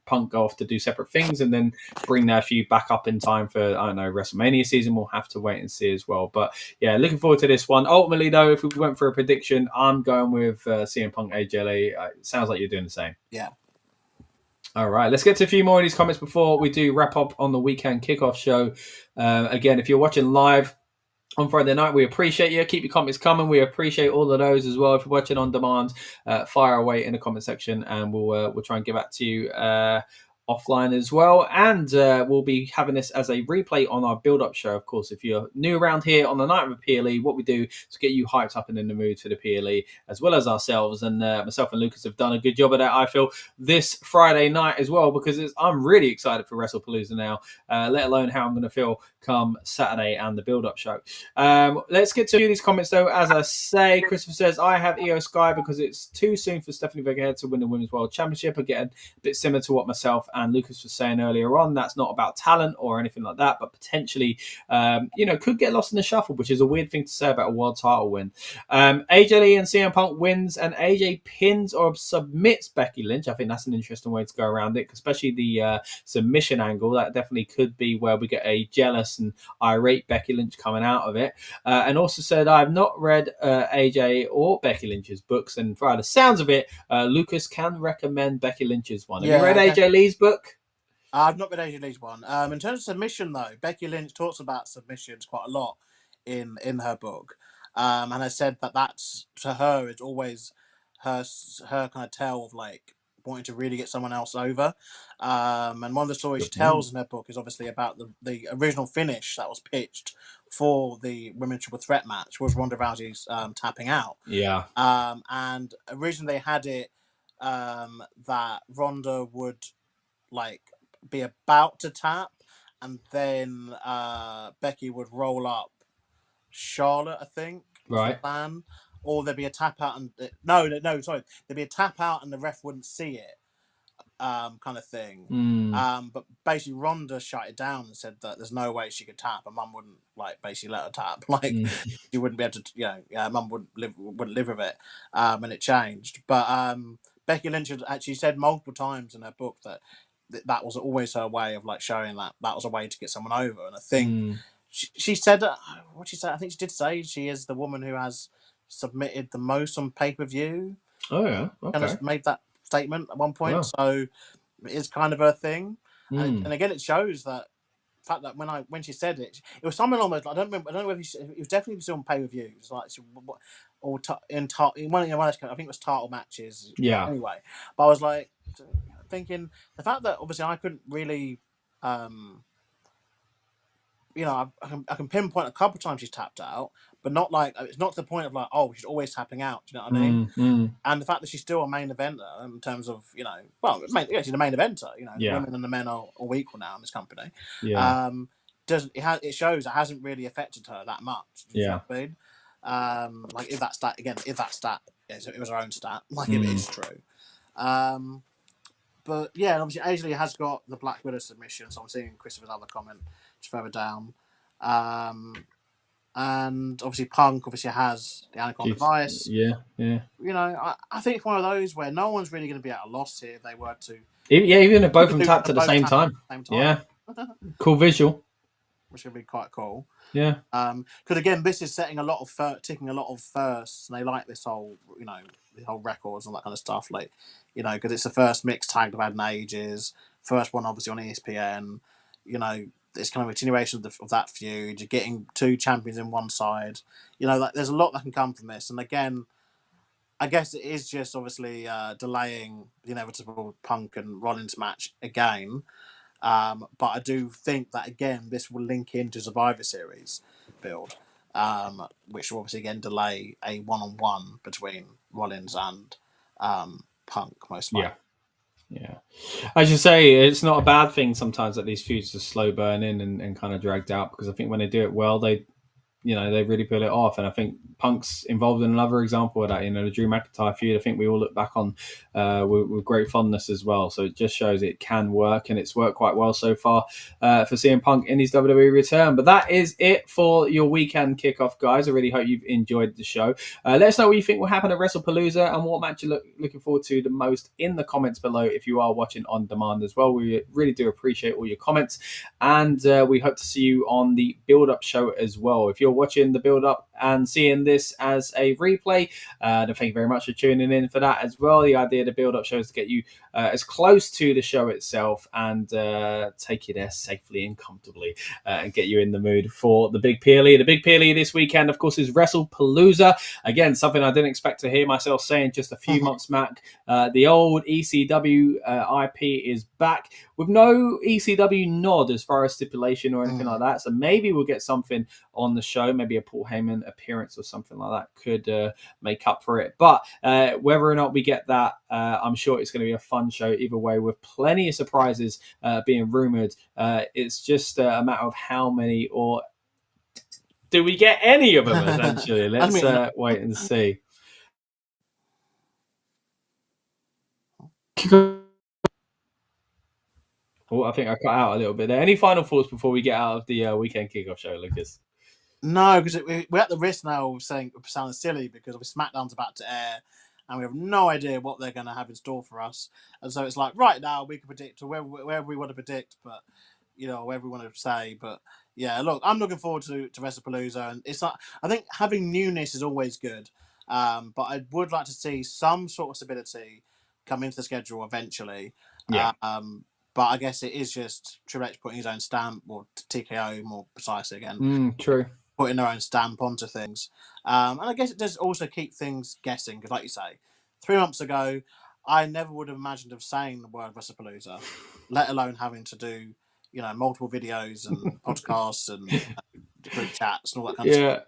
Punk go off to do separate things and then bring their feud back up in time for, I don't know, Wrestlemania season, we'll have to wait and see as well. But yeah, looking forward to this one. Ultimately, though, if we went for a prediction, I'm going with CM Punk AJ Lee. It sounds like you're doing the same. Yeah. All right, let's get to a few more of these comments before we do wrap up on the weekend kickoff show. Again, if you're watching live on Friday night, we appreciate you. Keep your comments coming. We appreciate all of those as well. If you're watching on demand, fire away in the comment section, and we'll try and get back to you offline as well. And we'll be having this as a replay on our build-up show. Of course, if you're new around here on the night of a PLE, what we do is get you hyped up and in the mood for the PLE, as well as ourselves. And myself and Lucas have done a good job of that, I feel, this Friday night as well, because I'm really excited for Wrestlepalooza now, let alone how I'm going to feel come Saturday and the build-up show. Let's get to a few of these comments, though. As I say, Christopher says, I have Io Sky because it's too soon for Stephanie Vega to win the Women's World Championship. Again, a bit similar to what myself and Lucas was saying earlier on. That's not about talent or anything like that, but potentially, could get lost in the shuffle, which is a weird thing to say about a world title win. AJ Lee and CM Punk wins, and AJ pins or submits Becky Lynch. I think that's an interesting way to go around it, especially the submission angle. That definitely could be where we get a jealous and irate Becky Lynch coming out of it. And also said, I've not read AJ or Becky Lynch's books, and by the sounds of it, Lucas can recommend Becky Lynch's one. Have you read AJ Lee's book? I've not read AJ Lee's one. In terms of submission, though, Becky Lynch talks about submissions quite a lot in her book, and I said that's, to her, it's always her kind of tale of like wanting to really get someone else over. And one of the stories she tells in her book is obviously about the original finish that was pitched for the women's triple threat match was Ronda Rousey's tapping out. Yeah. And originally they had it that Ronda would like be about to tap, and then Becky would roll up Charlotte, I think. Right. Plan. Or there'd be a tap out and there'd be a tap out and the ref wouldn't see it, kind of thing. But basically Ronda shut it down and said that there's no way she could tap, and Mum wouldn't like basically let her tap. Like she wouldn't be able to, Mum wouldn't live with it. And it changed. But Becky Lynch had actually said multiple times in her book that was always her way of like showing that was a way to get someone over. And I think she said what she said. I think she did say she is the woman who has submitted the most on pay-per-view. Oh yeah, okay. Kind of made that statement at one point. Wow. So it is kind of her thing. And again, it shows that the fact that when she said it was something almost, I don't know whether it was definitely still on pay-per-view. It was like I think it was title matches. Yeah. Anyway, but I was like thinking the fact that obviously I couldn't really I can pinpoint a couple of times she's tapped out, but not like it's not to the point of like, oh, she's always tapping out. Do you know what I mean? And the fact that she's still a main eventer in terms of she's a main eventer. The women and the men are all equal now in this company. Yeah. It shows it hasn't really affected her that much. Yeah. You know what I mean? Like if that stat it was her own stat. Like if it is true. But yeah, obviously AJ has got the Black Widow submission, so I'm seeing Christopher's other comment just further down. And obviously Punk obviously has the Anaconda device. Yeah. You know, I think it's one of those where no one's really going to be at a loss here if they were to. Even if both of them tapped at the same time. Yeah. Cool visual. Which would be quite cool. Yeah. Because again, this is setting a lot of ticking a lot of firsts, and they like this whole, the whole records and all that kind of stuff. Like, because it's the first mixed tag they've had in ages. First one, obviously, on ESPN. It's kind of a continuation of that feud. You're getting two champions in one side. Like there's a lot that can come from this. And again, I guess it is just obviously delaying the inevitable Punk and Rollins match again. But I do think that, again, this will link into Survivor Series build, which will obviously, again, delay a one-on-one between Rollins and Punk, most likely. Yeah. As you say, it's not a bad thing sometimes that these feuds are slow burning and kind of dragged out, because I think when they do it well, they really pull it off. And I think Punk's involved in another example of that, the Drew McIntyre feud. I think we all look back on with great fondness as well. So it just shows it can work, and it's worked quite well so far for CM Punk in his WWE return. But that is it for your weekend kickoff, guys. I really hope you've enjoyed the show. Let us know what you think will happen at Wrestlepalooza and what match you're looking forward to the most in the comments below if you are watching on demand as well. We really do appreciate all your comments, and we hope to see you on the build-up show as well. If you're watching the build-up and seeing this as a replay, then thank you very much for tuning in for that as well. The idea of the build-up show is to get you as close to the show itself and take you there safely and comfortably and get you in the mood for the big PLE. The big PLE this weekend, of course, is Wrestlepalooza. Again, something I didn't expect to hear myself saying just a few months back. The old ECW IP is back with no ECW nod as far as stipulation or anything like that. So maybe we'll get something on the show, maybe a Paul Heyman appearance or something like that could make up for it. But whether or not we get that, I'm sure it's going to be a fun show either way, with plenty of surprises being rumoured. It's just a matter of how many, or do we get any of them, essentially? Let's wait and see. Oh, I think I cut out a little bit there. Any final thoughts before we get out of the weekend kickoff show, Lucas? No, because we're at the risk now of sounding silly, because obviously SmackDown's about to air and we have no idea what they're going to have in store for us. And so it's like, right now we can predict wherever we want to predict, but wherever we want to say. But yeah, look, I'm looking forward to Wrestlepalooza, and it's not. I think having newness is always good, but I would like to see some sort of stability come into the schedule eventually. Yeah. But I guess it is just Triple H putting his own stamp, or TKO more precisely again. True. Putting their own stamp onto things. And I guess it does also keep things guessing, because like you say, 3 months ago, I never would have imagined of saying the word Wrestlepalooza, let alone having to do, multiple videos and podcasts and group chats and all that kind of stuff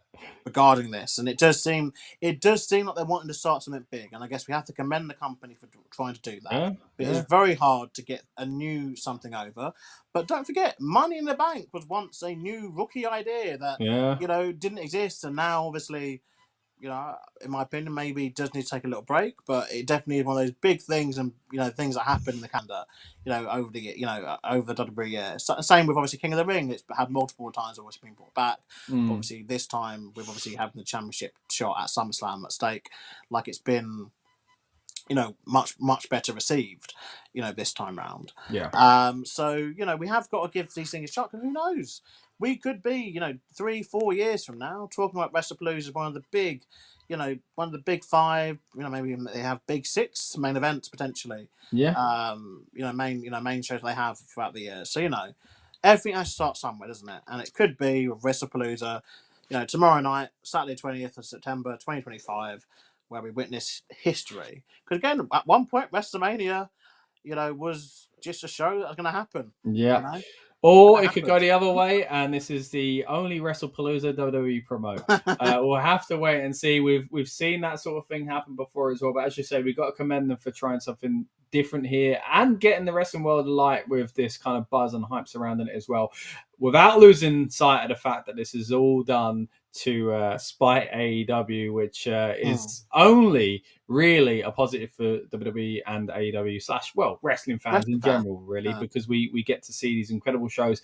regarding this. And it does seem like they're wanting to start something big. And I guess we have to commend the company for trying to do that. It's very hard to get a new something over. But don't forget, Money in the Bank was once a new rookie idea that, didn't exist. And now, obviously, in my opinion, maybe it does need to take a little break, but it definitely is one of those big things, and things that happen in the calendar, over the WWE year. Same with obviously King of the Ring. It's had multiple times obviously been brought back. Obviously, this time with obviously having the championship shot at SummerSlam at stake, like it's been, much better received, this time round. Yeah. So we have got to give these things a shot, because who knows? We could be, 3-4 years from now talking about Wrestlepalooza as one of the big, one of the big five. Maybe they have big six main events potentially. Yeah. Main shows they have throughout the year. So everything has to start somewhere, doesn't it? And it could be with Wrestlepalooza, tomorrow night, Saturday 20th of September 2025, where we witness history. Because again, at one point, Wrestlemania, was just a show that was going to happen. Yeah. Or it could go the other way, and this is the only Wrestlepalooza WWE promote. We'll have to wait and see. We've seen that sort of thing happen before as well. But as you say, we've got to commend them for trying something different here and getting the wrestling world alight with this kind of buzz and hype surrounding it as well, without losing sight of the fact that this is all done to spite AEW, which is only really a positive for WWE and AEW / wrestling fans in general, really, because we get to see these incredible shows,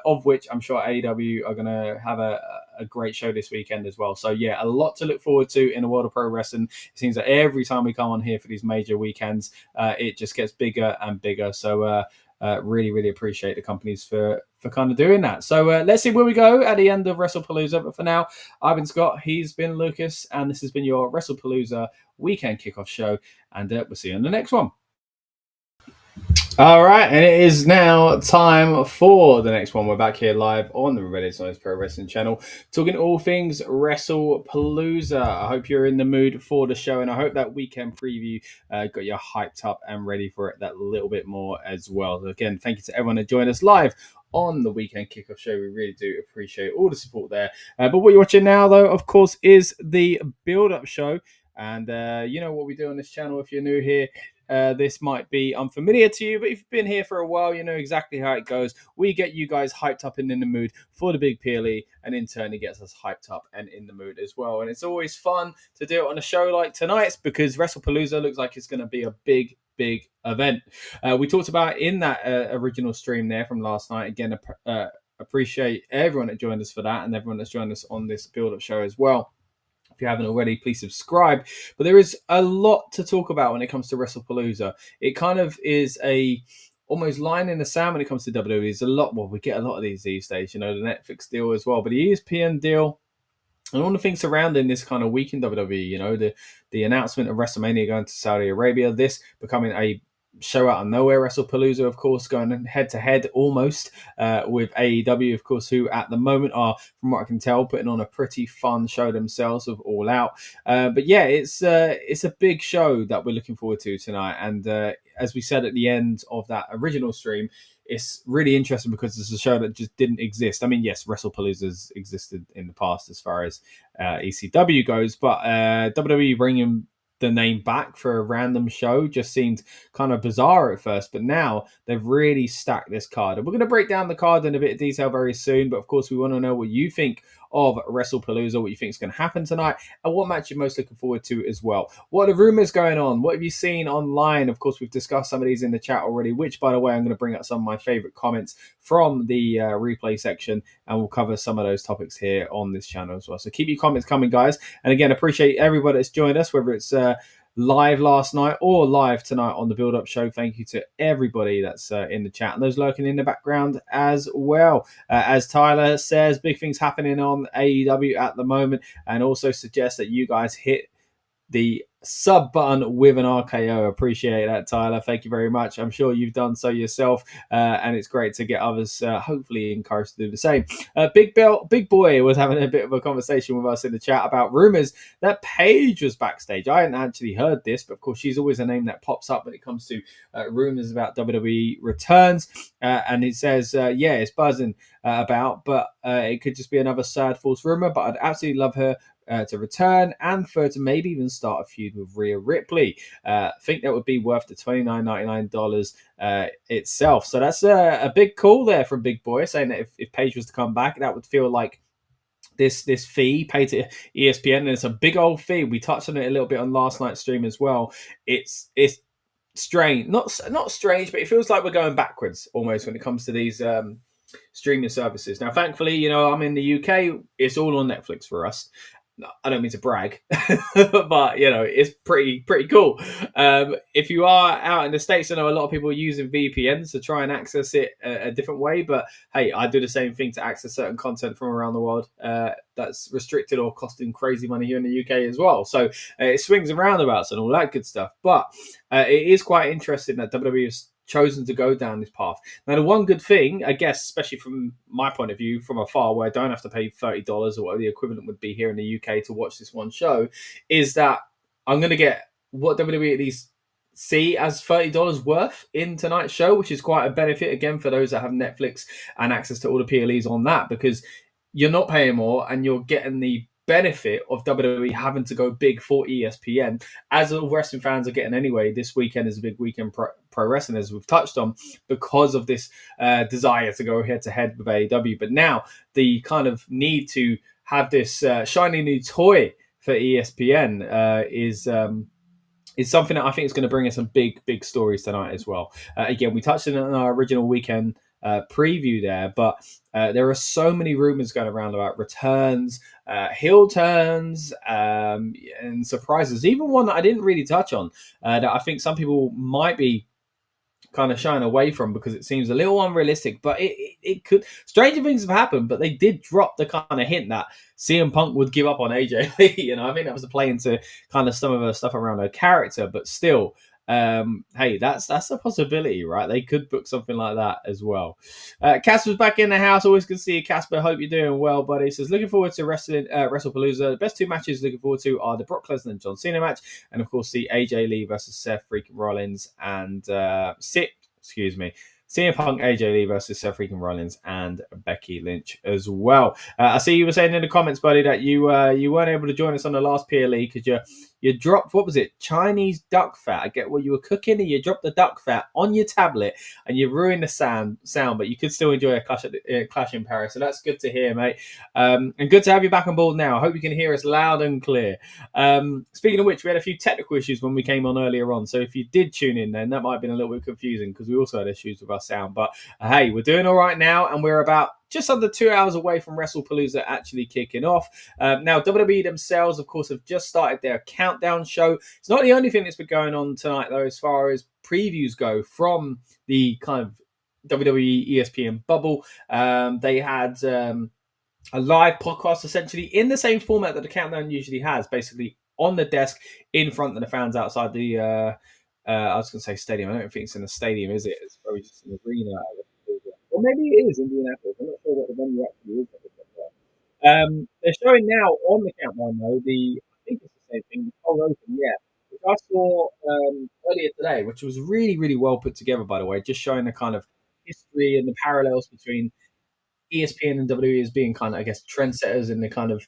of which I'm sure AEW are going to have a great show this weekend as well. So yeah, a lot to look forward to in the world of pro wrestling. It seems that every time we come on here for these major weekends, it just gets bigger and bigger. So really, really appreciate the companies for kind of doing that. So let's see where we go at the end of Wrestlepalooza. But for now, I've been Scott, he's been Lucas, and this has been your Wrestlepalooza Weekend Kickoff show. And we'll see you on the next one. All right, and it is now time for the next one. We're back here live on the Rebellious Noise Pro Wrestling channel, talking all things Wrestlepalooza. I hope you're in the mood for the show, and I hope that weekend preview got you hyped up and ready for it that little bit more as well. So again, thank you to everyone that joined us live on the Weekend Kickoff show. We really do appreciate all the support there. But what you're watching now, though, of course, is the build-up show. And you know what we do on this channel. If you're new here, this might be unfamiliar to you, but if you've been here for a while, you know exactly how it goes. We get you guys hyped up and in the mood for the big PLE, and in turn, it gets us hyped up and in the mood as well. And it's always fun to do it on a show like tonight's, because Wrestlepalooza looks like it's going to be a big event. We talked about in that original stream there from last night. Again, appreciate everyone that joined us for that, and everyone that's joined us on this build-up show as well. If you haven't already, please subscribe. But there is a lot to talk about when it comes to Wrestlepalooza. It kind of is a almost line in the sand when it comes to WWE. There's a lot more. We get a lot of these days, you know, the Netflix deal as well, but the ESPN deal and all the things surrounding this kind of week in WWE, you know, the announcement of Wrestlemania going to Saudi Arabia, this becoming a show out of nowhere, Wrestlepalooza, of course, going head to head almost with AEW, of course, who at the moment are, from what I can tell, putting on a pretty fun show themselves with All Out. But yeah, it's a big show that we're looking forward to tonight. And as we said at the end of that original stream, it's really interesting because it's a show that just didn't exist. I mean, yes, Wrestlepalooza's existed in the past as far as ECW goes, but WWE bringing the name back for a random show just seemed kind of bizarre at first, but now they've really stacked this card, and we're going to break down the card in a bit of detail very soon. But of course, we want to know what you think of Wrestlepalooza, what you think is going to happen tonight, and what match you're most looking forward to as well. What are the rumors going on? What have you seen online? Of course, we've discussed some of these in the chat already, which, by the way, I'm going to bring up some of my favorite comments from the replay section, and we'll cover some of those topics here on this channel as well. So keep your comments coming, guys. And again, appreciate everybody that's joined us, whether it's live last night or live tonight on the build-up show. Thank you to everybody that's in the chat and those lurking in the background as well. As Tyler says, big things happening on AEW at the moment, and also suggests that you guys hit the sub button with an RKO. Appreciate that, Tyler. Thank you very much. I'm sure you've done so yourself, and it's great to get others hopefully encouraged to do the same. Big Boy was having a bit of a conversation with us in the chat about rumors that Paige was backstage. I hadn't actually heard this, but of course she's always a name that pops up when it comes to rumors about WWE returns, and it says yeah, it's buzzing about, but it could just be another sad false rumor. But I'd absolutely love her to return, and for her to maybe even start a feud with Rhea Ripley. I think that would be worth the $29.99 itself. So that's a big call there from Big Boy, saying that if Paige was to come back, that would feel like this fee paid to ESPN, and it's a big old fee. We touched on it a little bit on last night's stream as well. It's strange, not strange, but it feels like we're going backwards almost when it comes to these streaming services. Now, thankfully, you know, I'm in the UK. It's all on Netflix for us. I don't mean to brag, but you know, it's pretty cool. If you are out in the States, I know a lot of people are using VPNs to try and access it a different way, but hey, I do the same thing to access certain content from around the world that's restricted or costing crazy money here in the UK as well. So it swings and roundabouts and all that good stuff. But it is quite interesting that WWE is chosen to go down this path. Now, the one good thing, I guess, especially from my point of view, from afar, where I don't have to pay $30 or whatever the equivalent would be here in the UK to watch this one show, is that I'm going to get what WWE at least see as $30 worth in tonight's show, which is quite a benefit, again, for those that have Netflix and access to all the PLEs on that, because you're not paying more and you're getting the benefit of WWE having to go big for ESPN, as all wrestling fans are getting anyway. This weekend is a big weekend pro wrestling, as we've touched on, because of this desire to go head to head with AEW. But now the kind of need to have this shiny new toy for ESPN is something that I think is going to bring us some big stories tonight as well. Again, we touched on it in our original weekend preview there, but there are so many rumors going around about returns, heel turns, and surprises. Even one that I didn't really touch on that I think some people might be kind of shying away from because it seems a little unrealistic, but it could. Stranger things have happened, but they did drop the kind of hint that CM Punk would give up on AJ Lee. I think that was a play into kind of some of the stuff around her character, but still, hey, that's a possibility, right? They could book something like that as well. Casper's back in the house. Always good to see you, Casper. Hope you're doing well, buddy. He says, looking forward to Wrestlepalooza. The best two matches looking forward to are the Brock Lesnar and John Cena match, and of course the AJ Lee versus Seth freaking Rollins and CM Punk, AJ Lee versus Seth freaking Rollins and Becky Lynch as well. I see you were saying in the comments, buddy, that you weren't able to join us on the last PLE because you dropped, what was it, Chinese duck fat. I get what you were cooking, and you dropped the duck fat on your tablet and you ruined the sound, but you could still enjoy a clash in Paris. So that's good to hear, mate. And good to have you back on board now. I hope you can hear us loud and clear. Speaking of which, we had a few technical issues when we came on earlier on. So if you did tune in then, that might have been a little bit confusing because we also had issues with our sound. But hey, we're doing all right now, and we're about just under 2 hours away from Wrestlepalooza actually kicking off. Now, WWE themselves, of course, have just started their countdown show. It's not the only thing that's been going on tonight, though, as far as previews go from the kind of WWE ESPN bubble. They had a live podcast, essentially, in the same format that the countdown usually has, basically on the desk in front of the fans outside the, I was going to say stadium. I don't think it's in a stadium, is it? It's probably just an arena. Or maybe it is Indianapolis. I'm not sure what the venue actually is. They're showing now on the countdown, though, I think it's the same thing, the Cold Open, yeah, which I saw earlier today, which was really, really well put together, by the way, just showing the kind of history and the parallels between ESPN and WWE as being kind of, I guess, trendsetters in the kind of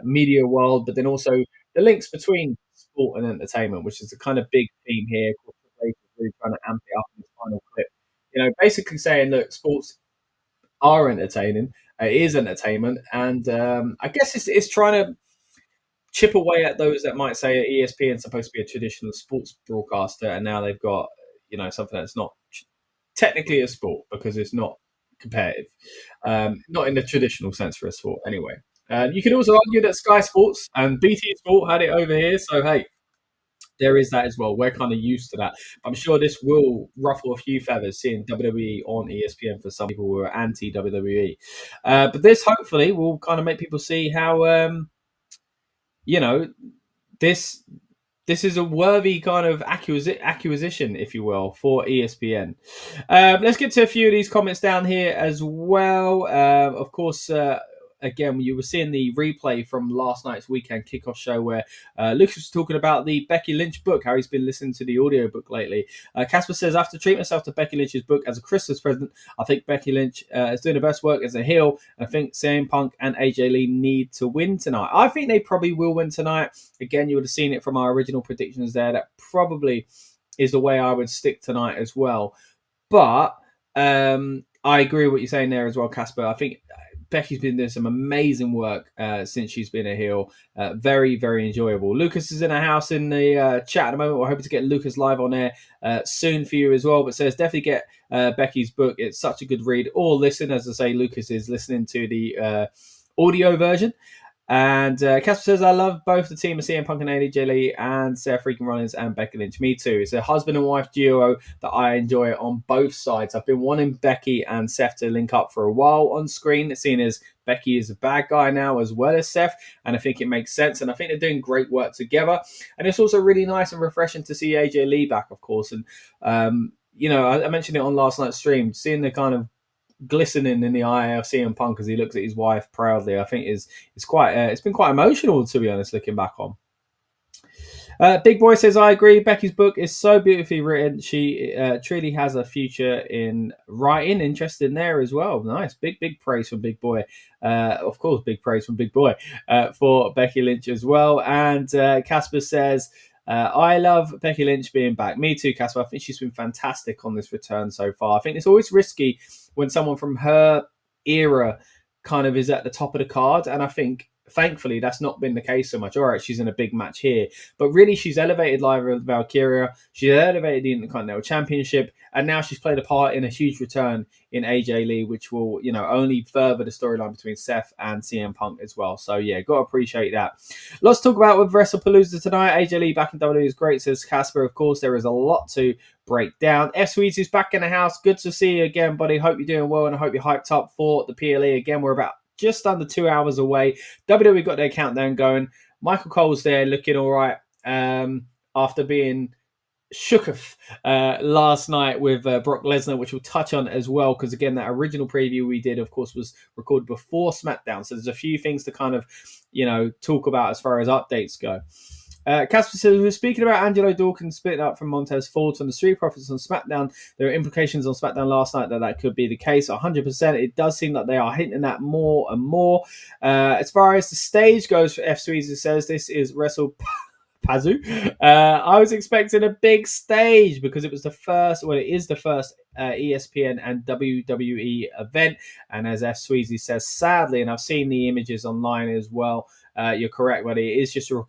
media world, but then also the links between sport and entertainment, which is the kind of big theme here. Really trying to amp it up in this final clip. Basically saying, look, sports are entertaining. It is entertainment, and I guess it's trying to chip away at those that might say ESPN is supposed to be a traditional sports broadcaster, and now they've got something that's not technically a sport because it's not competitive, not in the traditional sense for a sport. Anyway, you can also argue that Sky Sports and BT Sport had it over here, so hey. There is that as well. We're kind of used to that. I'm sure this will ruffle a few feathers seeing WWE on ESPN for some people who are anti-WWE. But this hopefully will kind of make people see how, this is a worthy kind of acquisition, if you will, for ESPN. Let's get to a few of these comments down here as well. Of course, again, you were seeing the replay from last night's weekend kickoff show where Lucas was talking about the Becky Lynch book, how he's been listening to the audio book lately. Casper says, after treating myself to Becky Lynch's book as a Christmas present, I think Becky Lynch is doing the best work as a heel. And I think CM Punk and AJ Lee need to win tonight. I think they probably will win tonight. Again, you would have seen it from our original predictions there. That probably is the way I would stick tonight as well. But I agree with what you're saying there as well, Casper. I think Becky's been doing some amazing work since she's been a heel. Very, very enjoyable. Lucas is in a house in the chat at the moment. We're hoping to get Lucas live on air soon for you as well. But says definitely get Becky's book. It's such a good read. Or listen, as I say, Lucas is listening to the audio version. And Casper says, I love both the team of CM Punk and AJ Lee and Seth freaking Rollins and Becky Lynch. Me too. It's a husband and wife duo that I enjoy on both sides. I've been wanting Becky and Seth to link up for a while on screen, seeing as Becky is a bad guy now as well as Seth. And I think it makes sense. And I think they're doing great work together. And it's also really nice and refreshing to see AJ Lee back, of course. And, I mentioned it on last night's stream, seeing the kind of glistening in the eye of CM Punk as he looks at his wife proudly, I think is quite it's been quite emotional, to be honest, looking back on. Big Boy says, I agree. Becky's book is so beautifully written. She truly has a future in writing. Interest in there as well. Nice. Big praise from Big Boy. Of course, big praise from Big Boy for Becky Lynch as well. And Casper says, I love Becky Lynch being back. Me too, Casper. I think she's been fantastic on this return so far. I think it's always risky when someone from her era kind of is at the top of the card. And I think, thankfully, that's not been the case so much. All right, she's in a big match here. But really, she's elevated Lyra Valkyria. She's elevated the Intercontinental Championship. And now she's played a part in a huge return in AJ Lee, which will, only further the storyline between Seth and CM Punk as well. So, yeah, got to appreciate that. Lots to talk about with Wrestlepalooza tonight. AJ Lee back in WWE is great, says Casper. Of course, there is a lot to break down. F Sweets is back in the house. Good to see you again, buddy. Hope you're doing well, and I hope you're hyped up for the PLE. Again, we're about just under 2 hours away. WWE got their countdown going. Michael Cole's there looking all right after being shooketh last night with Brock Lesnar, which we'll touch on as well, because again, that original preview we did, of course, was recorded before SmackDown. So there's a few things to kind of, talk about as far as updates go. Casper says, we're speaking about Angelo Dawkins splitting up from Montez Ford on the Street Profits on SmackDown. There are implications on SmackDown last night that could be the case. 100%. It does seem that they are hinting at more and more. As far as the stage goes for F Sweezer says, this is Wrestle Pazu. I was expecting a big stage because it was the first, it is the first ESPN and WWE event. And as F Sweezy says, sadly, and I've seen the images online as well, you're correct, buddy. It is just a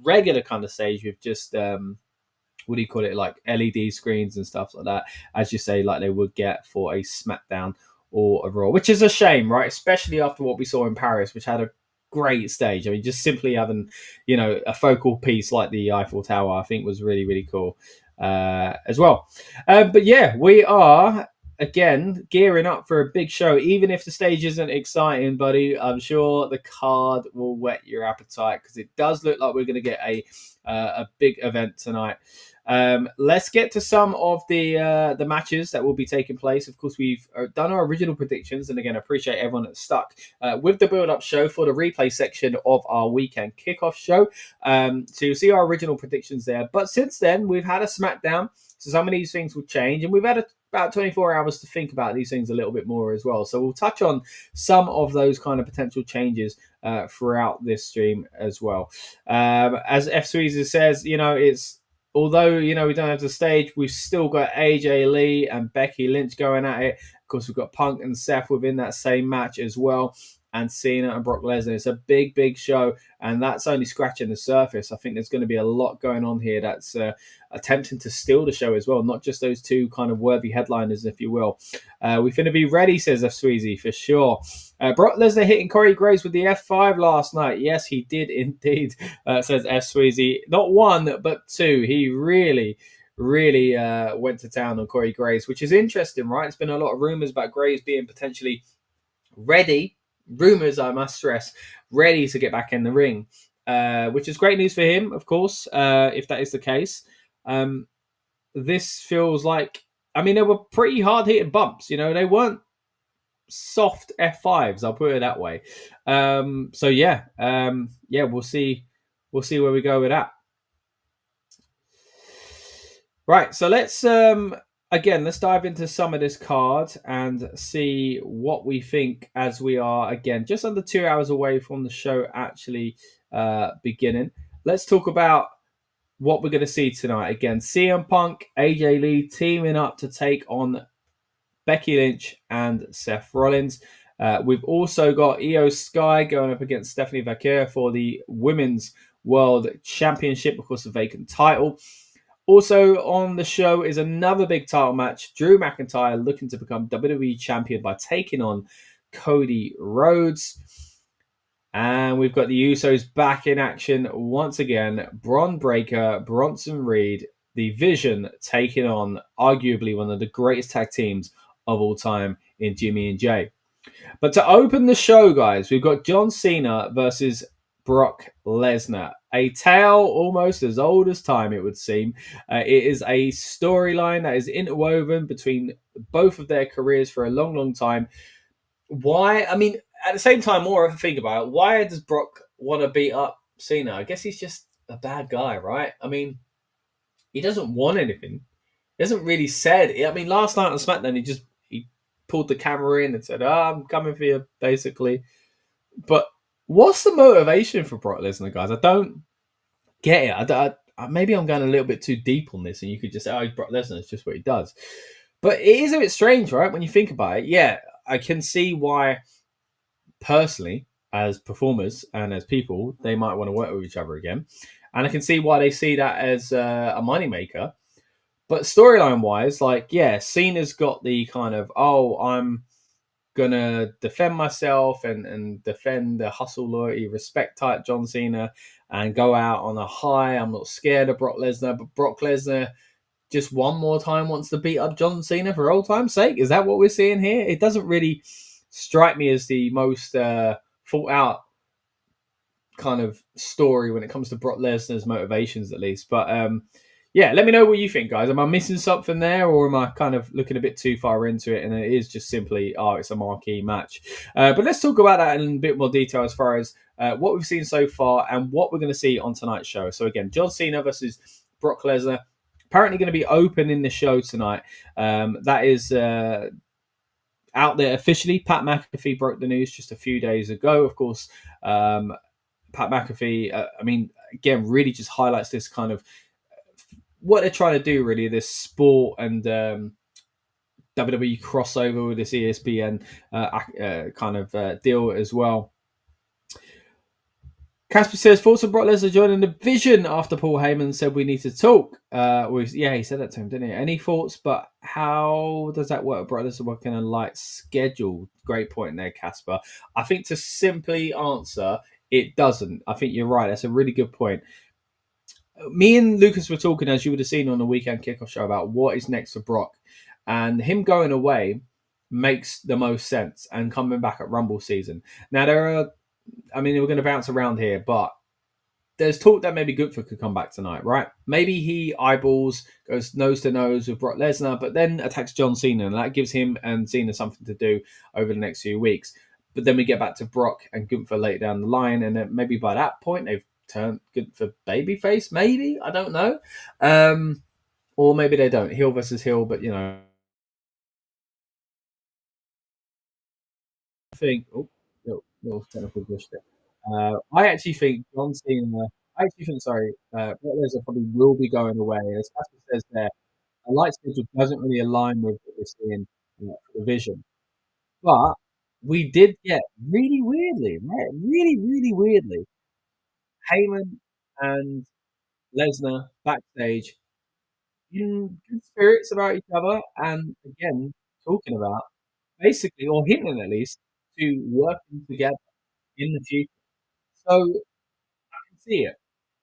regular kind of stage with just, what do you call it, like LED screens and stuff like that, as you say, like they would get for a SmackDown or a Raw, which is a shame, right? Especially after what we saw in Paris, which had a great stage. I mean, just simply having, a focal piece like the Eiffel Tower, I think was really, really cool as well. But yeah, we are, again, gearing up for a big show. Even if the stage isn't exciting, buddy, I'm sure the card will whet your appetite, because it does look like we're going to get a big event tonight. Let's get to some of the matches that will be taking place. Of course, we've done our original predictions, and again, I appreciate everyone that's stuck with the build-up show for the replay section of our weekend kickoff show. So you'll see our original predictions there. But since then, we've had a SmackDown, so some of these things will change, and we've had about 24 hours to think about these things a little bit more as well. So we'll touch on some of those kind of potential changes throughout this stream as well. As F Sweezer says, it's, although, we don't have the stage, we've still got AJ Lee and Becky Lynch going at it. Of course, we've got Punk and Seth within that same match as well, and Cena and Brock Lesnar. It's a big, big show, and that's only scratching the surface. I think there's going to be a lot going on here that's attempting to steal the show as well, not just those two kind of worthy headliners, if you will. We finna be ready, says F Sweezy, for sure. Brock Lesnar hitting Corey Graves with the F5 last night. Yes, he did indeed, says F Sweezy. Not one, but two. He really went to town on Corey Graves, which is interesting, right? There's been a lot of rumors about Graves being potentially ready. Rumors, I must stress, ready to get back in the ring, which is great news for him, of course, if that is the case. This feels like, they were pretty hard-hitting bumps. They weren't soft F5s, I'll put it that way. So yeah, we'll see where we go with that. Right, so let's dive into some of this card and see what we think, as we are, again, just under 2 hours away from the show actually beginning. Let's talk about what we're going to see tonight. Again, CM Punk, AJ Lee teaming up to take on Becky Lynch and Seth Rollins. We've also got Io Sky going up against Stephanie Vaquer for the Women's World Championship, of course, the vacant title. Also on the show is another big title match. Drew McIntyre looking to become WWE Champion by taking on Cody Rhodes. And we've got the Usos back in action once again. Bron Breakker, Bronson Reed, the Vision taking on arguably one of the greatest tag teams of all time in Jimmy and Jay. But to open the show, guys, we've got John Cena versus Brock Lesnar. A tale almost as old as time, it would seem. It is a storyline that is interwoven between both of their careers for a long, long time. Why? At the same time, more if I think about it, why does Brock want to beat up Cena? I guess he's just a bad guy, right? I mean, he doesn't want anything. He hasn't really said. I mean, last night on SmackDown, he pulled the camera in and said, I'm coming for you, basically. But what's the motivation for Brock Lesnar, guys? I don't get it. Maybe I'm going a little bit too deep on this, and you could just say, "Oh, Brock Lesnar, it's just what he does." But it is a bit strange, right? When you think about it, yeah, I can see why, personally, as performers and as people, they might want to work with each other again, and I can see why they see that as a moneymaker. But storyline wise, like, yeah, Cena's got the kind of, I'm gonna defend myself and defend the hustle, loyalty, respect type John Cena and go out on a high. I'm not scared of Brock Lesnar, but Brock Lesnar just one more time wants to beat up John Cena for old time's sake. Is that what we're seeing here? It doesn't really strike me as the most thought out kind of story when it comes to Brock Lesnar's motivations, at least. But yeah, let me know what you think, guys. Am I missing something there, or am I kind of looking a bit too far into it and it is just simply, it's a marquee match? But let's talk about that in a bit more detail as far as what we've seen so far and what we're going to see on tonight's show. So again, John Cena versus Brock Lesnar, apparently going to be opening the show tonight. That is out there officially. Pat McAfee broke the news just a few days ago. Of course, Pat McAfee, again, really just highlights this kind of what they're trying to do, really, this sport and WWE crossover with this ESPN kind of deal as well. Casper says, thoughts of Brock Lesnar joining the Vision after Paul Heyman said we need to talk. Yeah, he said that to him, didn't he? Any thoughts? But how does that work? Brock Lesnar working a light schedule. Great point there, Casper. I think to simply answer, it doesn't. I think you're right. That's a really good point. Me and Lucas were talking, as you would have seen on the Weekend Kickoff show, about what is next for Brock. And him going away makes the most sense and coming back at Rumble season. Now, we're going to bounce around here, but there's talk that maybe Gunther could come back tonight, right? Maybe he goes nose to nose with Brock Lesnar, but then attacks John Cena, and that gives him and Cena something to do over the next few weeks. But then we get back to Brock and Gunther later down the line, and then maybe by that point they've turned Gunther babyface, maybe? I don't know. Or maybe they don't. Heel versus heel, but, I think... little technical glitch there. I actually think John Cena... Brock Lesnar probably will be going away. As Casper says there, a light schedule doesn't really align with what we're seeing for the Vision. But we did get, really weirdly, Heyman and Lesnar backstage in good spirits about each other, and again, talking about basically, or hinting at least, to working together in the future. So I can see it.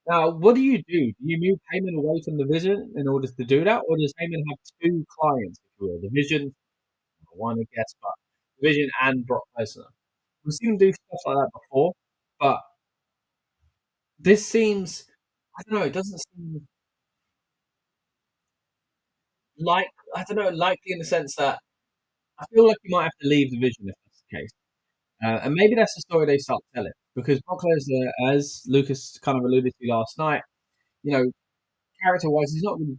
Now, what do you do? Do you move Heyman away from the Vision in order to do that, or does Heyman have two clients, if you will? The Vision, one, I guess, but the Vision and Brock Lesnar. We've seen him do stuff like that before, but this seems, I don't know, it doesn't seem like, likely in the sense that I feel like he might have to leave the Vision if that's the case. And maybe that's the story they start telling, because Brock Lesnar, as Lucas kind of alluded to last night, character-wise, he's not really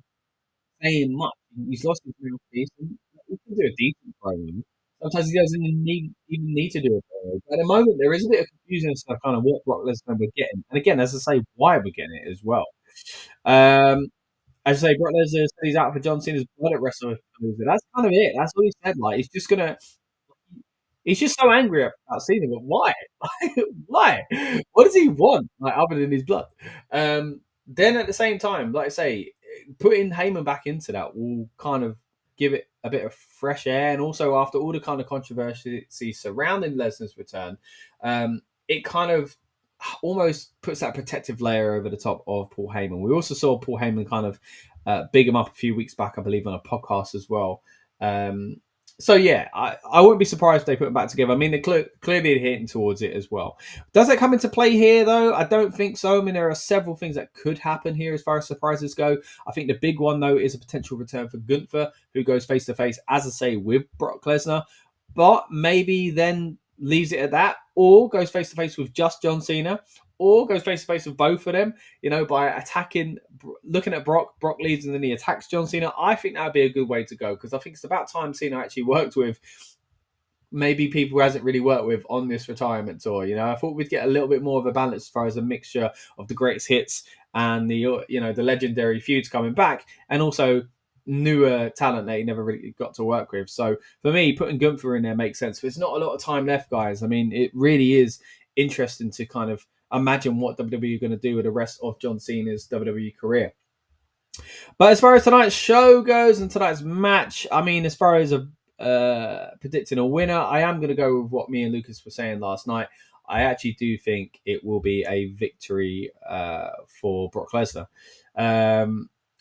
saying much. He's lost his mouthpiece, and he can do a decent promo. Sometimes he doesn't even need to do a promo. But at the moment, there is a bit of confusion as to kind of what Brock Lesnar we're getting. And again, as I say, why we're getting it as well. As I say, Brock Lesnar said he's out for John Cena's blood at Wrestlepalooza. That's kind of it. That's all he said. Like, he's just gonna... He's just so angry about Cena, but why? Why? What does he want, other than his blood? Then at the same time, like I say, putting Heyman back into that will kind of give it a bit of fresh air. And also, after all the kind of controversy surrounding Lesnar's return, it kind of almost puts that protective layer over the top of Paul Heyman. We also saw Paul Heyman kind of big him up a few weeks back, I believe, on a podcast as well. So, yeah, I wouldn't be surprised if they put them back together. I mean, they're clearly hitting towards it as well. Does that come into play here, though? I don't think so. I mean, there are several things that could happen here as far as surprises go. I think the big one, though, is a potential return for Gunther, who goes face-to-face, as I say, with Brock Lesnar. But maybe then leaves it at that, or goes face-to-face with just John Cena, or goes face to face with both of them, by attacking, looking at Brock leads and then he attacks John Cena. I think that would be a good way to go, because I think it's about time Cena actually worked with maybe people who hasn't really worked with on this retirement tour. I thought we'd get a little bit more of a balance as far as a mixture of the greatest hits and the legendary feuds coming back, and also newer talent that he never really got to work with. So for me, putting Gunther in there makes sense. There's not a lot of time left, guys. I mean, it really is interesting to kind of imagine what WWE are going to do with the rest of John Cena's WWE career. But as far as tonight's show goes and tonight's match, I mean, as far as predicting a winner, I am going to go with what me and Lucas were saying last night. I actually do think it will be a victory for Brock Lesnar.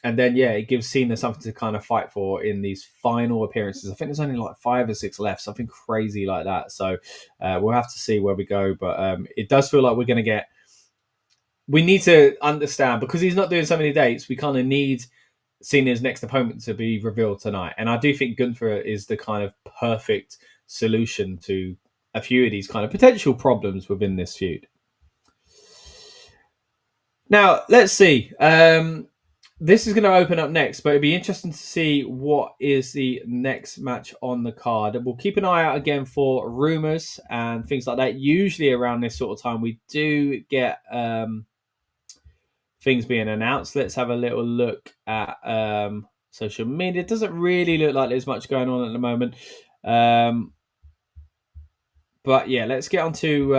And then, it gives Cena something to kind of fight for in these final appearances. I think there's only like 5 or 6 left, something crazy like that. So we'll have to see where we go. But it does feel like we're going to get... We need to understand, because he's not doing so many dates, we kind of need Cena's next opponent to be revealed tonight. And I do think Gunther is the kind of perfect solution to a few of these kind of potential problems within this feud. Now, let's see. This is going to open up next, but it'd be interesting to see what is the next match on the card. We'll keep an eye out again for rumours and things like that. Usually around this sort of time, we do get things being announced. Let's have a little look at social media. It doesn't really look like there's much going on at the moment. But yeah, let's get on to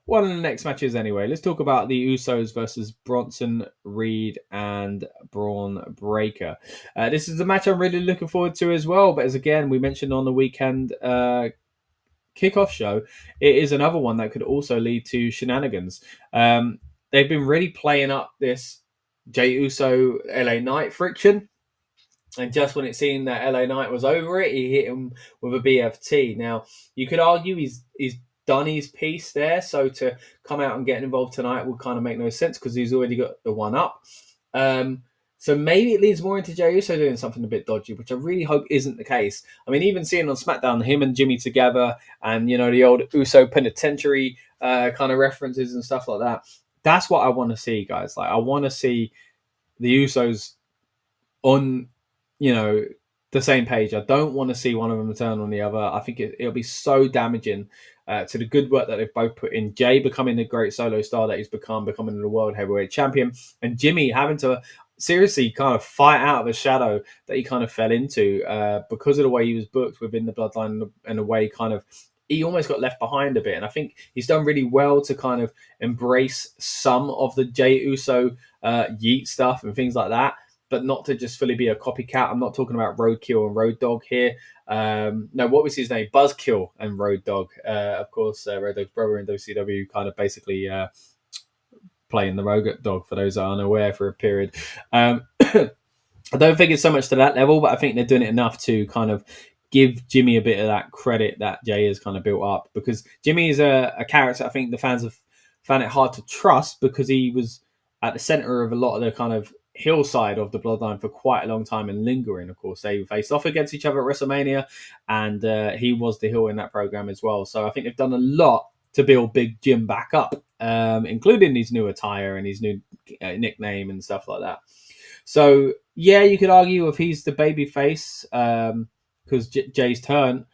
one of the next matches anyway. Let's talk about the Usos versus Bronson, Reed, and Braun Breaker. This is a match I'm really looking forward to as well. But as again, we mentioned on the weekend kickoff show, it is another one that could also lead to shenanigans. They've been really playing up this Jey Uso LA Knight friction. And just when it seemed that LA Knight was over it, he hit him with a BFT. Now, you could argue he's done his piece there. So to come out and get involved tonight would kind of make no sense, because he's already got the one up. So maybe it leads more into Jey Uso doing something a bit dodgy, which I really hope isn't the case. I mean, even seeing on Smackdown him and Jimmy together, and the old Uso penitentiary kind of references and stuff like that. That's what I want to see, guys. Like, I want to see the Usos on the same page. I don't want to see one of them turn on the other. I think it'll be so damaging to the good work that they've both put in. Jay becoming the great solo star that he's becoming the world heavyweight champion, and Jimmy having to seriously kind of fight out of the shadow that he kind of fell into because of the way he was booked within the bloodline, and the way kind of he almost got left behind a bit. And I think he's done really well to kind of embrace some of the Jey Uso yeet stuff and things like that, but not to just fully be a copycat. I'm not talking about Roadkill and Road Dogg here. No, what was his name? Buzzkill and Road Dogg. Of course, Road Dogg's brother in WCW, kind of basically playing the Road Dogg, for those that are unaware, for a period. I don't think it's so much to that level, but I think they're doing it enough to kind of give Jimmy a bit of that credit that Jay has kind of built up. Because Jimmy is a character I think the fans have found it hard to trust, because he was at the center of a lot of the kind of hillside of the bloodline for quite a long time and lingering. Of course, they faced off against each other at WrestleMania, and he was the heel in that program as well. So I think they've done a lot to build Big Jim back up, including his new attire and his new nickname and stuff like that. So yeah, you could argue if he's the baby face, because Jay's turn,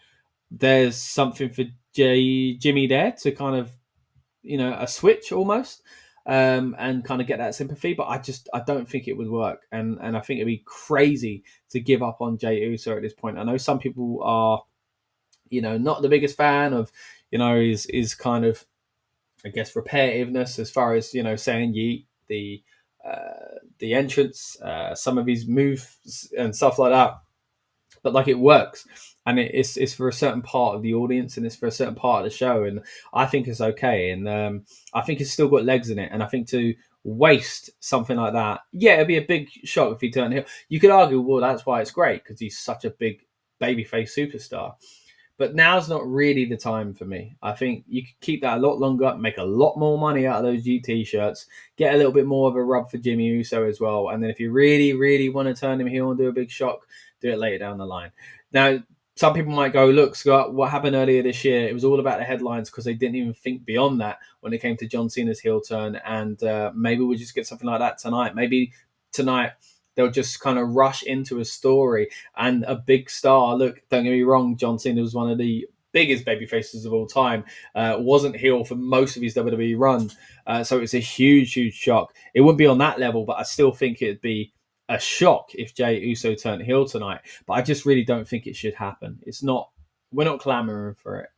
there's something for Jimmy there to kind of, a switch almost. And kind of get that sympathy, but I don't think it would work, and I think it'd be crazy to give up on Jey Uso at this point. I know some people are, not the biggest fan of, his kind of, I guess, repetitiveness as far as saying yeet, the entrance, some of his moves and stuff like that, but like it works. And it's for a certain part of the audience, and it's for a certain part of the show, and I think it's okay. And I think it's still got legs in it. And I think to waste something like that, yeah, it'd be a big shock if he turned heel. You could argue, well, that's why it's great, because he's such a big babyface superstar. But now's not really the time for me. I think you could keep that a lot longer, make a lot more money out of those GT shirts, get a little bit more of a rub for Jimmy Uso as well. And then if you really, really want to turn him heel and do a big shock, do it later down the line. Now, some people might go, look, Scott, what happened earlier this year? It was all about the headlines because they didn't even think beyond that when it came to John Cena's heel turn. And maybe we'll just get something like that tonight. Maybe tonight they'll just kind of rush into a story and a big star. Look, don't get me wrong, John Cena was one of the biggest baby faces of all time. Wasn't heel for most of his WWE run. So it's a huge, huge shock. It wouldn't be on that level, but I still think it'd be a shock if Jey Uso turned heel tonight, but I just really don't think it should happen. We're not clamoring for it.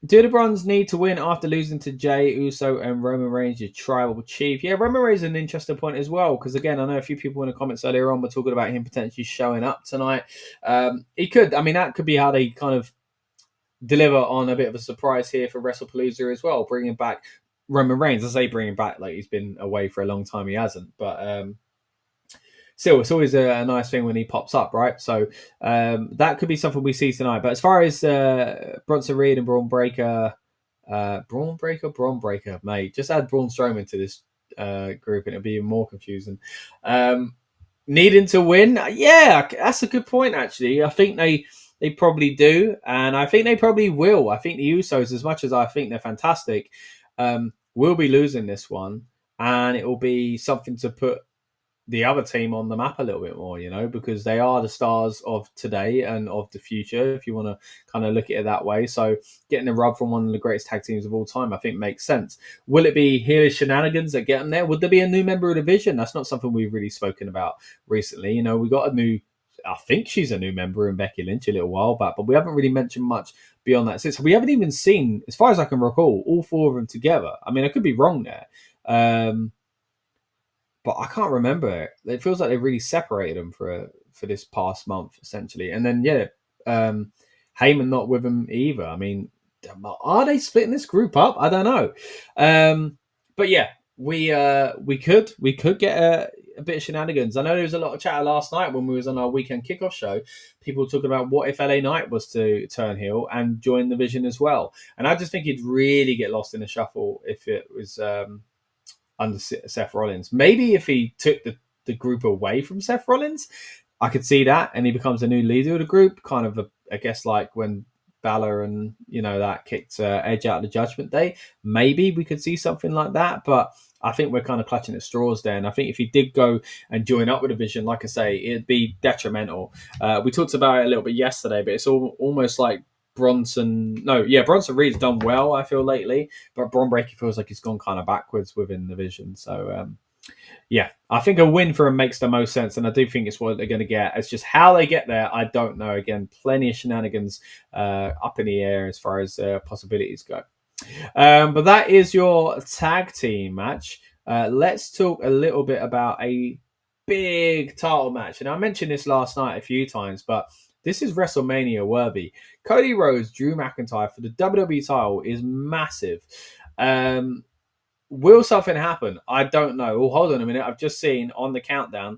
Do the Bronze need to win after losing to Jey Uso and Roman Reigns, your tribal chief? Yeah, Roman Reigns is an interesting point as well, because again, I know a few people in the comments earlier on were talking about him potentially showing up tonight. He could. I mean, that could be how they kind of deliver on a bit of a surprise here for Wrestlepalooza as well, bringing back Roman Reigns. I say bringing back like he's been away for a long time. He hasn't, but still, it's always a nice thing when he pops up, right? So that could be something we see tonight. But as far as Bronson Reed and Braun Breaker, mate, just add Braun Strowman to this group and it'll be even more confusing. Needing to win, yeah, that's a good point. Actually, I think they probably do, and I think they probably will. I think the Usos, as much as I think they're fantastic, will be losing this one, and it will be something to put the other team on the map a little bit more, because they are the stars of today and of the future, if you want to kind of look at it that way. So getting a rub from one of the greatest tag teams of all time, I think makes sense. Will it be heelish shenanigans that get them there? Would there be a new member of the division? That's not something we've really spoken about recently. We got I think she's a new member in Becky Lynch a little while back, but we haven't really mentioned much beyond that since. We haven't even seen, as far as I can recall, all four of them together. I mean, I could be wrong there. But I can't remember it. It feels like they really separated them for this past month, essentially. And then, Heyman not with them either. I mean, are they splitting this group up? I don't know. But yeah, we could get a bit of shenanigans. I know there was a lot of chatter last night when we was on our weekend kickoff show. People talking about what if LA Knight was to turn heel and join the Vision as well. And I just think he'd really get lost in the shuffle if it was under Seth Rollins. Maybe if he took the group away from Seth Rollins, I could see that, and he becomes a new leader of the group, kind of, I guess, like when Balor and, that kicked Edge out of the Judgment Day. Maybe we could see something like that, but I think we're kind of clutching at straws there. And I think if he did go and join up with a Vision, like I say, it'd be detrimental. We talked about it a little bit yesterday, but it's almost like Bronson Reed's done well, I feel, lately, but Bron Breakker feels like he's gone kind of backwards within the Vision. So I think a win for him makes the most sense, and I do think it's what they're going to get. It's just how they get there, I don't know. Again, plenty of shenanigans up in the air as far as possibilities go. But that is your tag team match. Let's talk a little bit about a big title match, and I mentioned this last night a few times, but this is Wrestlemania worthy. Cody Rhodes, Drew McIntyre for the WWE title is massive. Will something happen? I don't know. Oh, hold on a minute. I've just seen on the countdown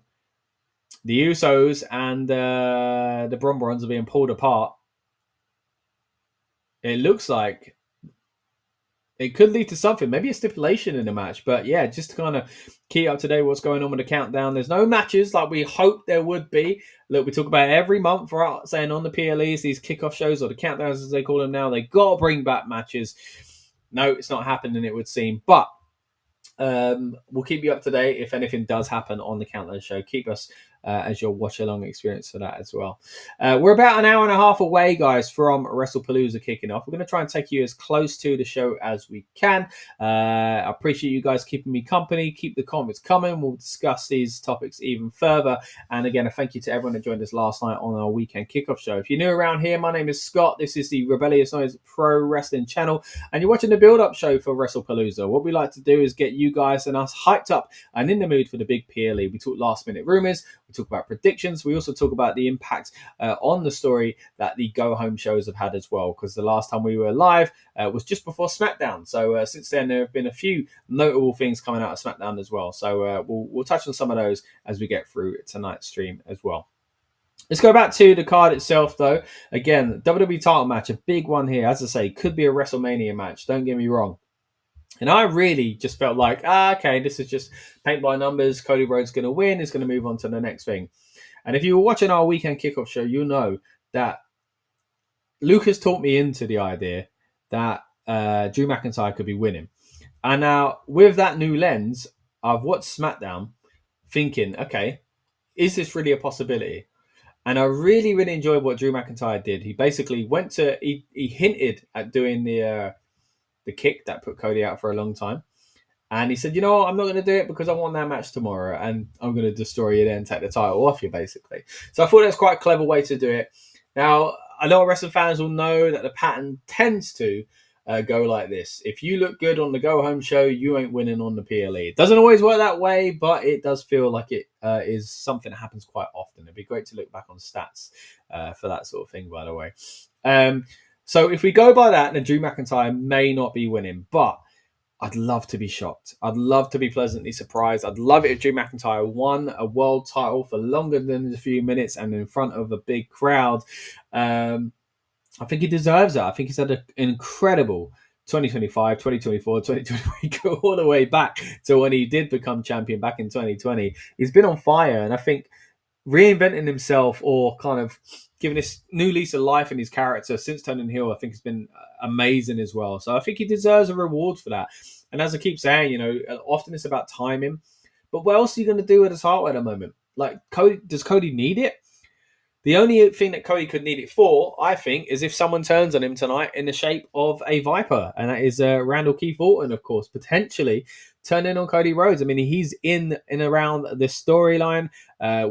the Usos and the Bron Bronze are being pulled apart. It looks like it could lead to something, maybe a stipulation in the match. But yeah, just to kind of keep up to date what's going on with the countdown. There's no matches like we hoped there would be. Look, we talk about it every month, right? Saying on the PLEs, these kickoff shows or the countdowns as they call them now, they got to bring back matches. No, it's not happening, it would seem. But we'll keep you up to date if anything does happen on the countdown show. Keep us as your watch along experience for that as well. We're about an hour and a half away, guys, from Wrestlepalooza kicking off. We're going to try and take you as close to the show as we can. I appreciate you guys keeping me company. Keep the comments coming. We'll discuss these topics even further. And again, a thank you to everyone that joined us last night on our weekend kickoff show. If you're new around here, my name is Scott. This is the Rebellious Noise Pro Wrestling channel, and you're watching the build-up show for Wrestlepalooza. What we like to do is get you guys and us hyped up and in the mood for the big PLE. We talk last-minute rumors. We talk about predictions. We also talk about the impact on the story that the go-home shows have had as well, because the last time we were live was just before Smackdown. So since then, there have been a few notable things coming out of Smackdown as well. So we'll touch on some of those as we get through tonight's stream as well. Let's go back to the card itself, though. Again, WWE title match, a big one here. As I say, could be a WrestleMania match. Don't get me wrong. And I really just felt like, okay, this is just paint by numbers. Cody Rhodes going to win. Is going to move on to the next thing. And if you were watching our weekend kickoff show, you'll know that Lucas talked me into the idea that Drew McIntyre could be winning. And now, with that new lens, I've watched SmackDown thinking, okay, is this really a possibility? And I really, really enjoyed what Drew McIntyre did. He basically he hinted at doing the kick that put Cody out for a long time. And he said, you know what, I'm not going to do it because I want that match tomorrow. And I'm going to destroy you then, take the title off you, basically. So I thought that's quite a clever way to do it. Now, I know wrestling fans will know that the pattern tends to go like this. If you look good on the go-home show, you ain't winning on the PLE. It doesn't always work that way, but it does feel like it is something that happens quite often. It'd be great to look back on stats for that sort of thing, by the way. So if we go by that, then Drew McIntyre may not be winning, but I'd love to be shocked. I'd love to be pleasantly surprised. I'd love it if Drew McIntyre won a world title for longer than a few minutes and in front of a big crowd. I think he deserves that. I think he's had an incredible 2025, 2024, 2023, go all the way back to when he did become champion back in 2020. He's been on fire, and I think reinventing himself or kind of giving this new lease of life in his character since turning heel, I think has been amazing as well. So I think he deserves a reward for that. And as I keep saying, often it's about timing. But what else are you going to do with his title at the moment? Like, does Cody need it? The only thing that Cody could need it for, I think, is if someone turns on him tonight in the shape of a Viper. And that is Randall Keith Orton, of course, potentially turning on Cody Rhodes. I mean, he's in and around the storyline.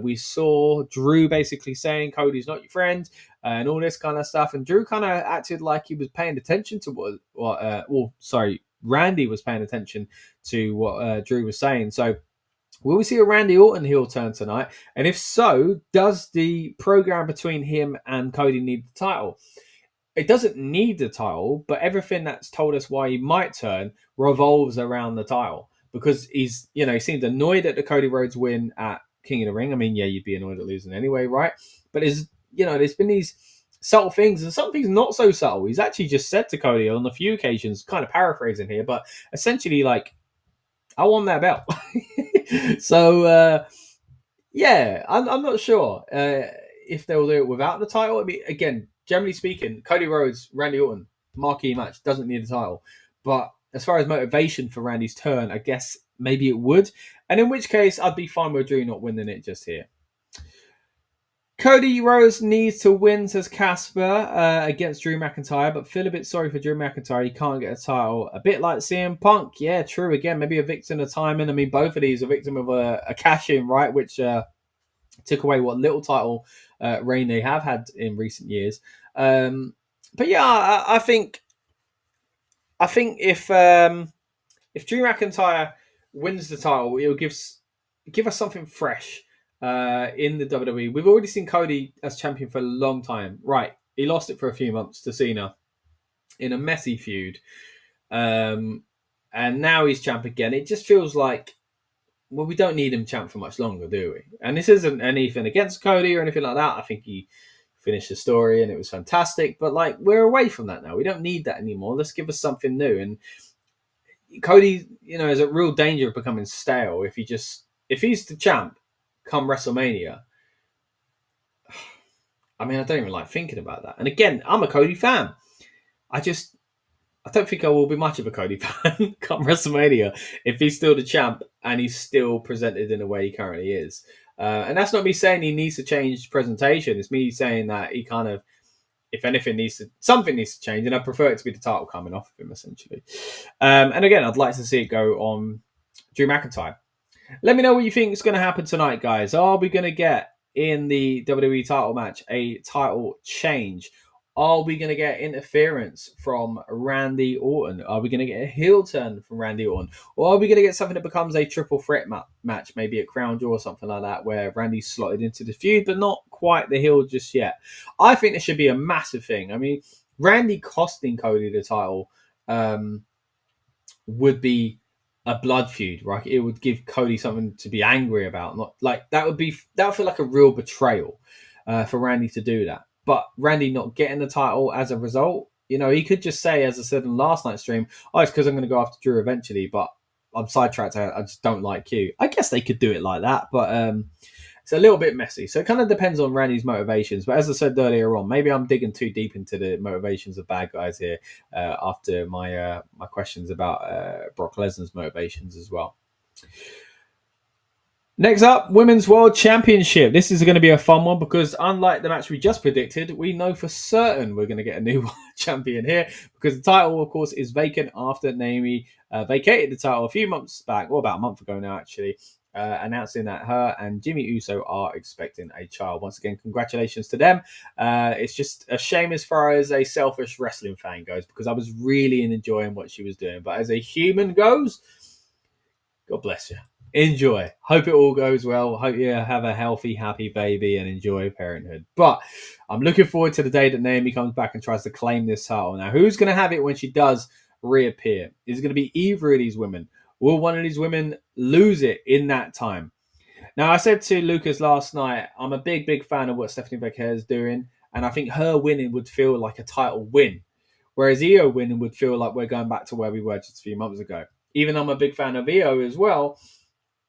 We saw Drew basically saying Cody's not your friend and all this kind of stuff. And Drew kind of acted like he was paying attention to Randy was paying attention to what Drew was saying. So will we see a Randy Orton heel turn tonight? And if so, does the program between him and Cody need the title? It doesn't need the title, but everything that's told us why he might turn revolves around the title. Because he seemed annoyed at the Cody Rhodes win at King of the Ring. I mean, yeah, you'd be annoyed at losing anyway, right? But there's been these subtle things and some things not so subtle. He's actually just said to Cody on a few occasions, kind of paraphrasing here, but essentially like, I won that belt. So, I'm not sure if they'll do it without the title. I mean, again, generally speaking, Cody Rhodes, Randy Orton, marquee match, doesn't need a title. But as far as motivation for Randy's turn, I guess maybe it would. And in which case, I'd be fine with Drew not winning it just here. Cody Rhodes needs to win, says Casper, against Drew McIntyre, but feel a bit sorry for Drew McIntyre. He can't get a title. A bit like CM Punk. Yeah, true. Again, maybe a victim of timing. I mean, both of these are victim of a cash-in, right, which took away what little title reign they have had in recent years. But yeah, I think if Drew McIntyre wins the title, it'll give us something fresh. In the WWE. We've already seen Cody as champion for a long time. Right. He lost it for a few months to Cena in a messy feud. And now he's champ again. It just feels like, well, we don't need him champ for much longer, do we? And this isn't anything against Cody or anything like that. I think he finished the story and it was fantastic. But like, we're away from that now. We don't need that anymore. Let's give us something new. And Cody, is at real danger of becoming stale if he's the champ come WrestleMania. I mean, I don't even like thinking about that. And again, I'm a Cody fan. I don't think I will be much of a Cody fan come WrestleMania if he's still the champ and he's still presented in the way he currently is. And that's not me saying he needs to change presentation. It's me saying that he kind of, if anything, something needs to change. And I prefer it to be the title coming off of him, essentially. And again, I'd like to see it go on Drew McIntyre. Let me know what you think is going to happen tonight, guys. Are we going to get in the WWE title match a title change? Are we going to get interference from Randy Orton? Are we going to get a heel turn from Randy Orton? Or are we going to get something that becomes a triple threat match, maybe a crown jewel or something like that, where Randy's slotted into the feud, but not quite the heel just yet? I think this should be a massive thing. I mean, Randy costing Cody the title would be a blood feud, right? It would give Cody something to be angry about. Not like that would feel like a real betrayal for Randy to do that. But Randy not getting the title as a result, he could just say, as I said in last night's stream, it's because I'm going to go after Drew eventually, but I'm sidetracked. I just don't like you. I guess they could do it like that, but it's a little bit messy. So it kind of depends on Randy's motivations. But as I said earlier on, maybe I'm digging too deep into the motivations of bad guys here after my my questions about Brock Lesnar's motivations as well. Next up, Women's World Championship. This is going to be a fun one because unlike the match we just predicted, we know for certain we're going to get a new champion here because the title, of course, is vacant after Naomi vacated the title a few months back, or about a month ago now, actually, announcing that her and Jimmy Uso are expecting a child. Once again, congratulations to them. It's just a shame as far as a selfish wrestling fan goes because I was really enjoying what she was doing. But as a human goes, God bless you. Enjoy. Hope it all goes well. Hope you have a healthy, happy baby and enjoy parenthood. But I'm looking forward to the day that Naomi comes back and tries to claim this title. Now, who's going to have it when she does reappear? Is it going to be either of these women? Will one of these women lose it in that time? Now, I said to Lucas last night, I'm a big fan of what Stephanie Becker is doing. And I think her winning would feel like a title win. Whereas Io winning would feel like we're going back to where we were just a few months ago. Even though I'm a big fan of Io as well,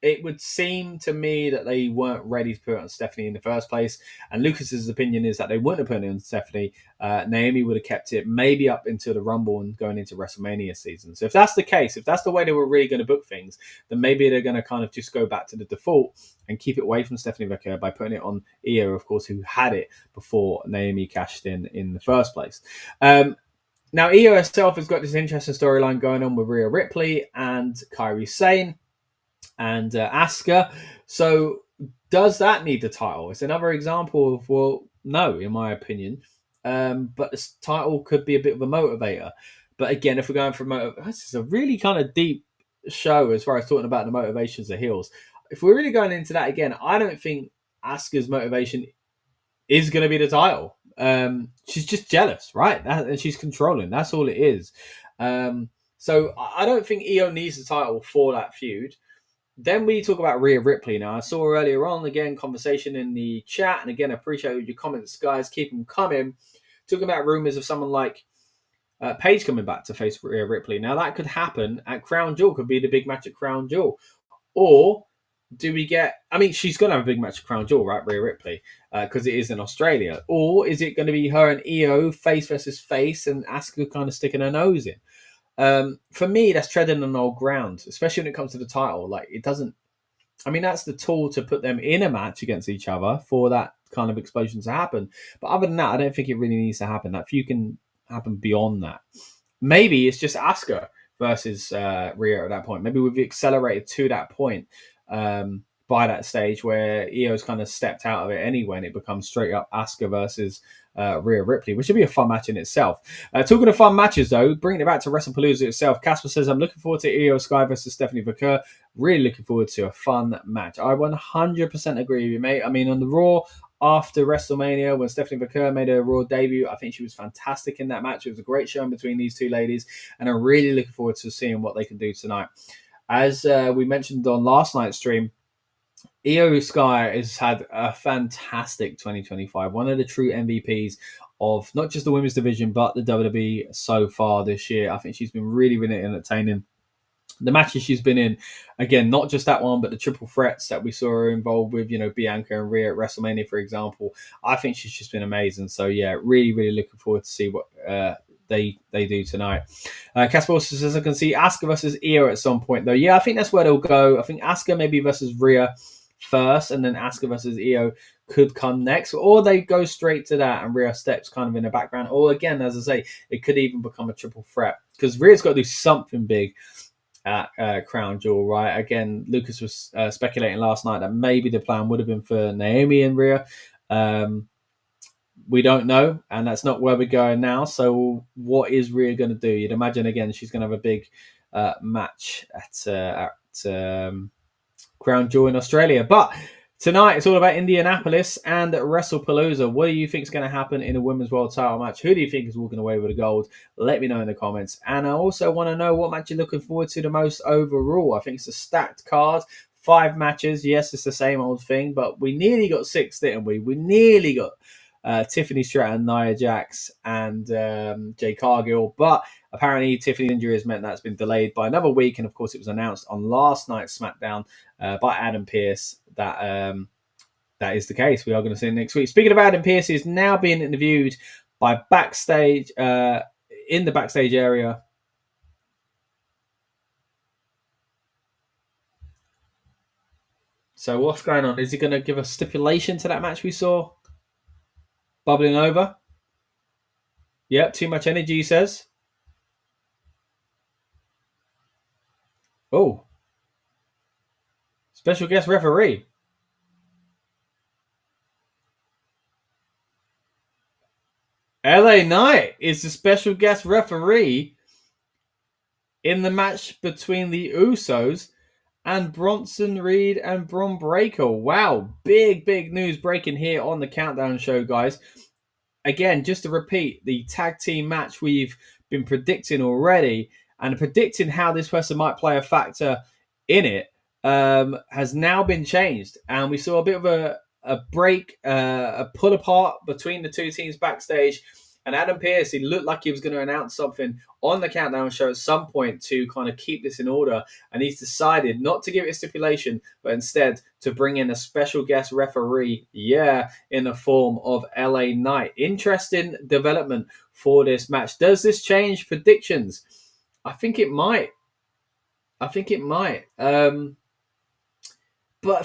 it would seem to me that they weren't ready to put it on Stephanie in the first place. And Lucas's opinion is that they wouldn't have put it on Stephanie. Naomi would have kept it maybe up until the Rumble and going into WrestleMania season. So if that's the case, if that's the way they were really going to book things, then maybe they're going to kind of just go back to the default and keep it away from Stephanie Becker by putting it on Io, of course, who had it before Naomi cashed in the first place. Now, Io herself has got this interesting storyline going on with Rhea Ripley and Kairi Sane and Asuka. So does that need the title? It's another example of, well, no, in my opinion. But this title could be a bit of a motivator. But again, if we're going for this is a really kind of deep show as far as talking about the motivations of heels. If we're really going into that again, I don't think Asuka's motivation is going to be the title. She's just jealous, right? And she's controlling. That's all it is. So I don't think Io needs the title for that feud. Then we talk about Rhea Ripley. Now, I saw earlier on, again, conversation in the chat. And again, I appreciate your comments, guys. Keep them coming. Talking about rumors of someone like Paige coming back to face Rhea Ripley. Now, that could happen at Crown Jewel. Could be the big match at Crown Jewel. Or do we get... I mean, she's going to have a big match at Crown Jewel, right, Rhea Ripley? Because it is in Australia. Or is it going to be her and Io face versus face and Asuka kind of sticking her nose in? For me, that's treading on old ground, especially when it comes to the title. Like, it doesn't... I mean, that's the tool to put them in a match against each other for that kind of explosion to happen. But other than that, I don't think it really needs to happen. That feud can happen beyond that. Maybe it's just Asuka versus Rhea at that point. Maybe we've accelerated to that point by that stage where Io's kind of stepped out of it anyway, and it becomes straight up Asuka versus Rhea Ripley, which would be a fun match in itself. Talking of fun matches, though, bringing it back to Wrestlepalooza itself, Casper says, I'm looking forward to Io Sky versus Stephanie Becker. Really looking forward to a fun match. I 100% agree with you, mate. I mean, on the Raw after WrestleMania, when Stephanie Becker made her Raw debut, I think she was fantastic in that match. It was a great showing between these two ladies, and I'm really looking forward to seeing what they can do tonight. As we mentioned on last night's stream, Io Sky has had a fantastic 2025. One of the true MVPs of not just the women's division, but the WWE so far this year. I think she's been really, really entertaining. The matches she's been in, again, not just that one, but the triple threats that we saw her involved with, you know, Bianca and Rhea at WrestleMania, for example. I think she's just been amazing. So, yeah, really, really looking forward to see what they do tonight. Casper also says, I can see Asuka versus Io at some point, though. Yeah, I think that's where they'll go. I think Asuka maybe versus Rhea first, and then Asuka versus Io could come next, or they go straight to that and Rhea steps kind of in the background, or again, as I say, it could even become a triple threat because Rhea's got to do something big at Crown Jewel, right? Again, Lucas was speculating last night that maybe the plan would have been for Naomi and Rhea. We don't know, and that's not where we're going now. So what is Rhea going to do? You'd imagine, again, she's going to have a big match at Crown Jewel in Australia. But tonight, it's all about Indianapolis and Wrestlepalooza. What do you think is going to happen in a Women's World Title match? Who do you think is walking away with the gold? Let me know in the comments. And I also want to know what match you're looking forward to the most overall. I think it's a stacked card. 5 matches. Yes, it's the same old thing, but we nearly got 6, didn't we? We nearly got Tiffany Stratton, Nia Jax, and Jay Cargill. But apparently Tiffany's injury has meant that's been delayed by another week. And of course, it was announced on last night's Smackdown by Adam Pearce that that is the case. We are going to see him next week. Speaking of Adam Pearce, he's now being interviewed by backstage in the backstage area. So what's going on? Is he going to give a stipulation to that match we saw? Bubbling over? Yep, too much energy, he says. Oh. Special guest referee. LA Knight is the special guest referee in the match between the Usos and Bronson Reed and Bron Breakker. Wow, big news breaking here on the Countdown Show, guys. Again, just to repeat, the tag team match we've been predicting already and predicting how this person might play a factor in it has now been changed. And we saw a bit of a break, a pull apart between the two teams backstage. And Adam Pearce, he looked like he was going to announce something on the Countdown Show at some point to kind of keep this in order. And he's decided not to give it a stipulation, but instead to bring in a special guest referee, in the form of LA Knight. Interesting development for this match. Does this change predictions? I think it might. But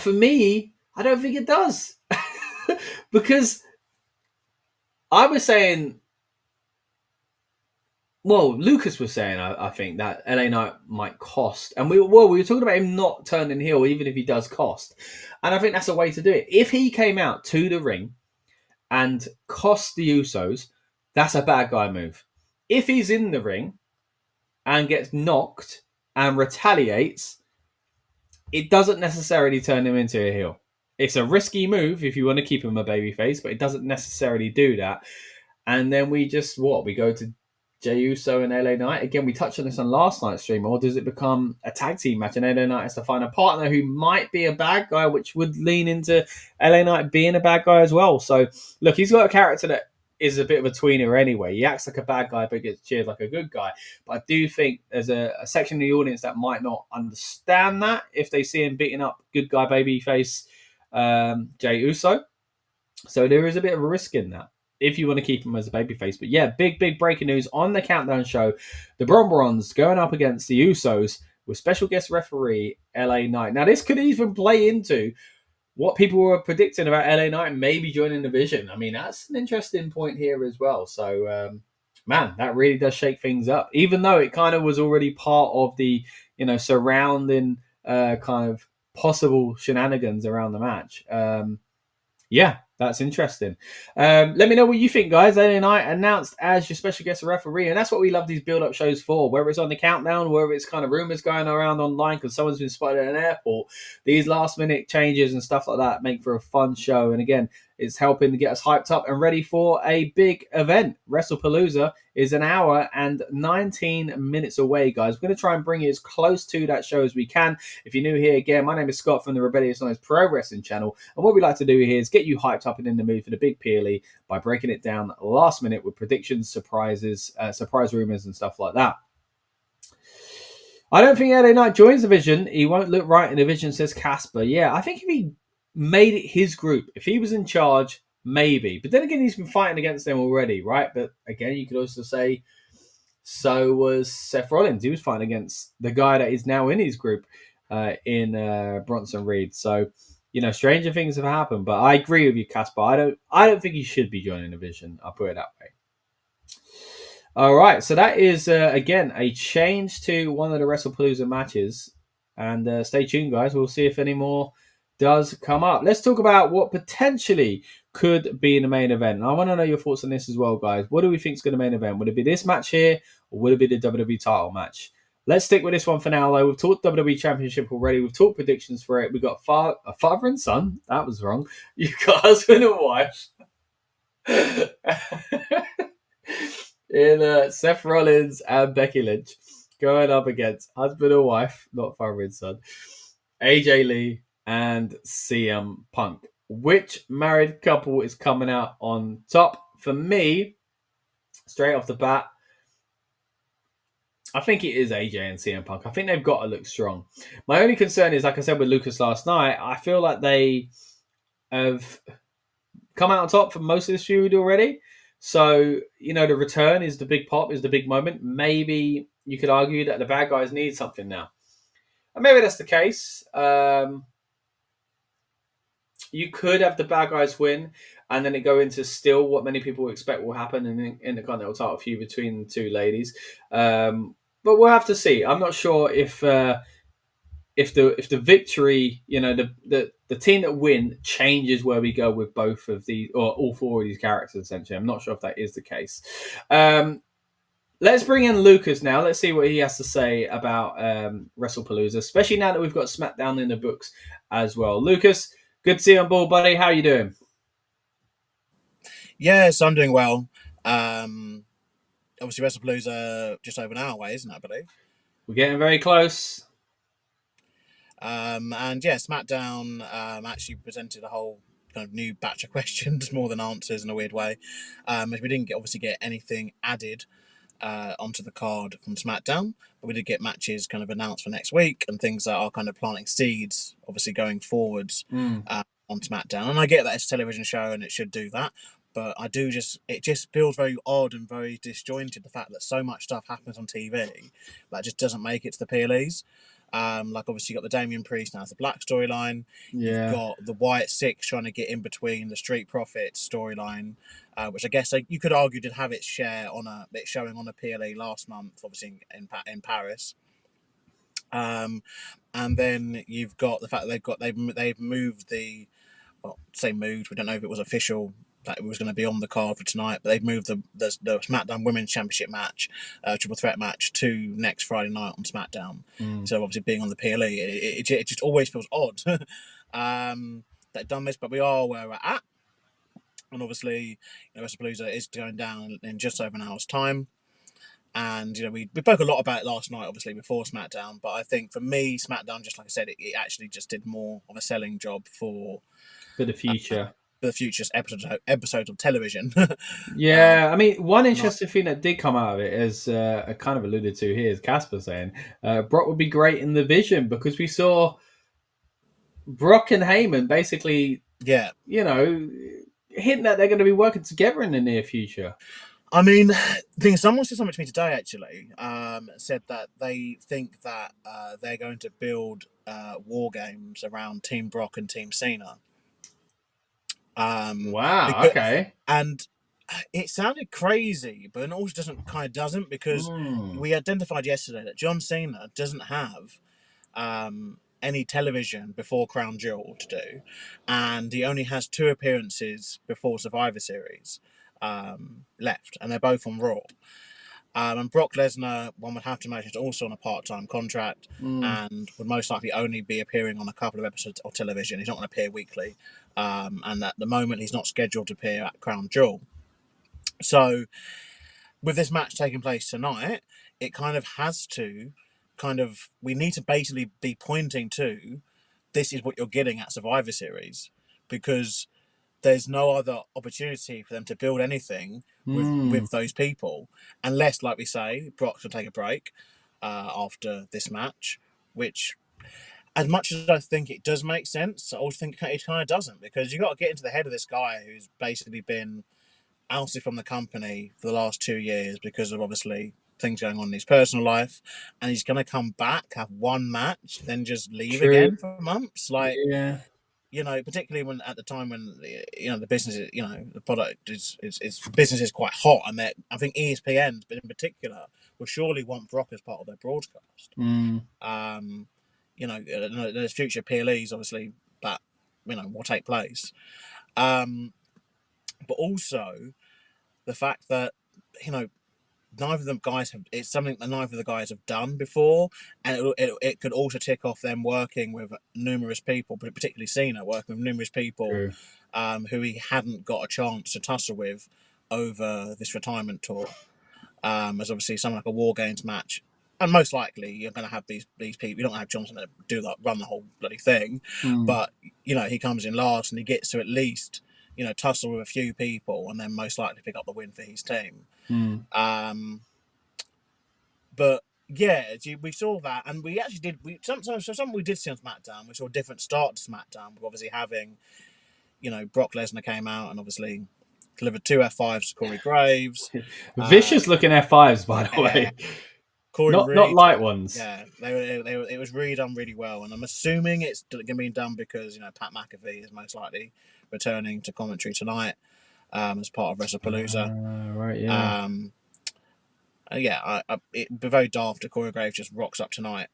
for me, I don't think it does. Because I was saying... Well, Lucas was saying, I think, that LA Knight might cost. And we were talking about him not turning heel, even if he does cost. And I think that's a way to do it. If he came out to the ring and cost the Usos, that's a bad guy move. If he's in the ring and gets knocked and retaliates, it doesn't necessarily turn him into a heel. It's a risky move if you want to keep him a babyface, but it doesn't necessarily do that. And then we go to Jey Uso and LA Knight. Again, we touched on this on last night's stream. Or does it become a tag team match and LA Knight has to find a partner who might be a bad guy, which would lean into LA Knight being a bad guy as well? So, look, he's got a character that is a bit of a tweener anyway. He acts like a bad guy, but gets cheered like a good guy. But I do think there's a section of the audience that might not understand that if they see him beating up good guy babyface Jey Uso. So there is a bit of a risk in that, if you want to keep him as a babyface. But yeah, big breaking news on the Countdown Show. The Bron Bronze going up against the Usos with special guest referee LA Knight. Now, this could even play into what people were predicting about LA Knight maybe joining the Vision. I mean, that's an interesting point here as well. So, man, that really does shake things up. Even though it kind of was already part of the, surrounding kind of possible shenanigans around the match. That's interesting. Let me know what you think, guys. LA Knight announced as your special guest referee, and that's what we love these build-up shows for, whether it's on the Countdown, whether it's kind of rumors going around online because someone's been spotted at an airport. These last-minute changes and stuff like that make for a fun show, and again, it's helping to get us hyped up and ready for a big event. Wrestlepalooza is an hour and 19 minutes away, guys. We're going to try and bring you as close to that show as we can. If you're new here, again, my name is Scott from the Rebellious Noise Pro Wrestling channel, and what we like to do here is get you hyped up and in the mood for the big PLE by breaking it down last minute with predictions, surprises, surprise rumors, and stuff like that. I don't think LA Knight joins the Vision. He won't look right in the Vision, says Casper. Yeah, I think if he made it his group, if he was in charge, maybe. But then again, he's been fighting against them already, right? But again, you could also say so was Seth Rollins. He was fighting against the guy that is now in his group in Bronson Reed. So, stranger things have happened. But I agree with you, Casper. I don't think he should be joining the Vision. I'll put it that way. All right, so that is, again, a change to one of the Wrestlepalooza matches. And stay tuned, guys. We'll see if any more does come up. Let's talk about what potentially could be in the main event. And I want to know your thoughts on this as well, guys. What do we think is going to be the main event? Would it be this match here, or would it be the WWE title match? Let's stick with this one for now, though. We've talked WWE Championship already. We've talked predictions for it. We've got a father and son. That was wrong. You've got husband and wife. In Seth Rollins and Becky Lynch going up against husband and wife, not father and son, AJ Lee and CM Punk. Which married couple is coming out on top? For me, straight off the bat, I think it is AJ and CM Punk. I think they've got to look strong. My only concern is, like I said with Lucas last night, I feel like they have come out on top for most of this feud already. So, you know, the return is the big pop, is the big moment. Maybe you could argue that the bad guys need something now. And maybe that's the case. You could have the bad guys win and then it go into still what many people expect will happen in the Intercontinental title feud between the two ladies. But we'll have to see. I'm not sure if the victory, you know, the team that win changes where we go with both of the or all four of these characters. Essentially, I'm not sure if that is the case. Let's bring in Lucas now. Let's see what he has to say about Wrestlepalooza, especially now that we've got Smackdown in the books as well. Lucas, good to see you on board, buddy. How are you doing? Yes, I'm doing well. Obviously, Wrestlepalooza just over an hour away, isn't it, I believe? We're getting very close. And yeah, Smackdown actually presented a whole kind of new batch of questions, more than answers in a weird way. We didn't obviously get anything added onto the card from Smackdown, but we did get matches kind of announced for next week and things that are kind of planting seeds, obviously going forwards on Smackdown. And I get that it's a television show and it should do that, but it just feels very odd and very disjointed, the fact that so much stuff happens on TV that just doesn't make it to the PLEs. Like obviously you got the Damian Priest now as the Black storyline. Yeah. You've got the Wyatt Six trying to get in between the Street Profits storyline, which I guess you could argue did have its share on its showing on a PLE last month, obviously in Paris. And then you've got the fact that they've moved we don't know if it was official that it was going to be on the card for tonight, but they've moved the SmackDown Women's Championship match, triple threat match, to next Friday night on SmackDown. So obviously being on the PLE, it just always feels odd that they've done this, but we are where we're at. And obviously, Wrestlepalooza is going down in just over an hour's time. And we spoke a lot about it last night, obviously before SmackDown. But I think for me, SmackDown, just like I said, it actually just did more of a selling job for the future. For the future's episodes of television. Yeah, I mean, one interesting thing that did come out of it, as I kind of alluded to here, is Casper saying Brock would be great in the Vision, because we saw Brock and Heyman basically, hinting that they're going to be working together in the near future. I mean, someone said something to me today, actually, said that they think that they're going to build war games around Team Brock and Team Cena. Wow, okay. And it sounded crazy, but it also doesn't, because we identified yesterday that John Cena doesn't have any television before Crown Jewel to do, and he only has 2 appearances before Survivor Series left, and they're both on Raw. And Brock Lesnar, one would have to imagine, is also on a part-time contract and would most likely only be appearing on a couple of episodes of television. He's not going to appear weekly. And at the moment, he's not scheduled to appear at Crown Jewel. So with this match taking place tonight, it kind of has to we need to basically be pointing to, this is what you're getting at Survivor Series, because there's no other opportunity for them to build anything with those people, unless, like we say, Brock should take a break after this match, which, as much as I think it does make sense, I also think it kind of doesn't, because you've got to get into the head of this guy who's basically been ousted from the company for the last 2 years because of obviously things going on in his personal life, and he's going to come back, have one match, then just leave again for months. Particularly when at the time when the business, the product is business is quite hot, and that I think ESPN, but in particular, will surely want Brock as part of their broadcast. There's future PLEs obviously that will take place, but also the fact that neither of the guys have. It's something that neither of the guys have done before, and it could also tick off them working with numerous people, but particularly Cena working with numerous people who he hadn't got a chance to tussle with over this retirement tour. As obviously something like a War Games match, and most likely you're going to have these people. You don't have Johnson to run the whole bloody thing, but he comes in last and he gets to at least tussle with a few people, and then most likely pick up the win for his team. But yeah, we saw that, and we actually did. Something we did see on SmackDown. We saw a different start to SmackDown. We're obviously having, Brock Lesnar came out and obviously delivered 2 F5s to Corey Graves. Vicious looking F5s, by the way. Corey not light ones. Yeah, it was really done really well, and I'm assuming it's going to be done because Pat McAfee is most likely returning to commentary tonight as part of Wrestlepalooza. Right, yeah. It'd be very daft if Corey Graves just rocks up tonight.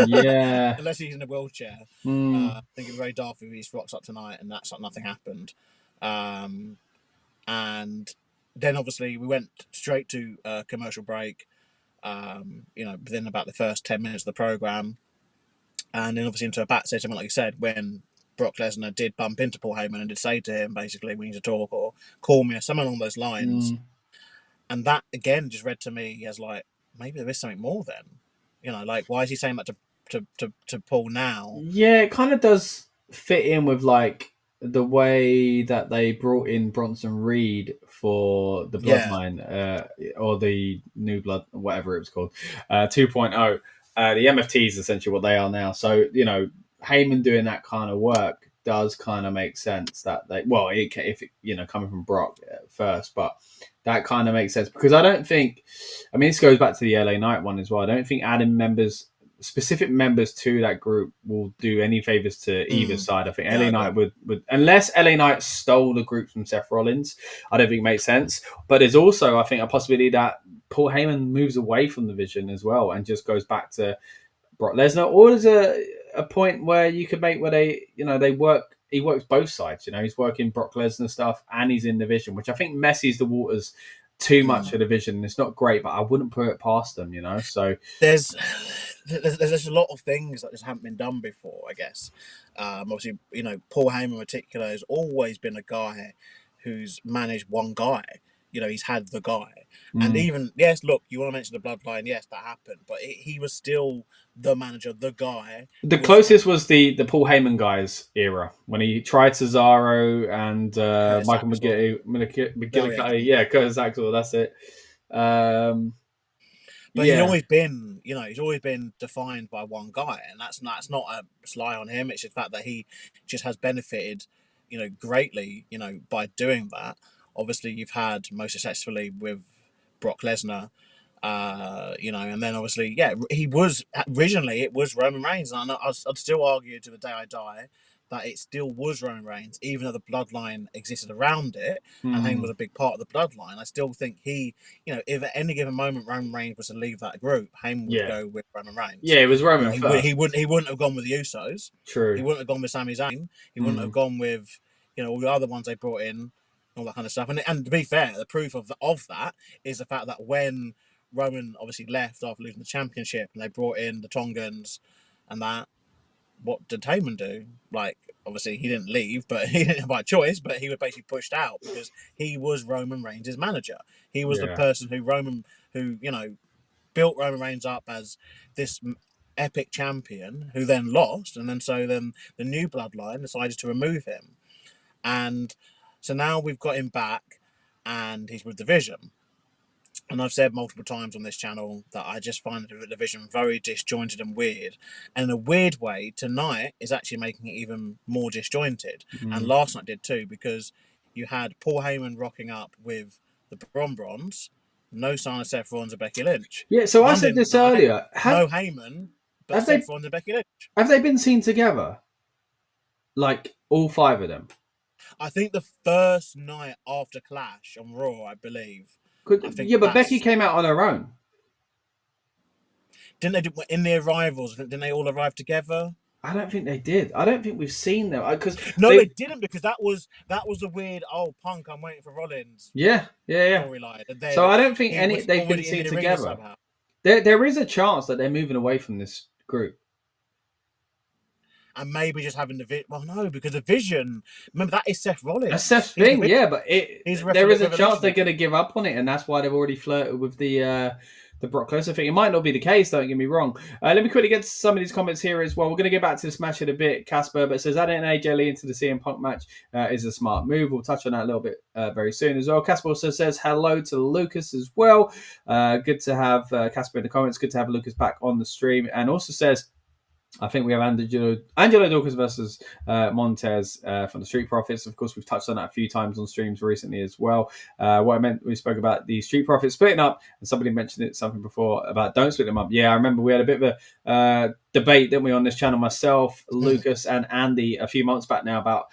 Yeah. Unless he's in a wheelchair. I think it'd be very daft if he just rocks up tonight and that's like nothing happened. And then obviously we went straight to commercial break. Within about the first 10 minutes of the program, and then obviously into a backstage segment, like you said, when Brock Lesnar did bump into Paul Heyman and did say to him, basically, we need to talk or call me or something along those lines. And that again just read to me as like, maybe there is something more then. Like, why is he saying that to Paul now? Yeah, it kind of does fit in with like the way that they brought in Bronson Reed for the Bloodline, or the New Blood, whatever it was called, 2.0. The MFT is essentially what they are now. So, Heyman doing that kind of work does kind of make sense that coming from Brock first, but that kind of makes sense because I don't think, this goes back to the LA Knight one as well. I don't think adding specific members to that group will do any favors to either side. I think LA Knight would, unless LA Knight stole the group from Seth Rollins, I don't think it makes sense. But there's also, I think, a possibility that Paul Heyman moves away from the vision as well and just goes back to Brock Lesnar. Or there's a point where you could make where they work. He works both sides. He's working Brock Lesnar stuff and he's in the vision, which I think messes the waters too much of the vision. It's not great, but I wouldn't put it past them. So there's a lot of things that just haven't been done before, I guess. Obviously, Paul Heyman in particular has always been a guy who's managed one guy. He's had the guy. And even, yes, look, you want to mention the Bloodline, yes, that happened. But he was still the manager, the guy. The closest was the Paul Heyman guys era, when he tried Cesaro and Michael McGillicuddy. Yeah, Curtis Axel, that's it. But he's always been defined by one guy, and that's not a sly on him. It's just the fact that he just has benefited, greatly, by doing that. Obviously, you've had most successfully with Brock Lesnar, and then obviously, he was originally it was Roman Reigns, and I'd still argue to the day I die that it still was Roman Reigns, even though the bloodline existed around it, and Heyman was a big part of the bloodline. I still think he, if at any given moment Roman Reigns was to leave that group, Heyman would go with Roman Reigns. Yeah, it was Roman. He wouldn't have gone with the Usos. True. He wouldn't have gone with Sami Zayn. He wouldn't have gone with all the other ones they brought in, all that kind of stuff. And to be fair, the proof of that is the fact that when Roman obviously left after losing the championship, and they brought in the Tongans and that, what did Heyman do? Like, obviously he didn't leave, but he didn't by choice, but he was basically pushed out because he was Roman Reigns' manager. He was the person who built Roman Reigns up as this epic champion who then lost, and then the new bloodline decided to remove him. And so now we've got him back and he's with the Vision. And I've said multiple times on this channel that I just find the division very disjointed and weird. And in a weird way, tonight is actually making it even more disjointed. And last night did too, because you had Paul Heyman rocking up with the Bron Bronze, no sign of Seth Rollins or Becky Lynch. Yeah, so I said this earlier. No Heyman, but Seth Rollins and Becky Lynch. Have they been seen together? Like, all 5 of them? I think the first night after Clash on Raw, I believe. But Becky came out on her own. Didn't they? In the arrivals, didn't they all arrive together? I don't think they did. I don't think we've seen them they didn't, because that was a weird Punk, I'm waiting for Rollins. Yeah. Storyline. So I don't think they've been seen together. There is a chance that they're moving away from this group. And maybe just having because the Vision, remember, that is Seth Rollins. That's Seth's thing, but there is a chance they're going to give up on it, and that's why they've already flirted with the Brock Lesnar thing. It might not be the case, don't get me wrong. Let me quickly get to some of these comments here as well. We're going to get back to this match in a bit, Casper, but it says adding AJ Lee into the CM Punk match is a smart move. We'll touch on that a little bit very soon as well. Casper also says hello to Lucas as well. Good to have Casper in the comments. Good to have Lucas back on the stream. And also says, I think we have Angelo Dawkins versus Montez from the Street Profits. Of course, we've touched on that a few times on streams recently as well. What I meant, we spoke about the Street Profits splitting up, and somebody mentioned something before about don't split them up. Yeah, I remember we had a bit of a debate, didn't we, on this channel, myself, Lucas, and Andy a few months back now about,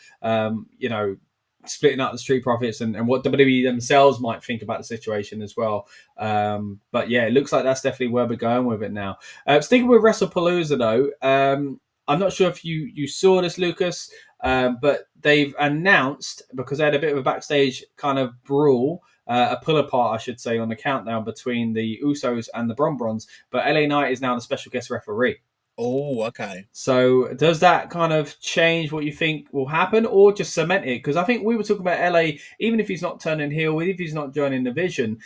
splitting up the Street Profits and what WWE themselves might think about the situation as well. But yeah, it looks like that's definitely where we're going with it now. Sticking with Wrestlepalooza though, I'm not sure if you saw this, Lucas, but they've announced, because they had a bit of a backstage kind of brawl, a pull apart, I should say, on the countdown between the Usos and the Bron Bronze, but LA Knight is now the special guest referee. Oh, okay. So does that kind of change what you think will happen, or just cement it? Because I think we were talking about LA, even if he's not turning heel, if he's not joining the Vision,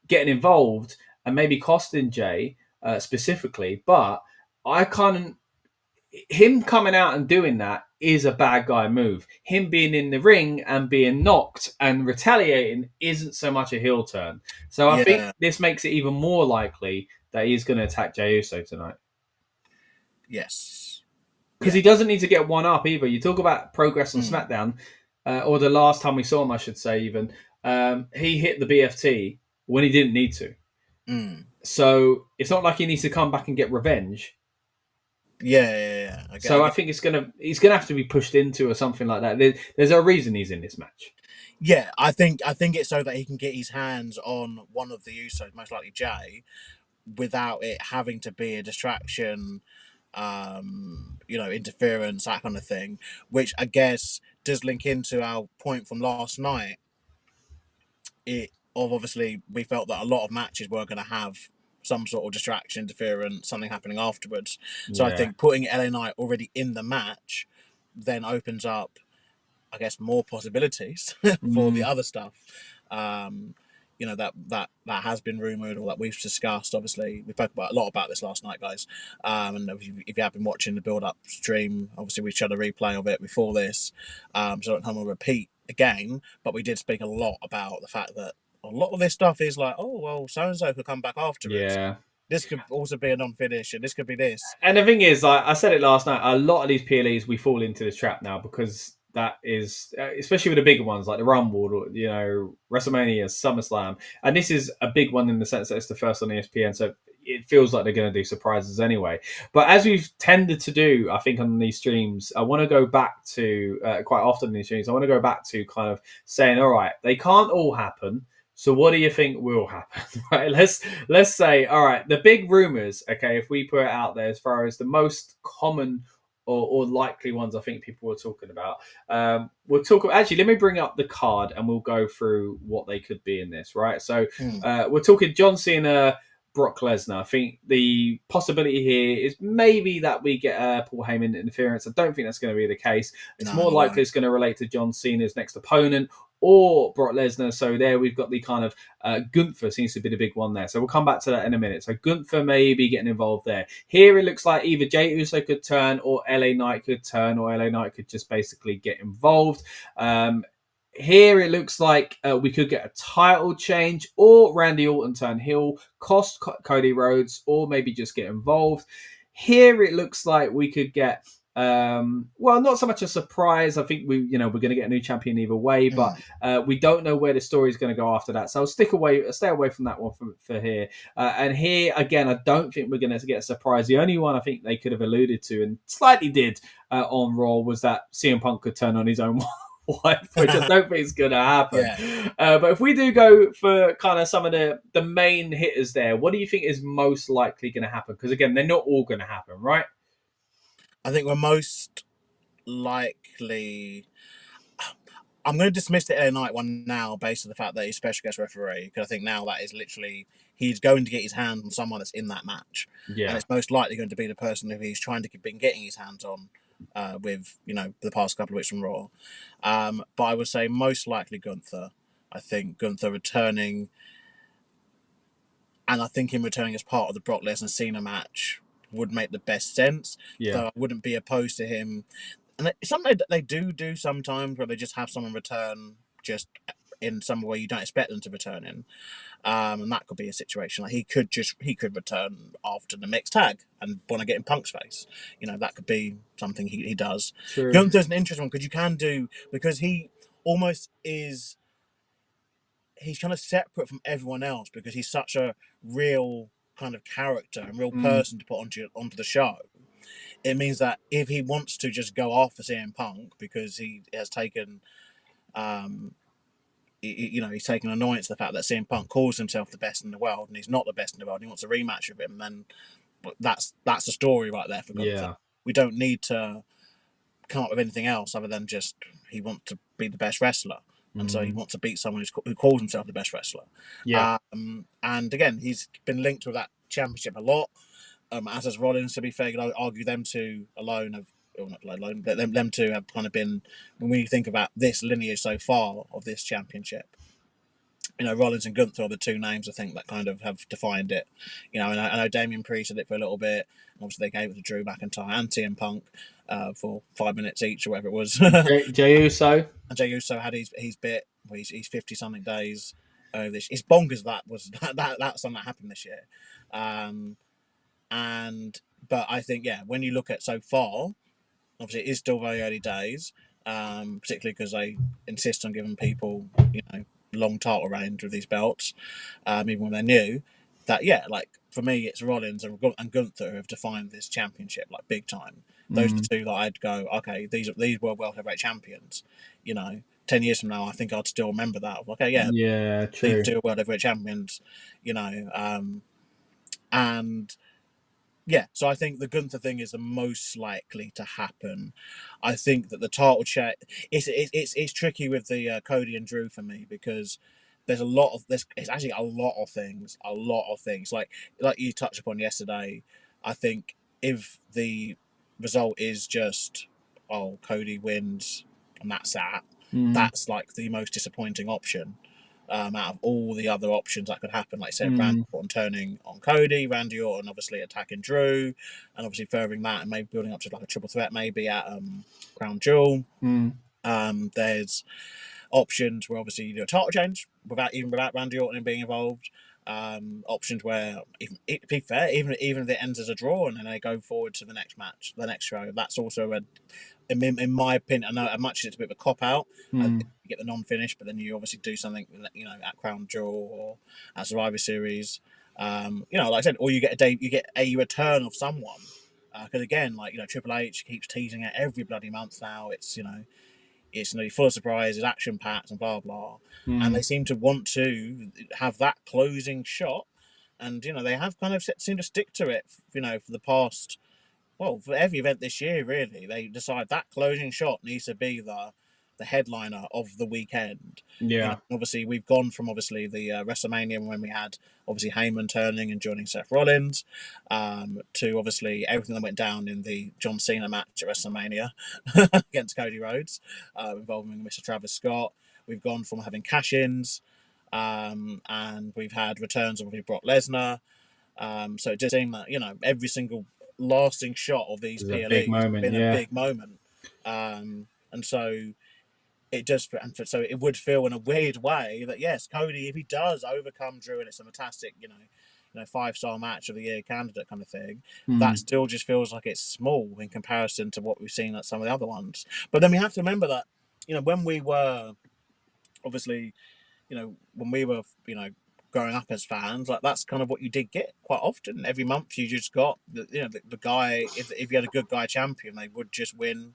getting involved and maybe costing Jay specifically. But him coming out and doing that is a bad guy move. Him being in the ring and being knocked and retaliating isn't so much a heel turn. So I think this makes it even more likely that he's going to attack Jey Uso tonight. Yes. Because he doesn't need to get one up either. You talk about progress on Smackdown, or the last time we saw him, I should say, even. He hit the BFT when he didn't need to. So it's not like he needs to come back and get revenge. Yeah. I think he's gonna have to be pushed into or something like that. There's a reason he's in this match. Yeah, I think it's so that he can get his hands on one of the Usos, most likely Jay, without it having to be a distraction, interference, that kind of thing, which I guess does link into our point from last night. Obviously we felt that a lot of matches were going to have some sort of distraction, interference, something happening afterwards. So I think putting LA Knight already in the match then opens up, I guess, more possibilities for the other stuff. That has been rumoured, or that we've discussed. Obviously, we spoke a lot about this last night, guys. And if you have been watching the build-up stream, obviously we showed a replay of it before this, so I don't come and repeat again. But we did speak a lot about the fact that a lot of this stuff is like, oh well, so and so could come back afterwards. Yeah. This could also be a non-finish, and this could be this. And the thing is, I said it last night, a lot of these PLEs, we fall into this trap now, because that is, especially with the bigger ones like the Rumble, or, WrestleMania, SummerSlam. And this is a big one in the sense that it's the first on ESPN. So it feels like they're going to do surprises anyway. But as we've tended to do, I think, on these streams, I want to go back to, quite often in these streams, I want to go back to kind of saying, all right, they can't all happen. So what do you think will happen? Right? Let's say, all right, the big rumors, okay, if we put it out there as far as the most common or likely ones I think people were talking about. We'll talk. Actually, let me bring up the card and we'll go through what they could be in this, right? So we're talking John Cena, Brock Lesnar. I think the possibility here is maybe that we get Paul Heyman interference. I don't think that's going to be the case. It's more likely it's going to relate to John Cena's next opponent or Brock Lesnar. So there we've got the kind of Gunther seems to be the big one there. So we'll come back to that in a minute. So Gunther may be getting involved there. Here it looks like either Jey Uso could turn, or LA Knight could turn, or LA Knight could just basically get involved. Here it looks like we could get a title change, or Randy Orton turn heel, cost Cody Rhodes, or maybe just get involved. Here it looks like we could get not so much a surprise. I think we're going to get a new champion either way, but we don't know where the story is going to go after that. So I'll stay away from that one for here. And here again, I don't think we're going to get a surprise. The only one I think they could have alluded to and slightly did on Raw was that CM Punk could turn on his own wife, which I don't think is going to happen. But if we do go for kind of some of the main hitters there, what do you think is most likely going to happen? Because again, they're not all going to happen, right? I think we're most likely. I'm going to dismiss the LA Knight one now based on the fact that he's special guest referee, because I think now that is literally he's going to get his hands on someone that's in that match. Yeah. And it's most likely going to be the person who he's trying to been getting his hands on with, the past couple of weeks from Raw. But I would say most likely Gunther. I think Gunther returning, and I think him returning as part of the Brock Lesnar Cena match would make the best sense. Yeah. So I wouldn't be opposed to him. And it's something that they do sometimes, where they just have someone return just in somewhere where you don't expect them to return in. And that could be a situation like he could return after the mixed tag and want to get in Punk's face. That could be something he does. True. Gunther's an interesting one because you can do, because he almost is, he's kind of separate from everyone else because he's such a real kind of character and real person to put onto the show. It means that if he wants to just go after CM Punk because he has taken he's taken annoyance to the fact that CM Punk calls himself the best in the world and he's not the best in the world and he wants a rematch with him, then that's the story right there for Gunther. Yeah. We don't need to come up with anything else other than just he wants to be the best wrestler. And so he wants to beat someone who calls himself the best wrestler. Yeah. And again, he's been linked with that championship a lot, as has Rollins, to be fair. I'd argue them two alone have, or not alone, but them two have kind of been, when we think about this lineage so far of this championship, Rollins and Gunther are the two names I think that kind of have defined it. And I know Damian Priest did it for a little bit. Obviously, they gave it to Drew McIntyre and CM Punk for 5 minutes each or whatever it was. Jey Uso. And Jey Uso had his bit where he's 50 something days. It's bonkers that that's something that happened this year. But I think when you look at so far, obviously it is still very early days, particularly because they insist on giving people long title reigns with these belts, even when they're new. That for me it's Rollins and Gunther who have defined this championship big time. Those are the two that I'd go, okay, these were World Heavyweight Champions. 10 years from now, I think I'd still remember that. Yeah, true. These two are World Heavyweight Champions. So I think the Gunther thing is the most likely to happen. I think that the title check, it's tricky with the Cody and Drew for me because it's actually a lot of things. Like you touched upon yesterday, I think if the result is just Cody wins and that's that's the most disappointing option out of all the other options that could happen. Like I said, Randy Orton turning on Cody, Randy Orton obviously attacking Drew, and obviously furthering that and maybe building up to a triple threat maybe at Crown Jewel. There's options where obviously you do a title change without Randy Orton being involved. Options where, to be fair, even if it ends as a draw and then they go forward to the next match, the next show, that's also in my opinion, I know much it's a bit of a cop out. You get the non-finish, but then you obviously do something, at Crown Jewel or at Survivor Series. Like I said, or you get a return of someone. Because again, Triple H keeps teasing it every bloody month now. It's it's full of surprises, action packed, and blah blah. And they seem to want to have that closing shot, and they have kind of seem to stick to it. For the past, for every event this year, really, they decide that closing shot needs to be the headliner of the weekend. Yeah. Obviously, we've gone from the WrestleMania when we had obviously Heyman turning and joining Seth Rollins, to obviously everything that went down in the John Cena match at WrestleMania against Cody Rhodes, involving Mr. Travis Scott. We've gone from having cash-ins, and we've had returns of Brock Lesnar. So it just seemed that every single lasting shot of these PLEs has been a big moment, and so it just so it would feel in a weird way that yes, Cody, if he does overcome Drew and it's a fantastic 5-star match of the year candidate kind of thing, that still just feels like it's small in comparison to what we've seen at some of the other ones. But then we have to remember that when we were obviously when we were growing up as fans, that's kind of what you did get quite often. Every month you just got the guy, if you had a good guy champion, they would just win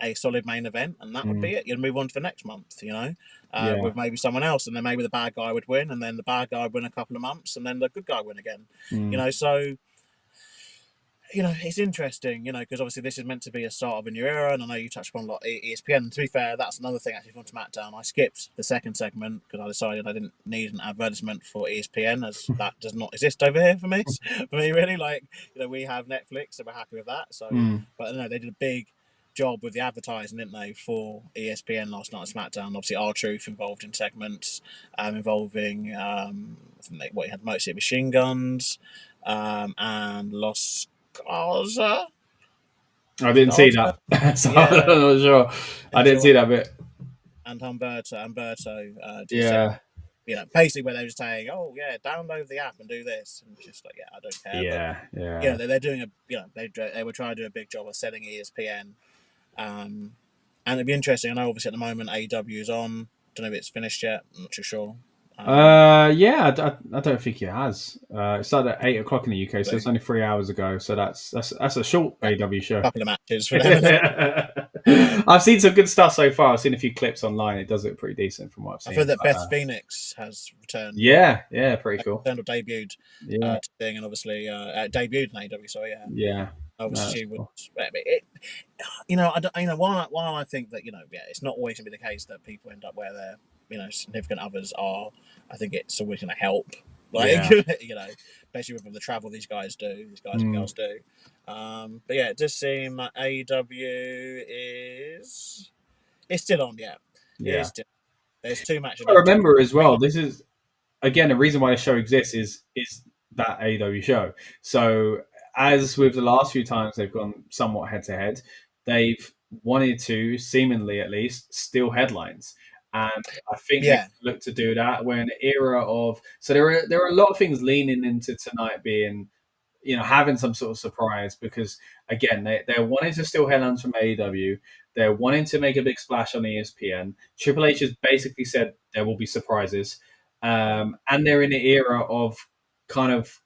a solid main event, and that would be it. You'd move on to the next month, with maybe someone else, and then maybe the bad guy would win, and then the bad guy would win a couple of months, and then the good guy would win again. So it's interesting, because obviously this is meant to be a start of a new era, and I know you touched upon a lot ESPN. And to be fair, that's another thing actually from SmackDown. I skipped the second segment because I decided I didn't need an advertisement for ESPN, as that does not exist over here for me. Really, we have Netflix, so we're happy with that. So, but no, they did a big job with the advertising, didn't they, for ESPN last night at SmackDown. Obviously, R-Truth involved in segments involving I think what he had mostly machine guns, and Los Garza. I didn't see that, so I'm not sure. I didn't see that bit. and Humberto did Yeah. basically where they were saying, "Oh yeah, download the app and do this," and just like, yeah, I don't care. Yeah. But they're doing they were trying to do a big job of selling ESPN, and it'd be interesting. I know obviously at the moment AEW is on. Don't know if it's finished yet. I'm not too sure. Yeah, I don't think it has. It started at 8 o'clock in the UK, so it's only 3 hours ago. So that's a short AEW show. Couple of matches for them. I've seen some good stuff so far. I've seen a few clips online. It does look pretty decent from what I've seen. I've heard that Beth Phoenix has returned. Yeah, pretty cool. Returned or debuted. Yeah, thing, and obviously debuted in AEW. So yeah. Obviously, she cool. was. While I think that it's not always going to be the case that people end up where their significant others are. I think it's always going to help, especially with the travel these guys and girls do. But yeah, it does seem like AEW is still on. Yeah. There's 2 matches. I remember as well. This is again a reason why the show exists is that AEW show. So as with the last few times they've gone somewhat head to head, they've wanted to, seemingly at least, steal headlines. And I think they look to do that. We're in an era of there are a lot of things leaning into tonight being, having some sort of surprise, because again they're wanting to steal headlines from AEW. They're wanting to make a big splash on ESPN. Triple H has basically said there will be surprises, and they're in an era of kind of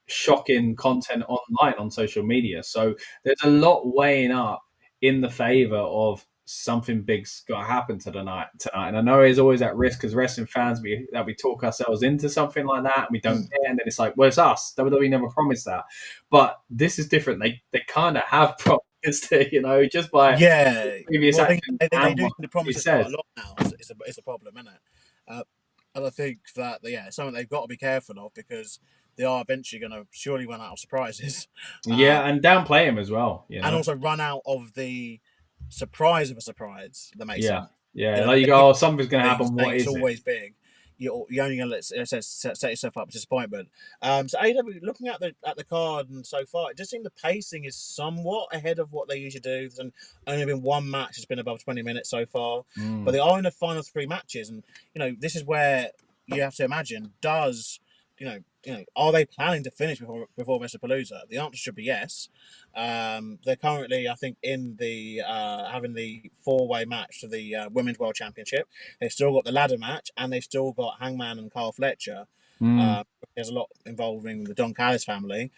shocking content online on social media. So there's a lot weighing up in the favor of something big's got to happen tonight. And I know it's always at risk as wrestling fans we talk ourselves into something like that and we don't get, and then it's like, well, it's us. WWE never promised that. But this is different. They kind of have promised it, just by previous action. They do seem to promise it quite a lot now. It's a problem, isn't it? And I think that something they've got to be careful of, because they are eventually going to surely run out of surprises. And downplay them as well. And also run out of the surprise of a surprise. That makes sense. Yeah, like you go, something's going to happen. What is it? It's always big. You're only going to set yourself up for disappointment. So AEW, looking at the card and so far, it just seems the pacing is somewhat ahead of what they usually do. There's only been one match that's been above 20 minutes so far, but they are in the final 3 matches, and this is where you have to imagine, are they planning to finish before Wrestlepalooza? The answer should be yes. They're currently, I think, in the having the 4-way match for the Women's World Championship. They've still got the ladder match, and they've still got Hangman and Carl Fletcher. There's a lot involving the Don Callis family.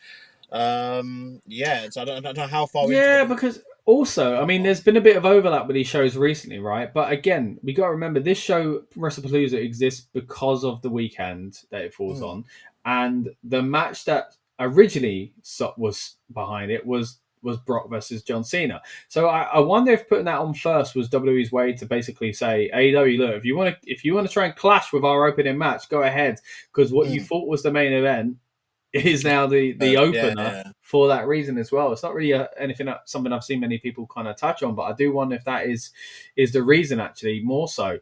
So I don't know how far. Because also, I mean, there's been a bit of overlap with these shows recently, right? But again, we got to remember this show, Wrestlepalooza, exists because of the weekend that it falls on. And the match that originally was behind it was Brock versus John Cena. So I wonder if putting that on first was WWE's way to basically say, AEW, look, if you want to try and clash with our opening match, go ahead, because what you thought was the main event is now the opener for that reason as well. It's not really something I've seen many people kind of touch on, but I do wonder if that is the reason, actually, more so.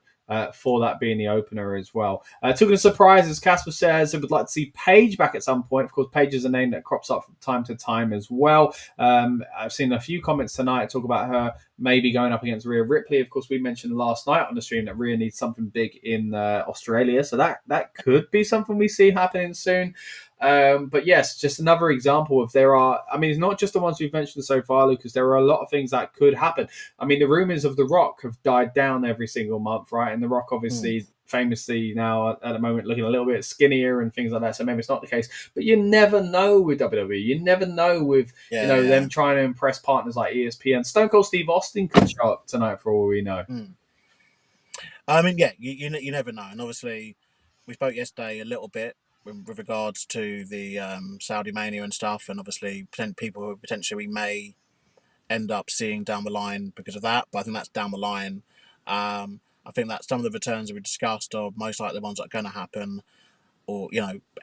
For that being the opener as well. Talking of surprises, Casper says I would like to see Paige back at some point. Of course, Paige is a name that crops up from time to time as well. I've seen a few comments tonight talk about her maybe going up against Rhea Ripley. Of course, we mentioned last night on the stream that Rhea needs something big in Australia, so that could be something we see happening soon. But yes, just another example of it's not just the ones we've mentioned so far, Lucas. There are a lot of things that could happen. I mean, the rumors of The Rock have died down every single month, right? And The Rock obviously famously now at the moment looking a little bit skinnier and things like that. So maybe it's not the case, but you never know with WWE. You never know with them trying to impress partners like ESPN. Stone Cold Steve Austin could show up tonight for all we know. I mean, you never know. And obviously, we spoke yesterday a little bit with regards to the Saudi Mania and stuff, and obviously people who potentially we may end up seeing down the line because of that. But I think that's down the line. I think that some of the returns that we discussed are most likely the ones that are going to happen, or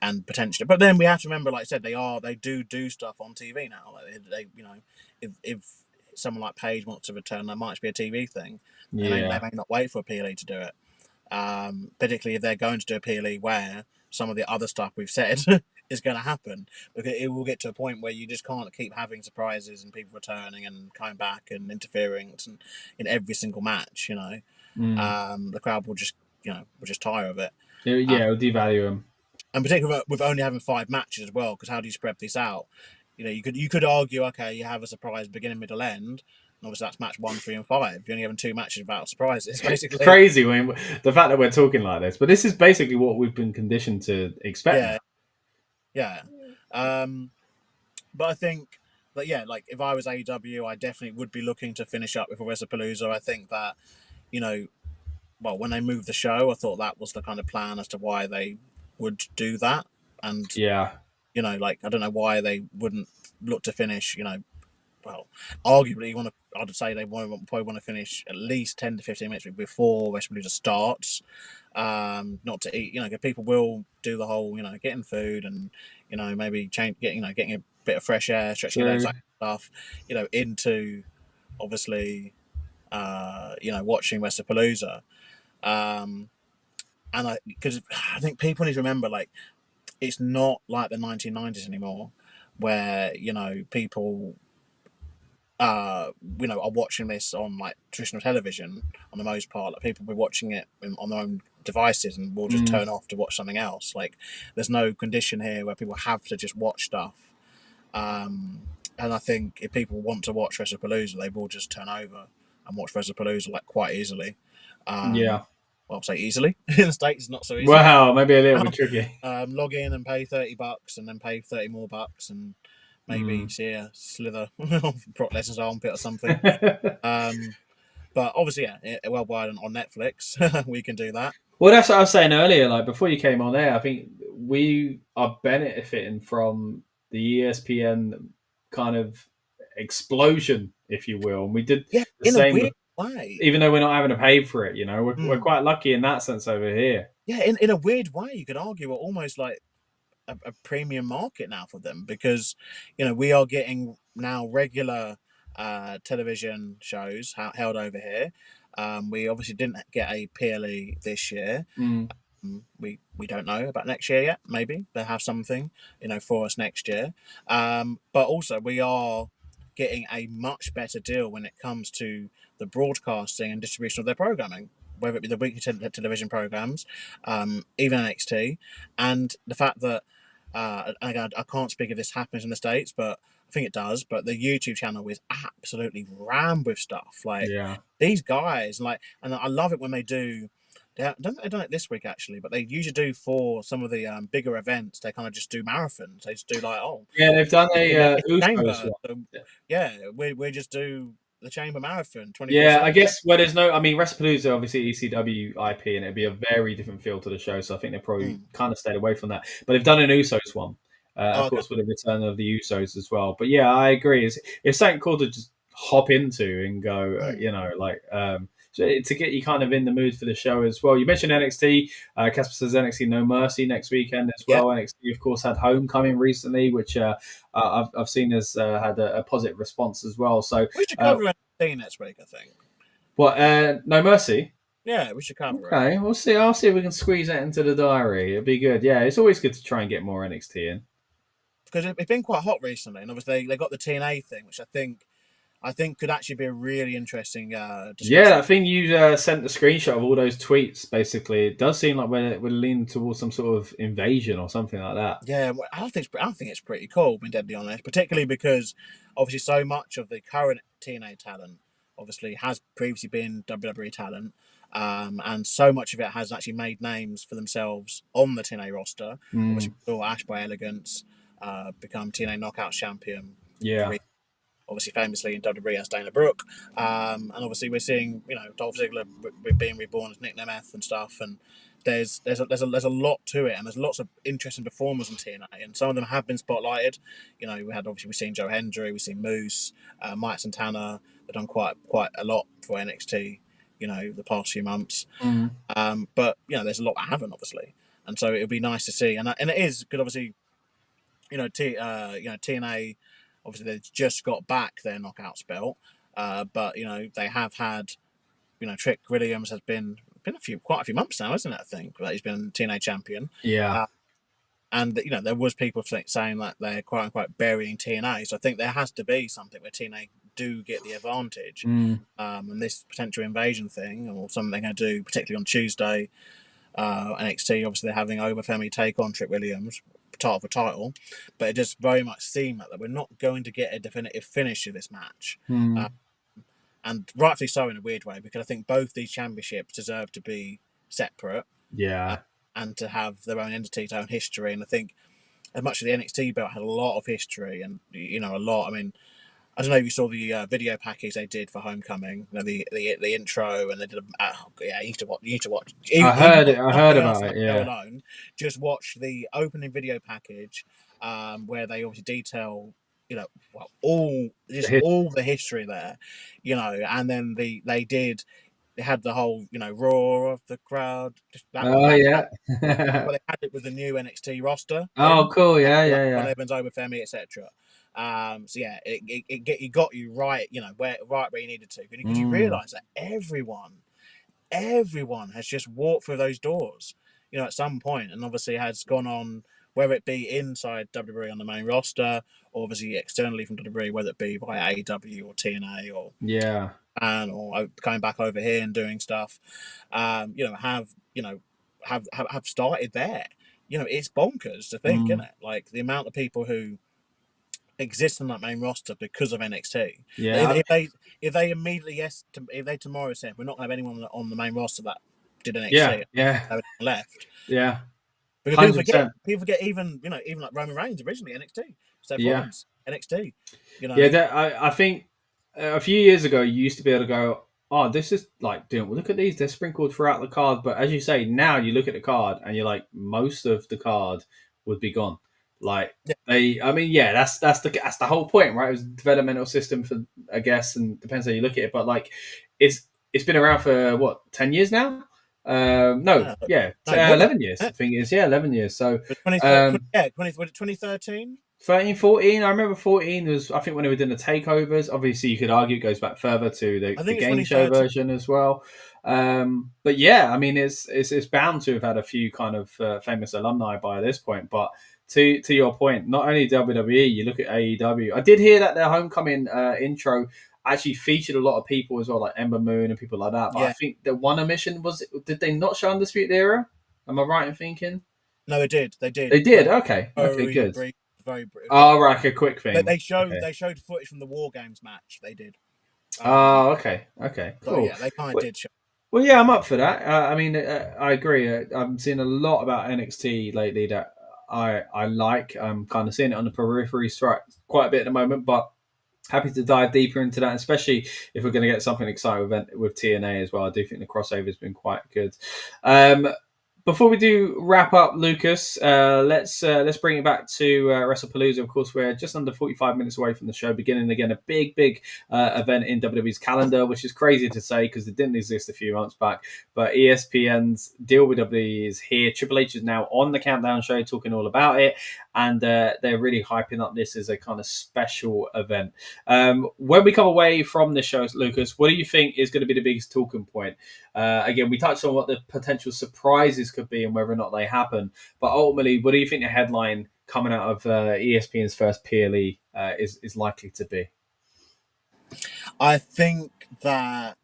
and potentially. But then we have to remember, like I said, they do stuff on TV now. Like they if someone like Paige wants to return, that might be a TV thing. They may not wait for a PLE to do it. Particularly if they're going to do a PLE where some of the other stuff we've said is going to happen, because it will get to a point where you just can't keep having surprises and people returning and coming back and interfering in every single match. The crowd will just tire of it. It'll devalue them. And particularly with only having 5 matches as well, because how do you spread this out? You could argue, okay, you have a surprise beginning, middle, end. And obviously that's match 1, 3, and 5. You're only having 2 matches without surprises, basically. It's crazy when the fact that we're talking like this, but this is basically what we've been conditioned to expect. Yeah. But I think that, like, if I was AEW, I definitely would be looking to finish up with a Wrestlepalooza. I think that, when they moved the show, I thought that was the kind of plan as to why they would do that. And like, I don't know why they wouldn't look to finish. Arguably, I'd say they probably want to finish at least 10 to 15 minutes before Wrestlepalooza starts. Not to eat, because people will do the whole, getting food and maybe getting a bit of fresh air, stretching your legs, that stuff, into obviously, watching Wrestlepalooza. And because I think people need to remember, like, it's not like the 1990s anymore, where people are watching this on like traditional television on the most part. Like, people will be watching it on their own devices and will just turn off to watch something else. Like, there's no condition here where people have to just watch stuff. And I think if people want to watch Wrestlepalooza, they will just turn over and watch Wrestlepalooza like quite easily. Well, I'll say easily. In the States, it's not so easy. Wow, maybe a little bit tricky. Log in and pay $30 and then pay 30 more bucks and maybe see a slither of Brock Lesnar's armpit or something. But obviously, worldwide on Netflix, we can do that. Well, that's what I was saying earlier. Like, before you came on there, I think we are benefiting from the ESPN kind of explosion, if you will. And we did the same. A weird way. Even though we're not having to pay for it, we're quite lucky in that sense over here. Yeah, in a weird way, you could argue we're almost like a premium market now for them, because we are getting now regular television shows held over here. We obviously didn't get a PLE this year. We don't know about next year yet. Maybe they'll have something for us next year. But also we are getting a much better deal when it comes to the broadcasting and distribution of their programming, whether it be the weekly television programs, even NXT, and the fact that I can't speak if this happens in the States, but I think it does. But the YouTube channel is absolutely rammed with stuff. Like, these guys, and I love it when they do. I don't think they've done it this week actually, but they usually do for some of the bigger events. They kind of just do marathons. They just do like, they've done a Usos one. So, we just do the Chamber Marathon. 24/7. Yeah, I guess where there's no, Wrestlepalooza obviously ECW IP, and it'd be a very different feel to the show. So I think they probably kind of stayed away from that. But they've done an Usos one, of course, with the return of the Usos as well. But yeah, I agree. It's something cool to just hop into and go, to get you kind of in the mood for the show as well. You mentioned NXT. Casper says NXT No Mercy next weekend as well. NXT, of course, had Homecoming recently, which I've seen has had a positive response as well. So we should cover NXT next week, I think. What? No Mercy? Yeah, we should cover it. Okay, we'll see. I'll see if we can squeeze that into the diary. It'd be good. Yeah, it's always good to try and get more NXT in, because it's been quite hot recently, and obviously they got the TNA thing, which I think could actually be a really interesting discussion. Yeah, I think you sent the screenshot of all those tweets. Basically, it does seem like we're leaning towards some sort of invasion or something like that. Yeah, I think it's pretty cool, being deadly honest, particularly because obviously so much of the current TNA talent obviously has previously been WWE talent, and so much of it has actually made names for themselves on the TNA roster. Obviously, we saw Ash by Elegance become TNA Knockout champion. Yeah. Obviously, famously in WWE as Dana Brooke, and obviously we're seeing Dolph Ziggler being reborn as Nick Nemeth and stuff, and there's a lot to it, and there's lots of interesting performers in TNA, and some of them have been spotlighted. We've seen Joe Hendry, we've seen Moose, Mike Santana. They've done quite a lot for NXT, the past few months. But there's a lot that haven't, obviously, and so it'll be nice to see, and it is good, obviously. TNA. Obviously, they've just got back their Knockouts belt, but they have had, Trick Williams has been quite a few months now, isn't it? I think that he's been TNA champion. Yeah. And there was people saying that they're quote unquote burying TNA. So I think there has to be something where TNA do get the advantage, and this potential invasion thing, or something they're going to do, particularly on Tuesday. NXT, obviously, they're having Overfemi take on Trick Williams, title for title, but it just very much seemed that we're not going to get a definitive finish to this match. And rightfully so in a weird way, because I think both these championships deserve to be separate. Yeah. And to have their own entity, their own history. And I think as much as the NXT belt had a lot of history and, a lot, I mean, I don't know if you saw the video package they did for Homecoming, the intro, and they did you need to watch. I heard about it, yeah. Alone, just watch the opening video package where they obviously detail, all the history there, and then they had the whole, roar of the crowd. Yeah. But they had it with the new NXT roster. Oh, cool. Yeah. Evans, Overfemi, etc. So yeah, it got you right, where you needed to, because you realise that everyone has just walked through those doors, at some point, and obviously has gone on, whether it be inside WWE on the main roster, or obviously externally from WWE, whether it be via AEW or TNA or or coming back over here and doing stuff, have started there. It's bonkers to think, isn't it? Like the amount of people who exist on that main roster because of NXT. Yeah. If they immediately if they tomorrow said we're not going to have anyone on the main roster that did NXT, left. Yeah. Because people forget even like Roman Reigns originally NXT, Seth Rollins NXT. I think a few years ago you used to be able to go, oh, this is like look at these, they're sprinkled throughout the card. But as you say, now you look at the card and you're like, most of the card would be gone. Like that's the whole point, right? It was a developmental system for, I guess, and depends how you look at it, but like it's been around for what, 10 years now? 11 years. I think it is. 11 years. So 2013. 13, 14. I remember 14 was, I think, when they were doing the takeovers. Obviously, you could argue it goes back further to the game show version as well. But yeah, I mean, it's bound to have had a few kind of famous alumni by this point. But to your point, not only WWE, you look at AEW. I did hear that their Homecoming intro actually featured a lot of people as well, like Ember Moon and people like that. But I think the one omission was, did they not show Undisputed Era? Am I right in thinking? No, they did. They did. Okay, good. Very brief. Oh, right, a quick thing. They showed footage from the War Games match. They did. Okay, cool. So, yeah, they kind of did show. Well, yeah, I'm up for that. I mean, I agree. I'm seeing a lot about NXT lately that I like. I'm kind of seeing it on the periphery quite a bit at the moment, but happy to dive deeper into that, especially if we're going to get something exciting with TNA as well. I do think the crossover has been quite good. Before we do wrap up, Lucas, let's bring it back to Wrestlepalooza. Of course, we're just under 45 minutes away from the show, beginning again a big event in WWE's calendar, which is crazy to say because it didn't exist a few months back. But ESPN's deal with WWE is here. Triple H is now on the Countdown show talking all about it, and they're really hyping up this as a kind of special event. When we come away from this show, Lucas, what do you think is going to be the biggest talking point? Again, we touched on what the potential surprises could be and whether or not they happen. But ultimately, what do you think the headline coming out of ESPN's first PLE is likely to be? I think that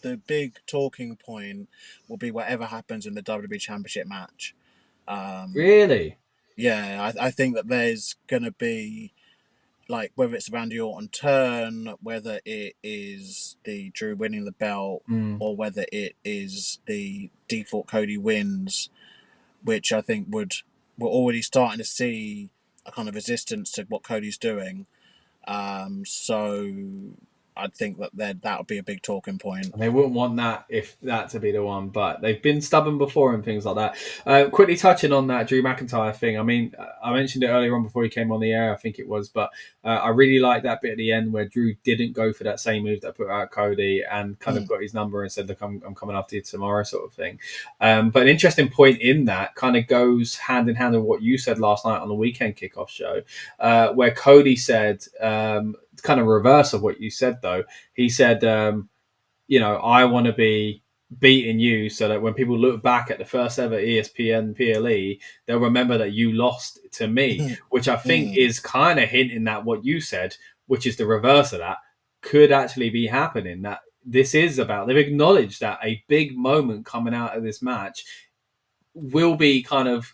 the big talking point will be whatever happens in the WWE Championship match. Really? Yeah, I think that there's going to be, like, whether it's the Randy Orton turn, whether it is the Drew winning the belt, or whether it is the default Cody wins, which I think we're already starting to see a kind of resistance to what Cody's doing. So I think that would be a big talking point. And they wouldn't want that if that to be the one, but they've been stubborn before and things like that. Quickly touching on that Drew McIntyre thing. I mean, I mentioned it earlier on before he came on the air, I think it was, but I really like that bit at the end where Drew didn't go for that same move that put out Cody and kind of got his number and said, look, I'm coming after you tomorrow, sort of thing. But an interesting point in that kind of goes hand in hand with what you said last night on the Weekend Kickoff show, where Cody said, kind of reverse of what you said though. He said, I want to be beating you, so that when people look back at the first ever ESPN PLE, they'll remember that you lost to me, which I think is kind of hinting at what you said, which is the reverse of that, could actually be happening. That this is about, they've acknowledged that a big moment coming out of this match will be kind of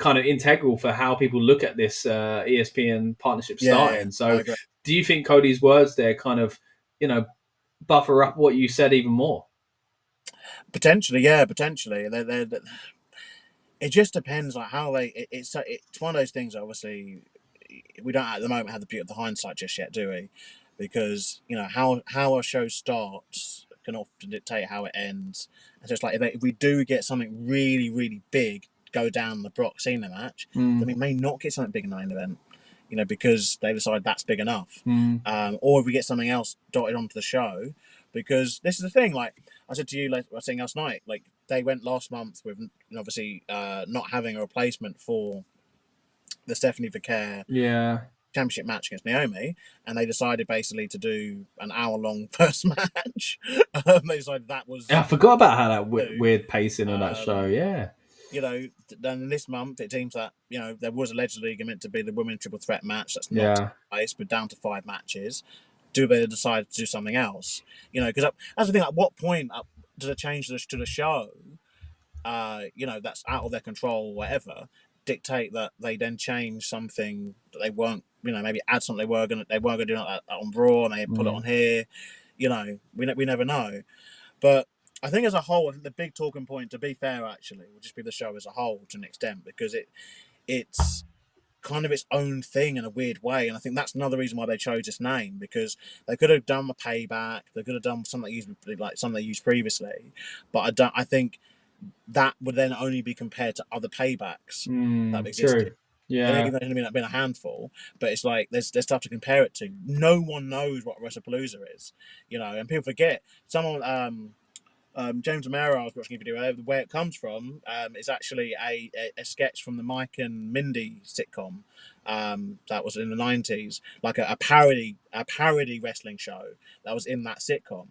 integral for how people look at this ESPN partnership starting. Yeah, so do you think Cody's words there kind of, buffer up what you said even more? Potentially. It just depends on how it's one of those things. Obviously, we don't at the moment have the beauty of the hindsight just yet, do we? Because how a show starts can often dictate how it ends. And so it's like if we do get something really, really big go down the Brock Cena match, then we may not get something big in the main event. Because they decide that's big enough. Or if we get something else dotted onto the show, because this is the thing. Like I said to you, I was saying last night, like they went last month with obviously not having a replacement for the Stephanie Vicaire championship match against Naomi, and they decided basically to do an hour-long first match. They decided that was. I forgot about how that weird pacing on that show. Yeah. Then this month it seems that there was allegedly meant to be the women's triple threat match. That's not place, but down to 5 matches. Do they decide to do something else? Because that's the thing. At what point does it change to the show? That's out of their control, or whatever. Dictate that they then change something that they weren't. Maybe add something they weren't going to do that on Raw, and they put it on here. We never know, but. I think as a whole, I think the big talking point, to be fair, actually, would just be the show as a whole to an extent, because it's kind of its own thing in a weird way, and I think that's another reason why they chose this name, because they could have done a payback, they could have done something they used previously, but I think that would then only be compared to other paybacks that have existed. True. Yeah, even though it's been a handful, but it's like there's stuff to compare it to. No one knows what Wrestlepalooza is, and people forget. Someone. James Romero, I was watching a video where it comes from. Is actually a sketch from the Mike and Mindy sitcom that was in the 90s, like a parody wrestling show that was in that sitcom.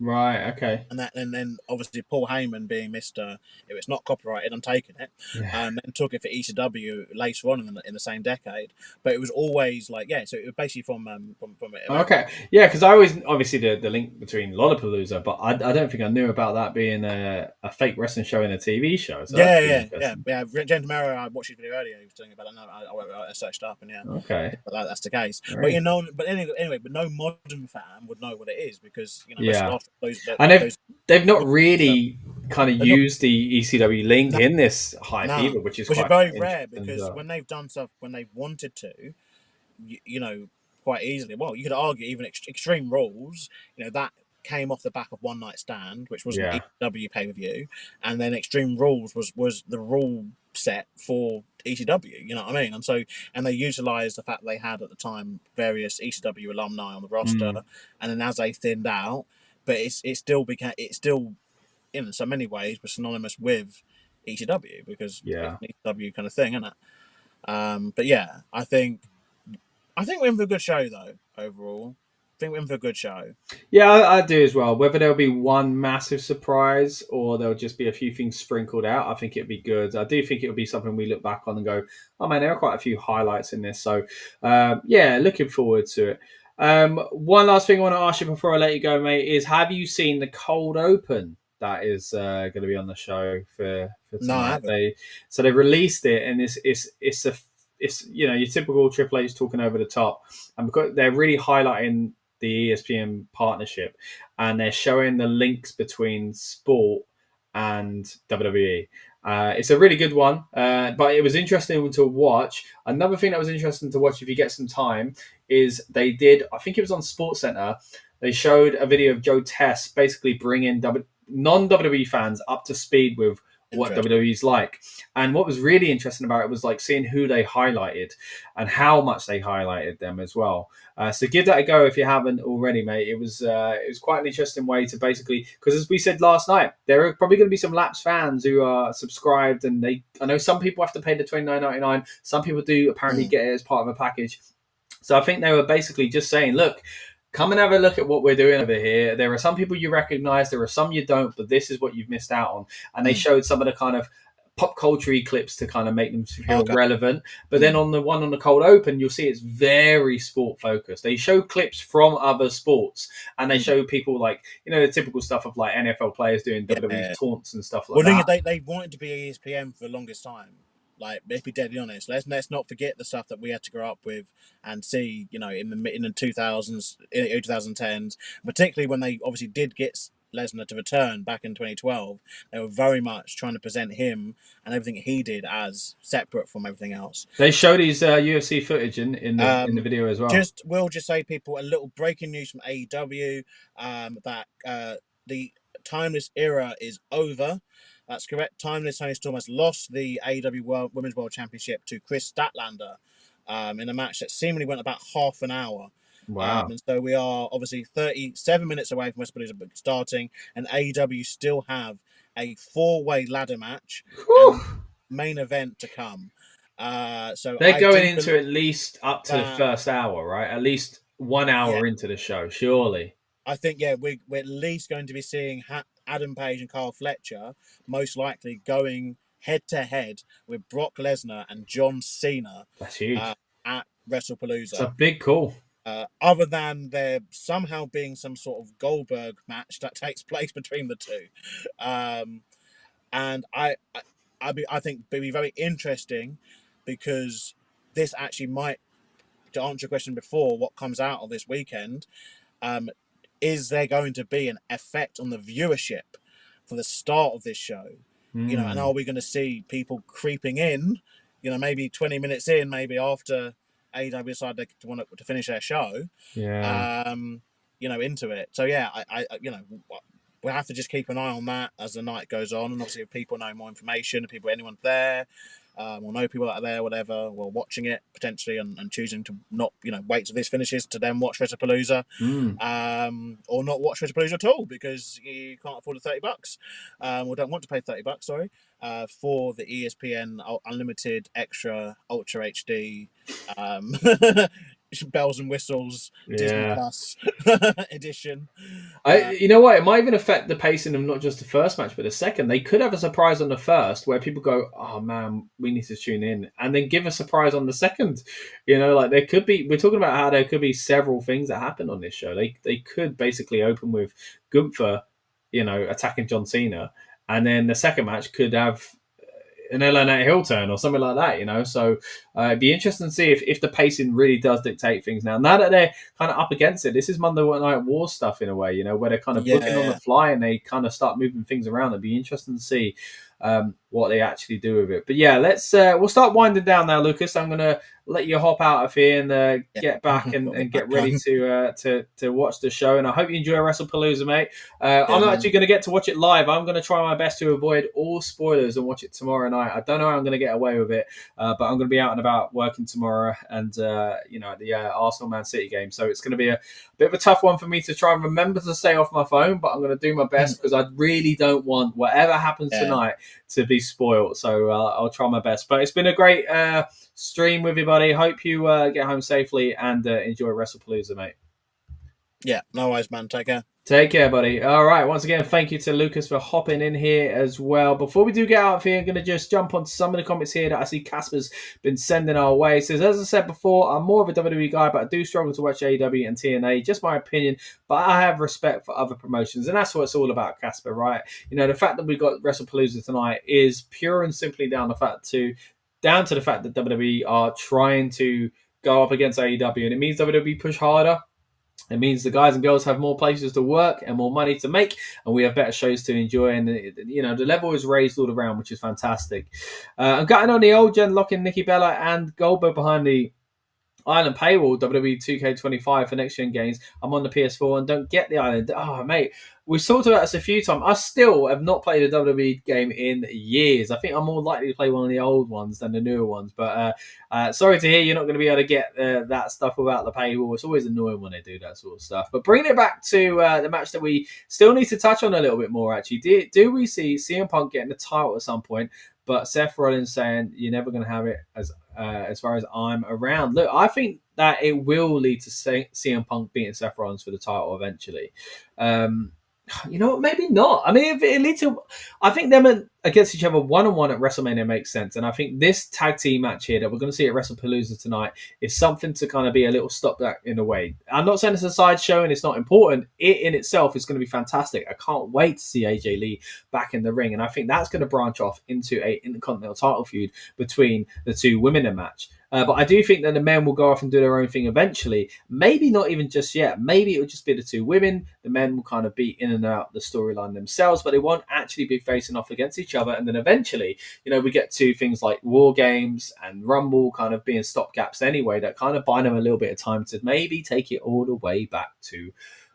Right. Okay. And then obviously Paul Heyman being Mr. If it's not copyrighted, I'm taking it. And took it for ECW later on in the same decade. But it was always so it was basically from it. Okay. Yeah, because I always obviously the link between Lollapalooza, but I don't think I knew about that being a fake wrestling show in a TV show. So yeah. James Romero, I watched his video earlier. He was telling about that. I searched up and okay, that's the case. Right. But anyway, no modern fan would know what it is, because they've not really kind of used the ECW link in this hype either, which is very rare, because when they've done stuff when they've wanted to, quite easily. Well, you could argue even Extreme Rules, that came off the back of One Night Stand, which was an ECW pay-per-view, and then Extreme Rules was the rule set for ECW, you know what I mean? And they utilised the fact they had at the time various ECW alumni on the roster, and then as they thinned out, but it still in so many ways was synonymous with ECW, because it's an ECW kind of thing, isn't it? But yeah, I think we're in for a good show though. Overall, I think we're in for a good show. Yeah, I do as well. Whether there'll be one massive surprise or there'll just be a few things sprinkled out, I think it'd be good. I do think it'll be something we look back on and go, oh man, there are quite a few highlights in this. So looking forward to it. One last thing I want to ask you before I let you go, mate, is have you seen the cold open that is going to be on the show for tonight? No, I haven't. So they released it, and it's your typical Triple H talking over the top, and because they're really highlighting the ESPN partnership, and they're showing the links between sport and WWE. It's a really good one, but it was interesting to watch. Another thing that was interesting to watch, if you get some time, is they did, I think it was on SportsCenter, they showed a video of Joe Tess basically bringing non-WWE fans up to speed with what WWE's like. And what was really interesting about it was like seeing who they highlighted and how much they highlighted them as well. So give that a go if you haven't already, mate. It was quite an interesting way to basically, because as we said last night, there are probably going to be some lapsed fans who are subscribed, and I know some people have to pay the $29.99. Some people do apparently get it as part of a package. So I think they were basically just saying, look, come and have a look at what we're doing over here. There are some people you recognize, there are some you don't, but this is what you've missed out on. And they showed some of the kind of pop culture clips to kind of make them feel relevant. But then on the one on the cold open, you'll see it's very sport focused. They show clips from other sports, and they show people like, the typical stuff of like NFL players doing WWE taunts and stuff like that. Well, they wanted to be ESPN for the longest time. Like, let's be deadly honest. Let's not forget the stuff that we had to grow up with and see, in the 2000s, in the 2010s, particularly when they obviously did get Lesnar to return back in 2012. They were very much trying to present him and everything he did as separate from everything else. They showed his UFC footage in the video as well. We'll just say, people, a little breaking news from AEW that the Timeless era is over. That's correct. Timeless Tony Storm has lost the AEW Women's World Championship to Chris Statlander in a match that seemingly went about half an hour. Wow. And so we are obviously 37 minutes away from Wrestlepalooza starting, and AEW still have a 4-way ladder match and main event to come. So they're going into at least up to the first hour, right? At least 1 hour into the show, surely. I think, we're at least going to be seeing Adam Page and Carl Fletcher most likely going head-to-head with Brock Lesnar and John Cena. That's huge. At Wrestlepalooza. It's a big call. Other than there somehow being some sort of Goldberg match that takes place between the two. And I think it'll be very interesting, because this actually might, to answer your question before, what comes out of this weekend, is there going to be an effect on the viewership for the start of this show? And are we going to see people creeping in, maybe 20 minutes in, maybe after AEW decide they want to finish their show, into it. So I we'll have to just keep an eye on that as the night goes on, and obviously if people know more information, if anyone there, or know people that are there, whatever, or watching it potentially and choosing to not, wait till this finishes to then watch Wrestlepalooza, or not watch Wrestlepalooza at all because you can't afford the $30, or don't want to pay $30, sorry, for the ESPN Unlimited Extra Ultra HD bells and whistles Disney Plus edition. You know what? It might even affect the pacing of not just the first match, but the second. They could have a surprise on the first where people go, "Oh man, we need to tune in," and then give a surprise on the second. Like there could be. We're talking about how there could be several things that happen on this show. They could basically open with Gunther, attacking John Cena, and then the second match could have an LA Knight heel turn or something like that, So it'd be interesting to see if the pacing really does dictate things now. Now that they're kind of up against it, this is Monday Night War stuff in a way, where they're kind of booking on the fly and they kind of start moving things around. It'd be interesting to see what they actually do with it. But let's we'll start winding down now, Lucas. I'm gonna let you hop out of here and get back and get ready to watch the show. And I hope you enjoy Wrestlepalooza, mate. I'm not actually going to get to watch it live. I'm going to try my best to avoid all spoilers and watch it tomorrow night. I don't know how I'm going to get away with it, but I'm going to be out and about working tomorrow and at the Arsenal Man City game. So it's going to be a bit of a tough one for me to try and remember to stay off my phone, but I'm going to do my best because I really don't want whatever happens tonight to be spoiled. So I'll try my best. But it's been a great stream with you, buddy. Hope you get home safely and enjoy Wrestlepalooza, mate. Yeah, no worries, man. Take care. Take care, buddy. All right. Once again, thank you to Lucas for hopping in here as well. Before we do get out of here, I'm going to just jump on some of the comments here that I see Casper's been sending our way. He says, as I said before, I'm more of a WWE guy, but I do struggle to watch AEW and TNA. Just my opinion, but I have respect for other promotions. And that's what it's all about, Casper, right? The fact that we got Wrestlepalooza tonight is pure and simply down to the fact that WWE are trying to go up against AEW. And it means WWE push harder. It means the guys and girls have more places to work and more money to make, and we have better shows to enjoy. And, the level is raised all around, which is fantastic. I'm getting on the old gen, locking Nikki Bella and Goldberg behind the Island paywall, WWE 2K25 for next gen games. I'm on the PS4 and don't get the Island. Oh, mate, we've talked about this a few times. I still have not played a WWE game in years. I think I'm more likely to play one of the old ones than the newer ones. But sorry to hear you're not going to be able to get that stuff without the paywall. It's always annoying when they do that sort of stuff. But bringing it back to the match that we still need to touch on a little bit more, actually. Do we see CM Punk getting the title at some point? But Seth Rollins saying you're never going to have it as as far as I'm around. Look, I think that it will lead to CM Punk beating Seth Rollins for the title eventually. You know what? Maybe not. I mean, if it leads to, I think them against each other one-on-one at WrestleMania makes sense. And I think this tag team match here that we're going to see at Wrestlepalooza tonight is something to kind of be a little stopgap in a way. I'm not saying it's a sideshow and it's not important. It in itself is going to be fantastic. I can't wait to see AJ Lee back in the ring. And I think that's going to branch off into a Intercontinental title feud between the two women in a match. But I do think that the men will go off and do their own thing eventually. Maybe not even just yet. Maybe it will just be the two women. The men will kind of be in and out the storyline themselves, but they won't actually be facing off against each other. And then eventually, you know, we get to things like War Games and Rumble kind of being stopgaps anyway that kind of buy them a little bit of time to maybe take it all the way back to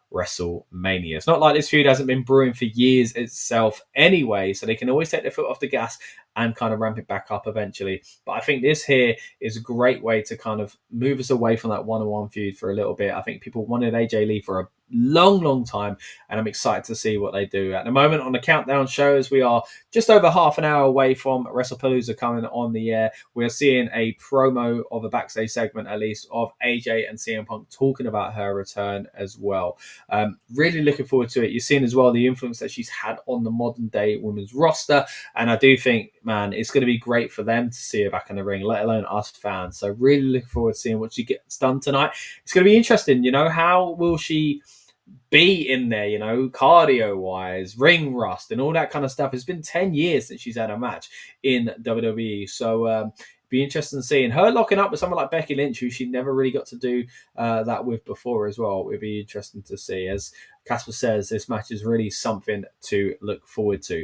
Wrestlemania. It's not like this feud hasn't been brewing for years itself anyway, so they can always take their foot off the gas and kind of ramp it back up eventually. But I think this here is a great way to kind of move us away from that one-on-one feud for a little bit. I think people wanted AJ Lee for a long time, and I'm excited to see what they do. At the moment on the countdown shows, we are just over half an hour away from Wrestlepalooza coming on the air. We're seeing a promo of a backstage segment, at least, of AJ and CM Punk talking about her return as well. Really looking forward to it. You're seeing as well the influence that she's had on the modern day women's roster, and I do think, man, it's going to be great for them to see her back in the ring, let alone us fans. So really looking forward to seeing what she gets done tonight. It's going to be interesting, you know, how will she be in there, you know, cardio-wise, ring rust, and all that kind of stuff. It's been 10 years since she's had a match in WWE. So be interesting seeing her locking up with someone like Becky Lynch, who she never really got to do that with before as well. It'd be interesting to see. As Casper says, this match is really something to look forward to.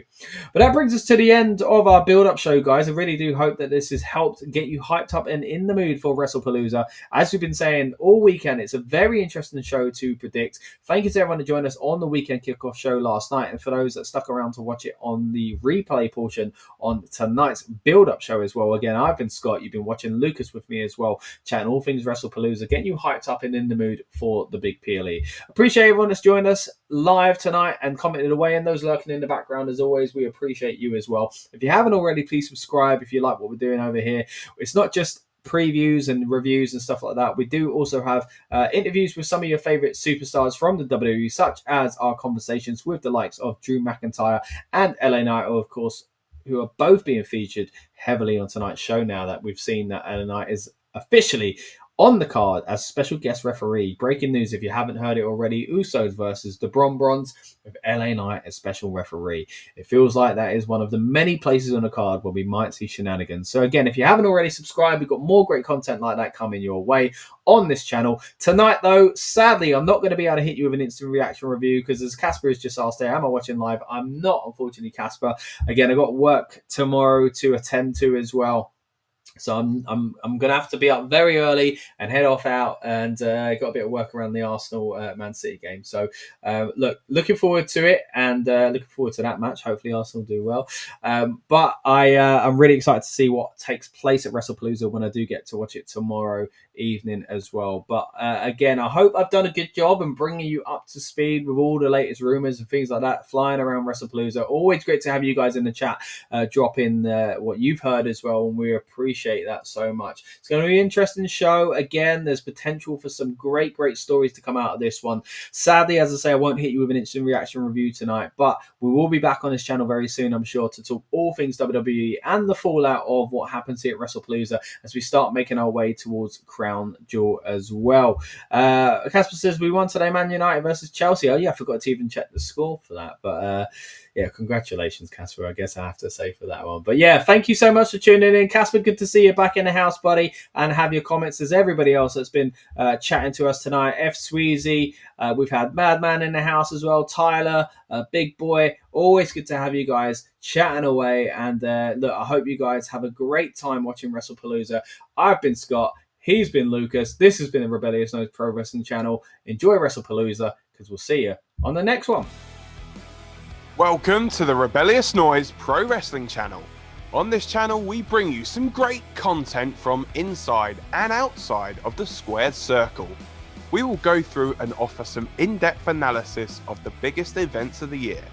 But that brings us to the end of our build-up show, guys. I really do hope that this has helped get you hyped up and in the mood for Wrestlepalooza. As we've been saying all weekend, it's a very interesting show to predict. Thank you to everyone who joined us on the weekend kickoff show last night, and for those that stuck around to watch it on the replay portion on tonight's build-up show as well. Again, I've been Scott. You've been watching Lucas with me as well, chatting all things Wrestlepalooza, getting you hyped up and in the mood for the big PLE. Appreciate everyone that's joined us live tonight and commented away, and those lurking in the background. As always, we appreciate you as well. If you haven't already, please subscribe if you like what we're doing over here. It's not just previews and reviews and stuff like that. We do also have interviews with some of your favorite superstars from the WWE, such as our conversations with the likes of Drew McIntyre and LA Knight, of course, who are both being featured heavily on tonight's show now that we've seen that LA Knight is officially on the card as special guest referee. Breaking news, if you haven't heard it already, Usos versus the Bron Bronze with LA Knight as special referee. It feels like that is one of the many places on the card where we might see shenanigans. So again, if you haven't already subscribed, we've got more great content like that coming your way on this channel. Tonight, though, sadly, I'm not going to be able to hit you with an instant reaction review because, as Casper has just asked there, am I watching live? I'm not, unfortunately, Casper. Again, I've got work tomorrow to attend to as well. So I'm gonna have to be up very early and head off out, and got a bit of work around the Arsenal Man City game. So looking forward to it, and looking forward to that match. Hopefully Arsenal do well. But I'm really excited to see what takes place at Wrestlepalooza when I do get to watch it tomorrow evening as well. But again, I hope I've done a good job in bringing you up to speed with all the latest rumors and things like that flying around Wrestlepalooza. Always great to have you guys in the chat, drop in what you've heard as well, and we appreciate that so much. It's going to be an interesting show. Again, there's potential for some great stories to come out of this one. Sadly, as I say, I won't hit you with an instant reaction review tonight, but we will be back on this channel very soon, I'm sure, to talk all things WWE and the fallout of what happens here at Wrestlepalooza as we start making our way towards Crown Jewel as well. Casper says we won today, Man United versus Chelsea. Oh yeah, I forgot to even check the score for that, but yeah, congratulations, Casper, I guess I have to say for that one. But yeah, thank you so much for tuning in. Casper, good to see you back in the house, buddy, and have your comments. There's everybody else that's been chatting to us tonight. F. Sweezy, we've had Madman in the house as well, Tyler, Big Boy. Always good to have you guys chatting away. And look, I hope you guys have a great time watching Wrestlepalooza. I've been Scott. He's been Lucas. This has been the Rebellious Noise Pro Wrestling channel. Enjoy Wrestlepalooza, because we'll see you on the next one. Welcome to the Rebellious Noise Pro Wrestling channel. On this channel, we bring you some great content from inside and outside of the squared circle. We will go through and offer some in-depth analysis of the biggest events of the year,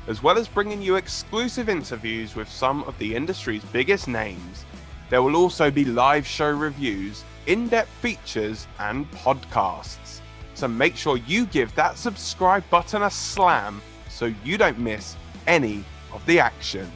as well as bringing you exclusive interviews with some of the industry's biggest names. There will also be live show reviews, in-depth features, and podcasts. So make sure you give that subscribe button a slam so you don't miss any of the action.